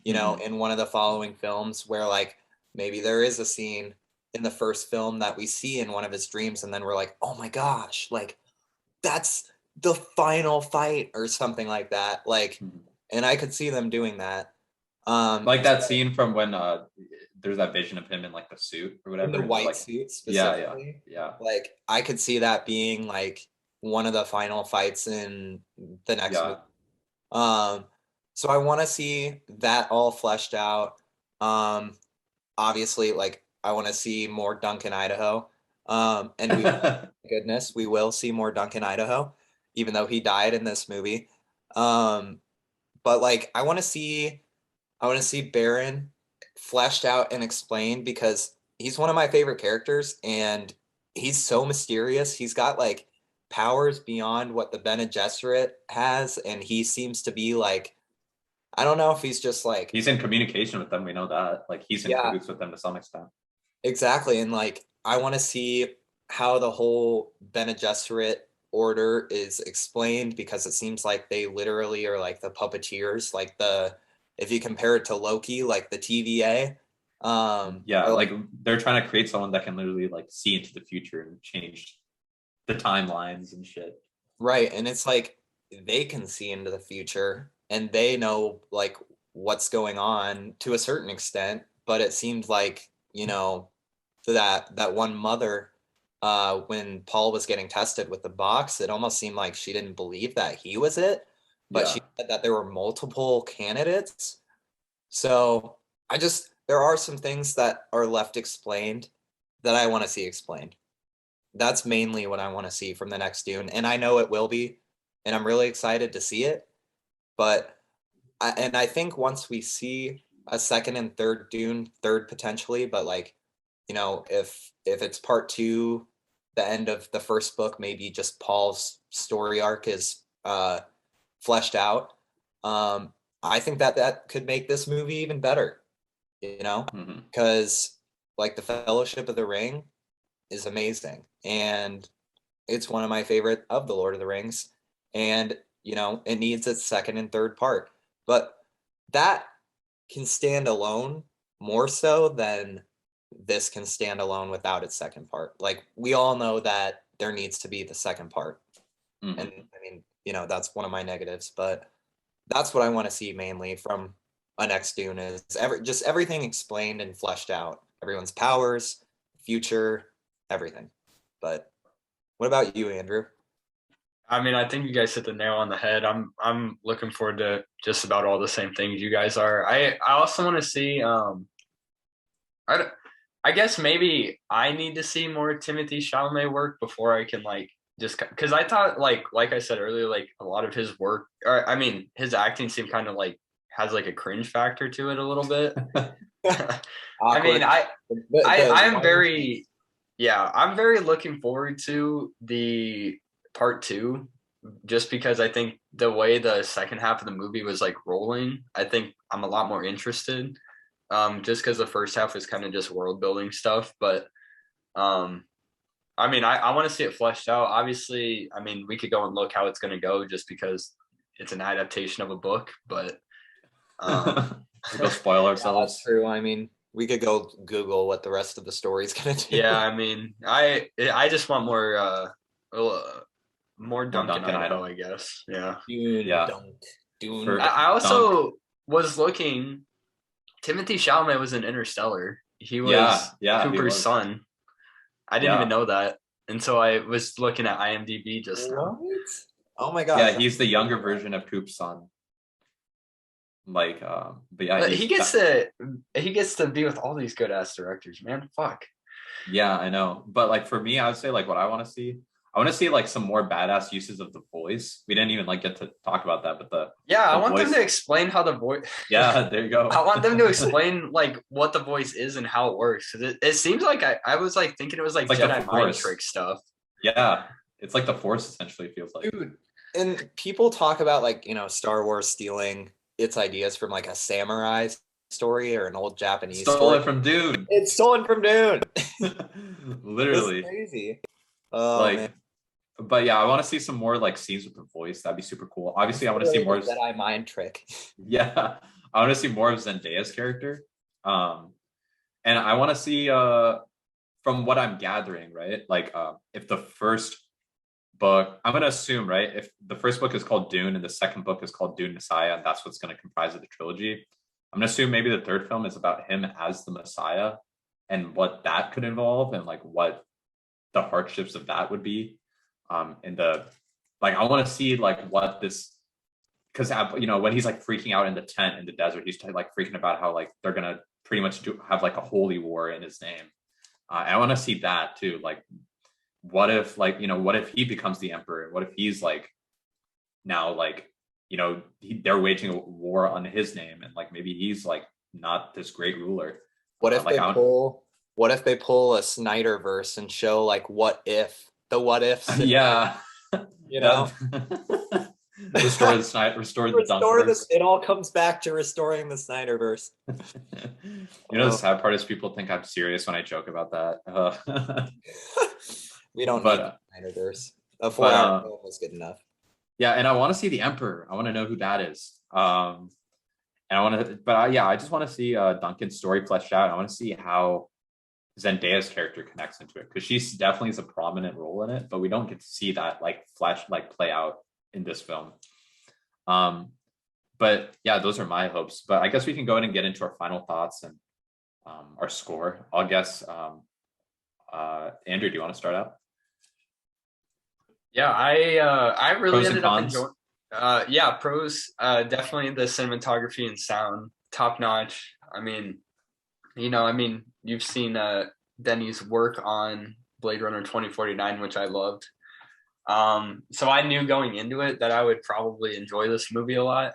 in one of the following films where like maybe there is a scene in the first film that we see in one of his dreams, and then we're like, oh my gosh, like that's the final fight or something like that. Like, and I could see them doing that. Like that scene from when there's that vision of him in like the suit or whatever. In the white like, suit specifically. Yeah. Like I could see that being like one of the final fights in the next movie. So I want to see that all fleshed out. Obviously, like I want to see more Duncan Idaho. And goodness, we will see more Duncan Idaho, even though he died in this movie. But like I want to see Baron fleshed out and explained because he's one of my favorite characters and he's so mysterious. He's got like powers beyond what the Bene Gesserit has, and he seems to be like, I don't know if he's just like he's in communication with them. We know that like he's in cahoots with them to some extent. Exactly, and like I want to see how the whole Bene Gesserit order is explained because it seems like they literally are like the puppeteers, like if you compare it to Loki, like the TVA. Like they're trying to create someone that can literally like see into the future and change the timelines and shit. Right, and it's like they can see into the future and they know like what's going on to a certain extent, but it seemed like, that one mother when Paul was getting tested with the box, it almost seemed like she didn't believe that he was it, but she said that there were multiple candidates. So there are some things that are left explained that I want to see explained. That's mainly what I want to see from the next Dune. And I know it will be, and I'm really excited to see it. But I think once we see a second and third Dune, third potentially, but like, if it's part 2, the end of the first book, maybe just Paul's story arc is fleshed out. I think that could make this movie even better, because like the Fellowship of the Ring is amazing and it's one of my favorite of the Lord of the Rings, and it needs its second and third part, but that can stand alone more so than this can stand alone without its second part. Like we all know that there needs to be the second part. And I mean, that's one of my negatives, but that's what I want to see mainly from a next Dune is. Just everything explained and fleshed out. Everyone's powers, future, everything. But what about you, Andrew? I mean, I think you guys hit the nail on the head. I'm looking forward to just about all the same things you guys are. I also want to see I guess maybe I need to see more Timothy Chalamet work before I can like just because I thought like I said earlier, like a lot of his work, or I mean his acting seemed kind of like has like a cringe factor to it a little bit. I mean I'm very I'm very looking forward to the part 2 just because I think the way the second half of the movie was like rolling, I think I'm a lot more interested. Just because the first half was kind of just world building stuff, but I mean, I want to see it fleshed out. Obviously, I mean, we could go and look how it's going to go just because it's an adaptation of a book, but we'll spoil ourselves. That's true. I mean, we could go Google what the rest of the story is going to do. Yeah, I mean, I just want more Duncan Idaho, I guess. Yeah. Dune. I also was looking. Timothy Chalamet was in Interstellar. He was Cooper's son. I didn't even know that. And so I was looking at IMDb just now. Oh my god. Yeah, he's the younger version of Coop's son. Like, but yeah, he gets to be with all these good ass directors, man. Fuck. Yeah, I know. But like for me, I would say like what I want to see like some more badass uses of the voice. We didn't even like get to talk about that, but I want them to explain how the voice. Yeah, there you go. I want them to explain like what the voice is and how it works. It seems like I was like thinking it was like Jedi mind trick stuff. Yeah, it's like the Force essentially feels like. Dude, and people talk about like Star Wars stealing its ideas from like a samurai story or an old Japanese story. It from Dune. It's stolen from Dune. Literally. It's crazy. Man. But yeah, I want to see some more like scenes with the voice. That'd be super cool. Obviously, I want to see more Jedi mind trick. Yeah, I want to see more of Zendaya's character. And I want to see, from what I'm gathering, right? Like, if the first book, I'm gonna assume, right? If the first book is called Dune and the second book is called Dune Messiah, and that's what's going to comprise of the trilogy. I'm gonna assume maybe the third film is about him as the Messiah and what that could involve and like what the hardships of that would be. In the like I want to see like what this, because when he's like freaking out in the tent in the desert, he's like freaking about how like they're gonna pretty much have like a holy war in his name. I want to see that too. Like what if like what if he becomes the emperor? What if he's like now like they're waging a war on his name and like maybe he's like not this great ruler. What if they pull a Snyderverse and show like what ifs? Yeah. Restore the Dunkerverse. It all comes back to restoring the Snyderverse. The sad part is people think I'm serious when I joke about that. We don't need the Snyderverse. A 4-hour film was good enough. Yeah, and I want to see the Emperor. I want to know who that is. And I want to, but I just want to see Duncan's story fleshed out. I want to see how Zendaya's character connects into it, because she's definitely is a prominent role in it, but we don't get to see that like play out in this film. But yeah, those are my hopes. But I guess we can go ahead and get into our final thoughts and our score. I'll guess. Andrew, do you want to start out? Yeah, I really ended up enjoying. Pros. Definitely the cinematography and sound top notch. I mean, you've seen Denny's work on Blade Runner 2049, which I loved. So I knew going into it that I would probably enjoy this movie a lot.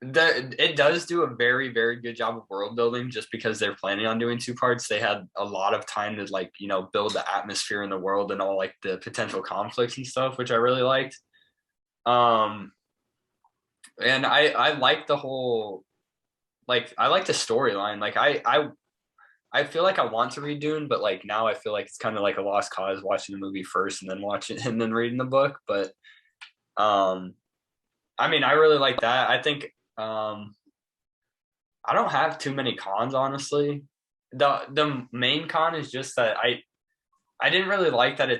It does do a very, very good job of world building just because they're planning on doing 2 parts. They had a lot of time to build the atmosphere in the world and all like the potential conflicts and stuff, which I really liked. And I like the whole, I like the storyline. Like I feel like I want to read Dune, but like now I feel like it's kind of like a lost cause watching the movie first and then reading the book. But I mean, I really like that. I think I don't have too many cons, honestly. The main con is just that I didn't really like that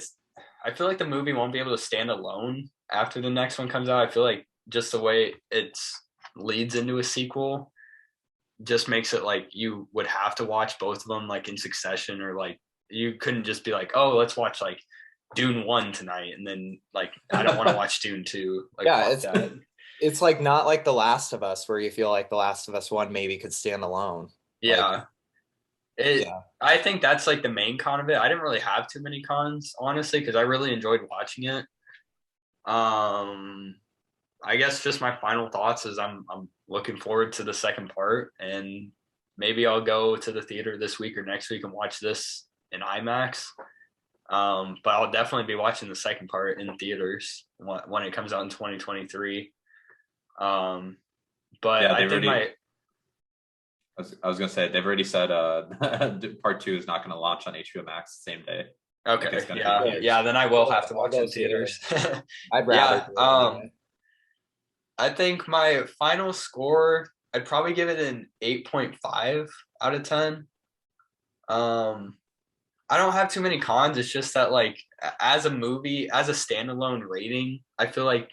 I feel like the movie won't be able to stand alone after the next one comes out. I feel like just the way it's leads into a sequel just makes it like you would have to watch both of them like in succession, or like you couldn't just be like, oh, let's watch like Dune 1 tonight and then like I don't want to watch Dune 2. Like, yeah, it's like not like The Last of Us, where you feel like The Last of Us 1 maybe could stand alone. Yeah. I think that's like the main con of it. I didn't really have too many cons, honestly, because I really enjoyed watching it. I guess just my final thoughts is I'm looking forward to the second part, and maybe I'll go to the theater this week or next week and watch this in IMAX. But I'll definitely be watching the second part in theaters when it comes out in 2023. But yeah, I think I was gonna say they've already said part 2 is not gonna launch on HBO Max the same day. Okay. Yeah. Then I will have to watch in theaters. I'd rather. I think my final score, I'd probably give it an 8.5 out of 10. I don't have too many cons. It's just that like as a movie, as a standalone rating, I feel like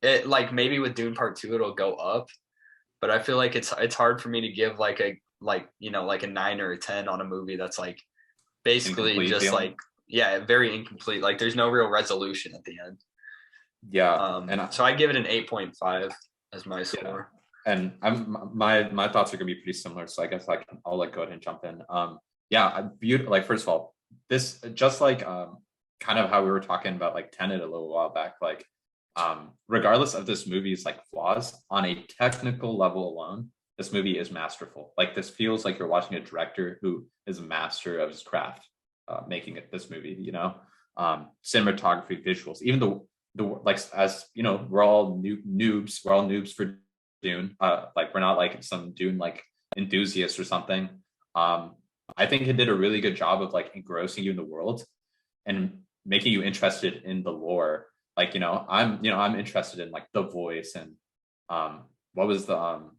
it, like maybe with Dune Part 2 it'll go up, but I feel like it's hard for me to give like a like a 9 or a 10 on a movie that's like basically incomplete just feeling. Like very incomplete. Like there's no real resolution at the end. Yeah, so I give it an 8.5 as my score. Yeah. And my thoughts are gonna be pretty similar. So I guess I'll like go ahead and jump in. Like first of all, this just like kind of how we were talking about like Tenet a little while back. Like regardless of this movie's like flaws, on a technical level alone, this movie is masterful. Like this feels like you're watching a director who is a master of his craft, making this movie. Cinematography, visuals, even the like, as you know, we're all noobs. We're all noobs for Dune. Like we're not like some Dune like enthusiasts or something. I think it did a really good job of like engrossing you in the world and making you interested in the lore. Like, I'm interested in like the voice and what was the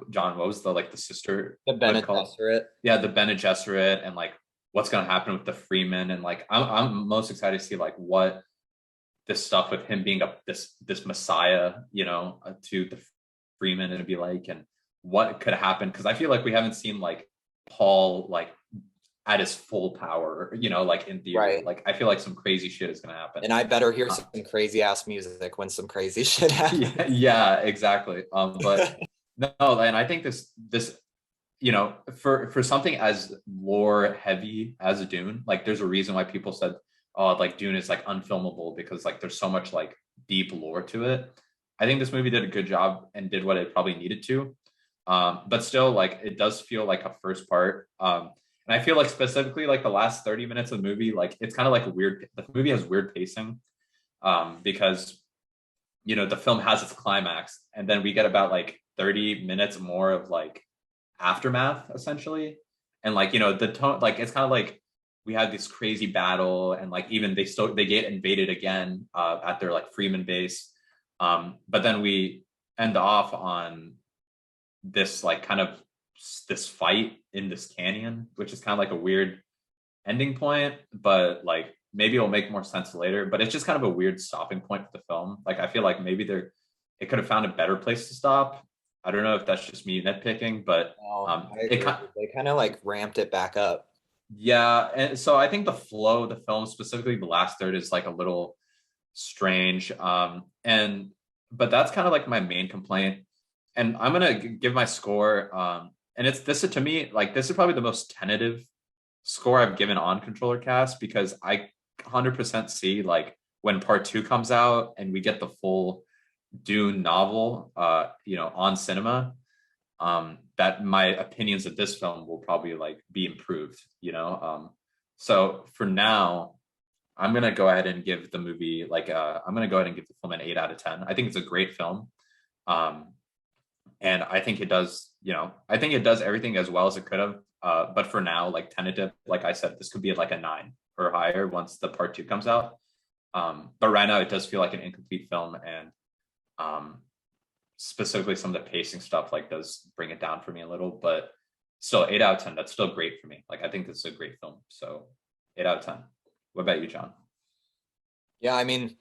John, what was the like the sister? The Bene Gesserit. Yeah, the Bene Gesserit, and like what's gonna happen with the Freeman, and like I'm most excited to see like what this stuff with him being this messiah, to the Freeman, and be like, and what could happen, because I feel like we haven't seen like Paul like at his full power, like in theory. Right. Like I feel like some crazy shit is gonna happen, and I better hear some crazy ass music when some crazy shit happens. Yeah, exactly. But no, and I think this for something as lore heavy as Dune, like there's a reason why people said, oh, like Dune is like unfilmable, because like there's so much like deep lore to it. I think this movie did a good job and did what it probably needed to. But still, like it does feel like a first part. And I feel like specifically like the last 30 minutes of the movie, like it's kind of like weird. The movie has weird pacing, because the film has its climax, and then we get about like 30 minutes more of like aftermath essentially. And like, the tone, like it's kind of like we had this crazy battle, and like even they get invaded again at their like Freeman base. But then we end off on this like kind of this fight in this canyon, which is kind of like a weird ending point, but like maybe it'll make more sense later. But it's just kind of a weird stopping point for the film. Like I feel like maybe it could have found a better place to stop. I don't know if that's just me nitpicking, but they kind of like ramped it back up. Yeah, and so I think the flow of the film, specifically the last third, is like a little strange. But that's kind of like my main complaint. And I'm gonna give my score. And this is, to me, like this is probably the most tentative score I've given on ControllerCast, because I 100% see like when part 2 comes out and we get the full Dune novel, on cinema, that my opinions of this film will probably like be improved, so for now, I'm going to go ahead and give the movie I'm going to go ahead and give the film an 8 out of 10. I think it's a great film. And I think it does, everything as well as it could have. But for now, like tentative, like I said, this could be like a 9 or higher once the part 2 comes out. But right now it does feel like an incomplete film, and specifically some of the pacing stuff like does bring it down for me a little, but still 8 out of 10. That's still great for me. Like I think this is a great film. So 8 out of 10. What about you, John? Yeah, I mean,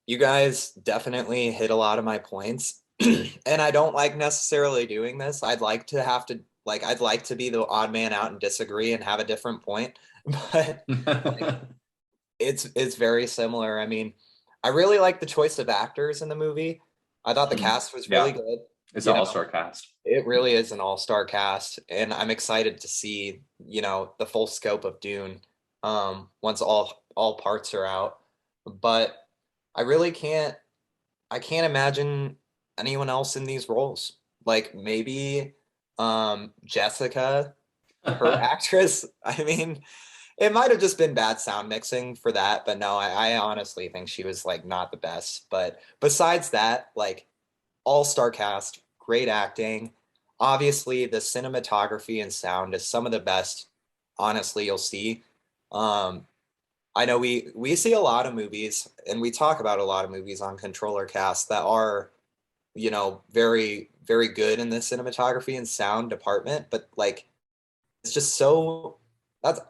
you guys definitely hit a lot of my points. and I don't like necessarily doing this. I'd like to have to I'd like to be the odd man out and disagree and have a different point, but like, it's very similar. I mean, I really like the choice of actors in the movie. I thought the cast was really good. It's You an know, all-star cast. it really is an all-star cast, and I'm excited to see, the full scope of Dune once all parts are out. But I really can't imagine anyone else in these roles. Like maybe Jessica, her actress. I mean, it might have just been bad sound mixing for that, but no, I honestly think she was like not the best. But besides that, like all-star cast, great acting. Obviously, the cinematography and sound is some of the best, honestly, you'll see. Um, I know we see a lot of movies and we talk about a lot of movies on ControllerCast that are, very, very good in the cinematography and sound department, but like it's just so that's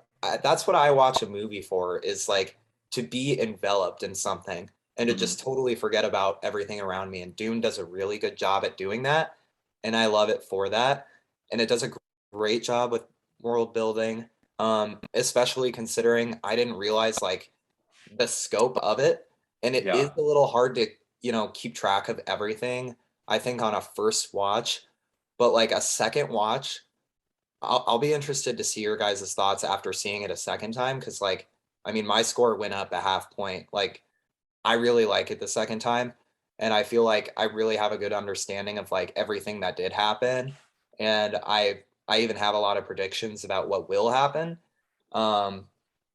that's what I watch a movie for, is like to be enveloped in something and to Mhm. just totally forget about everything around me. And Dune does a really good job at doing that, and I love it for that. And it does a great job with world building, especially considering I didn't realize like the scope of it, and it is Yeah. a little hard to keep track of everything. I think on a first watch, but like a second watch, I'll be interested to see your guys' thoughts after seeing it a second time, because like I mean my score went up a half point. Like I really like it the second time, and I feel like I really have a good understanding of like everything that did happen, and I even have a lot of predictions about what will happen. Um,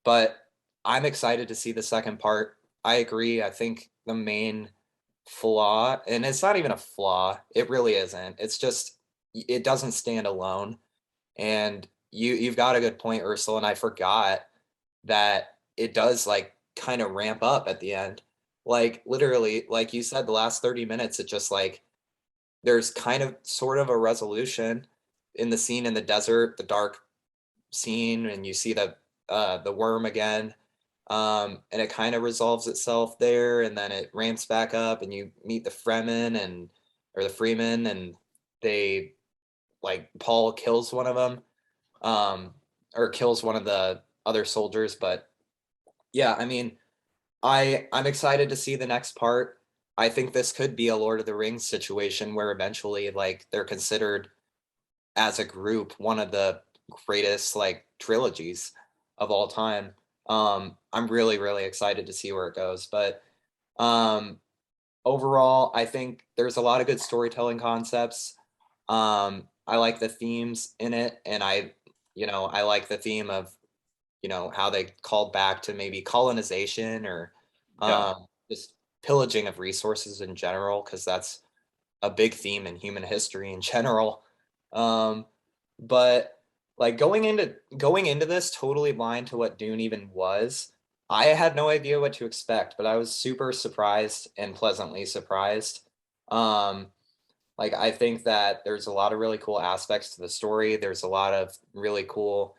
but I'm excited to see the second part. I agree. I think the main flaw, and it's not even a flaw, it really isn't. It's just it doesn't stand alone. And you've got a good point, Ursula, and I forgot that it does like kind of ramp up at the end. Like literally, like you said, the last 30 minutes, it just like there's kind of sort of a resolution in the scene in the desert, the dark scene, and you see the worm again. And it kind of resolves itself there, and then it ramps back up, and you meet the Fremen and or the Freeman, and they like Paul kills one of them, or kills one of the other soldiers. But yeah, I mean, I'm excited to see the next part. I think this could be a Lord of the Rings situation where eventually like they're considered as a group one of the greatest like trilogies of all time. I'm really, really excited to see where it goes. But um, overall, I think there's a lot of good storytelling concepts. I like the themes in it, and I like the theme of, how they called back to maybe colonization or Yeah. just pillaging of resources in general, because that's a big theme in human history in general. Um, but like going into this totally blind to what Dune even was, I had no idea what to expect, but I was super surprised and pleasantly surprised. Um, like I think that there's a lot of really cool aspects to the story. There's a lot of really cool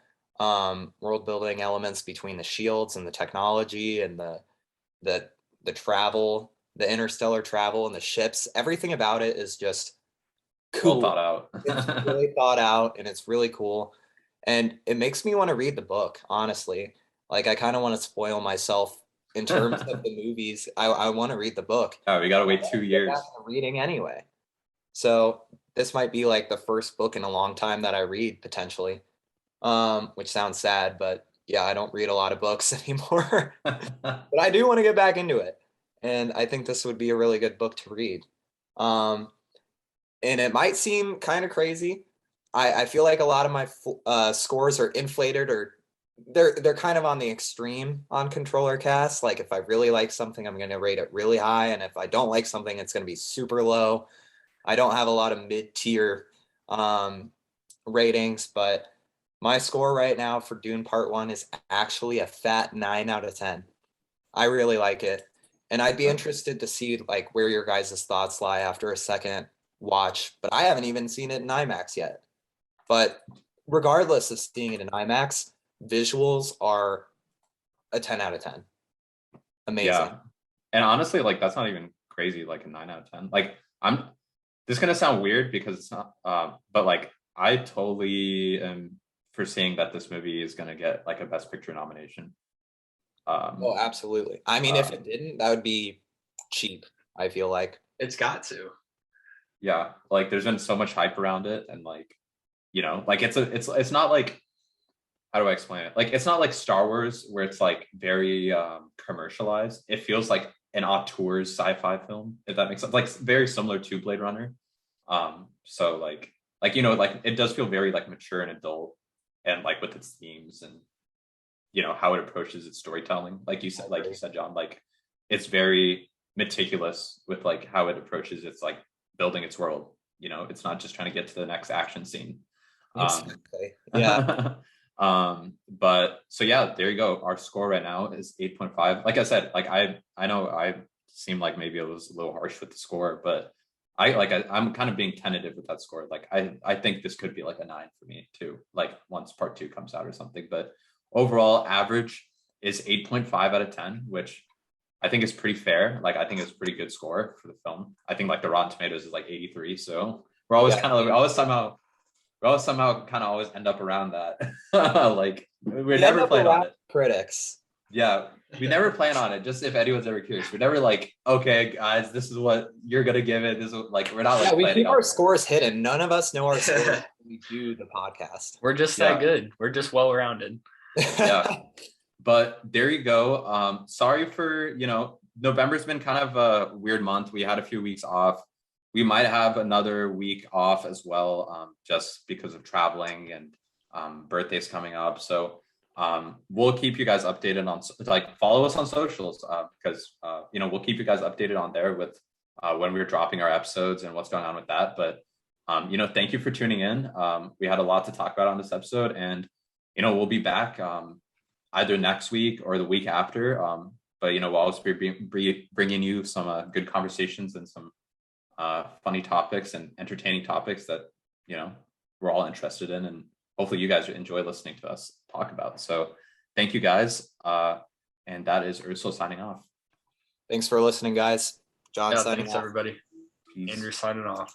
world building elements between the shields and the technology and the the travel, the interstellar travel and the ships. Everything about it is just Well thought cool. It's out. really thought out and it's really cool. And it makes me want to read the book, honestly. Like I kind of want to spoil myself in terms of the movies. I want to read the book. Oh, we gotta I wait want two to get back years. to reading anyway. So this might be like the first book in a long time that I read potentially. Which sounds sad, but yeah, I don't read a lot of books anymore. But I do want to get back into it. And I think this would be a really good book to read. Um, and it might seem kind of crazy. I feel like a lot of my scores are inflated, or they're kind of on the extreme on controller cast. Like if I really like something, I'm going to rate it really high, and if I don't like something, it's going to be super low. I don't have a lot of mid-tier um, ratings, but my score right now for Dune Part 1 is actually a fat 9 out of 10. I really like it. And I'd be interested to see like where your guys' thoughts lie after a second watch, but I haven't even seen it in IMAX yet. But regardless of seeing it in IMAX, visuals are a 10 out of 10. Amazing. Yeah. And honestly, like that's not even crazy, like a 9 out of 10. Like I'm this is gonna sound weird because it's not, but like I totally am foreseeing that this movie is gonna get like a Best Picture nomination. Oh, absolutely. I mean, if it didn't, that would be cheap, I feel like. It's got to. Yeah, like there's been so much hype around it, and like, you know, like it's not like, how do I explain it? Like it's not like Star Wars where it's like very commercialized. It feels like an auteur's sci-fi film, if that makes sense. Like very similar to Blade Runner. So like you know, like it does feel very like mature and adult, and like with its themes and you know how it approaches its storytelling. Like you said, John, like it's very meticulous with like how it approaches its like building its world. You know, it's not just trying to get to the next action scene. Exactly. Yeah. But so yeah, there you go. Our score right now is 8.5. Like I said, like I know I seem like maybe it was a little harsh with the score, but I'm kind of being tentative with that score. Like I think this could be like a 9 for me too, like once part 2 comes out or something. But overall average is 8.5 out of 10, which I think is pretty fair. Like I think it's a pretty good score for the film. I think like the Rotten Tomatoes is like 83. So we're always kind of kind of always end up around that. Like we're never playing on it. Critics. Yeah, we never plan on it. Just if anyone's ever curious, we're never like, okay, guys, this is what you're gonna give it. This is like we're not like. Yeah, we keep our scores hidden. None of us know our scores when we do the podcast. We're just that good. We're just well-rounded. Yeah, but there you go. Sorry for November's been kind of a weird month. We had a few weeks off. We might have another week off as well, just because of traveling and birthdays coming up. So we'll keep you guys updated on, like, follow us on socials, because we'll keep you guys updated on there with when we're dropping our episodes and what's going on with that. But thank you for tuning in. We had a lot to talk about on this episode, and we'll be back either next week or the week after. But we'll also be bringing you some good conversations and some funny topics and entertaining topics that we're all interested in, and hopefully you guys enjoy listening to us talk about. So thank you guys, and that is Ursula signing off. Thanks for listening, guys. John signing thanks off. Everybody. Peace. Andrew signing off.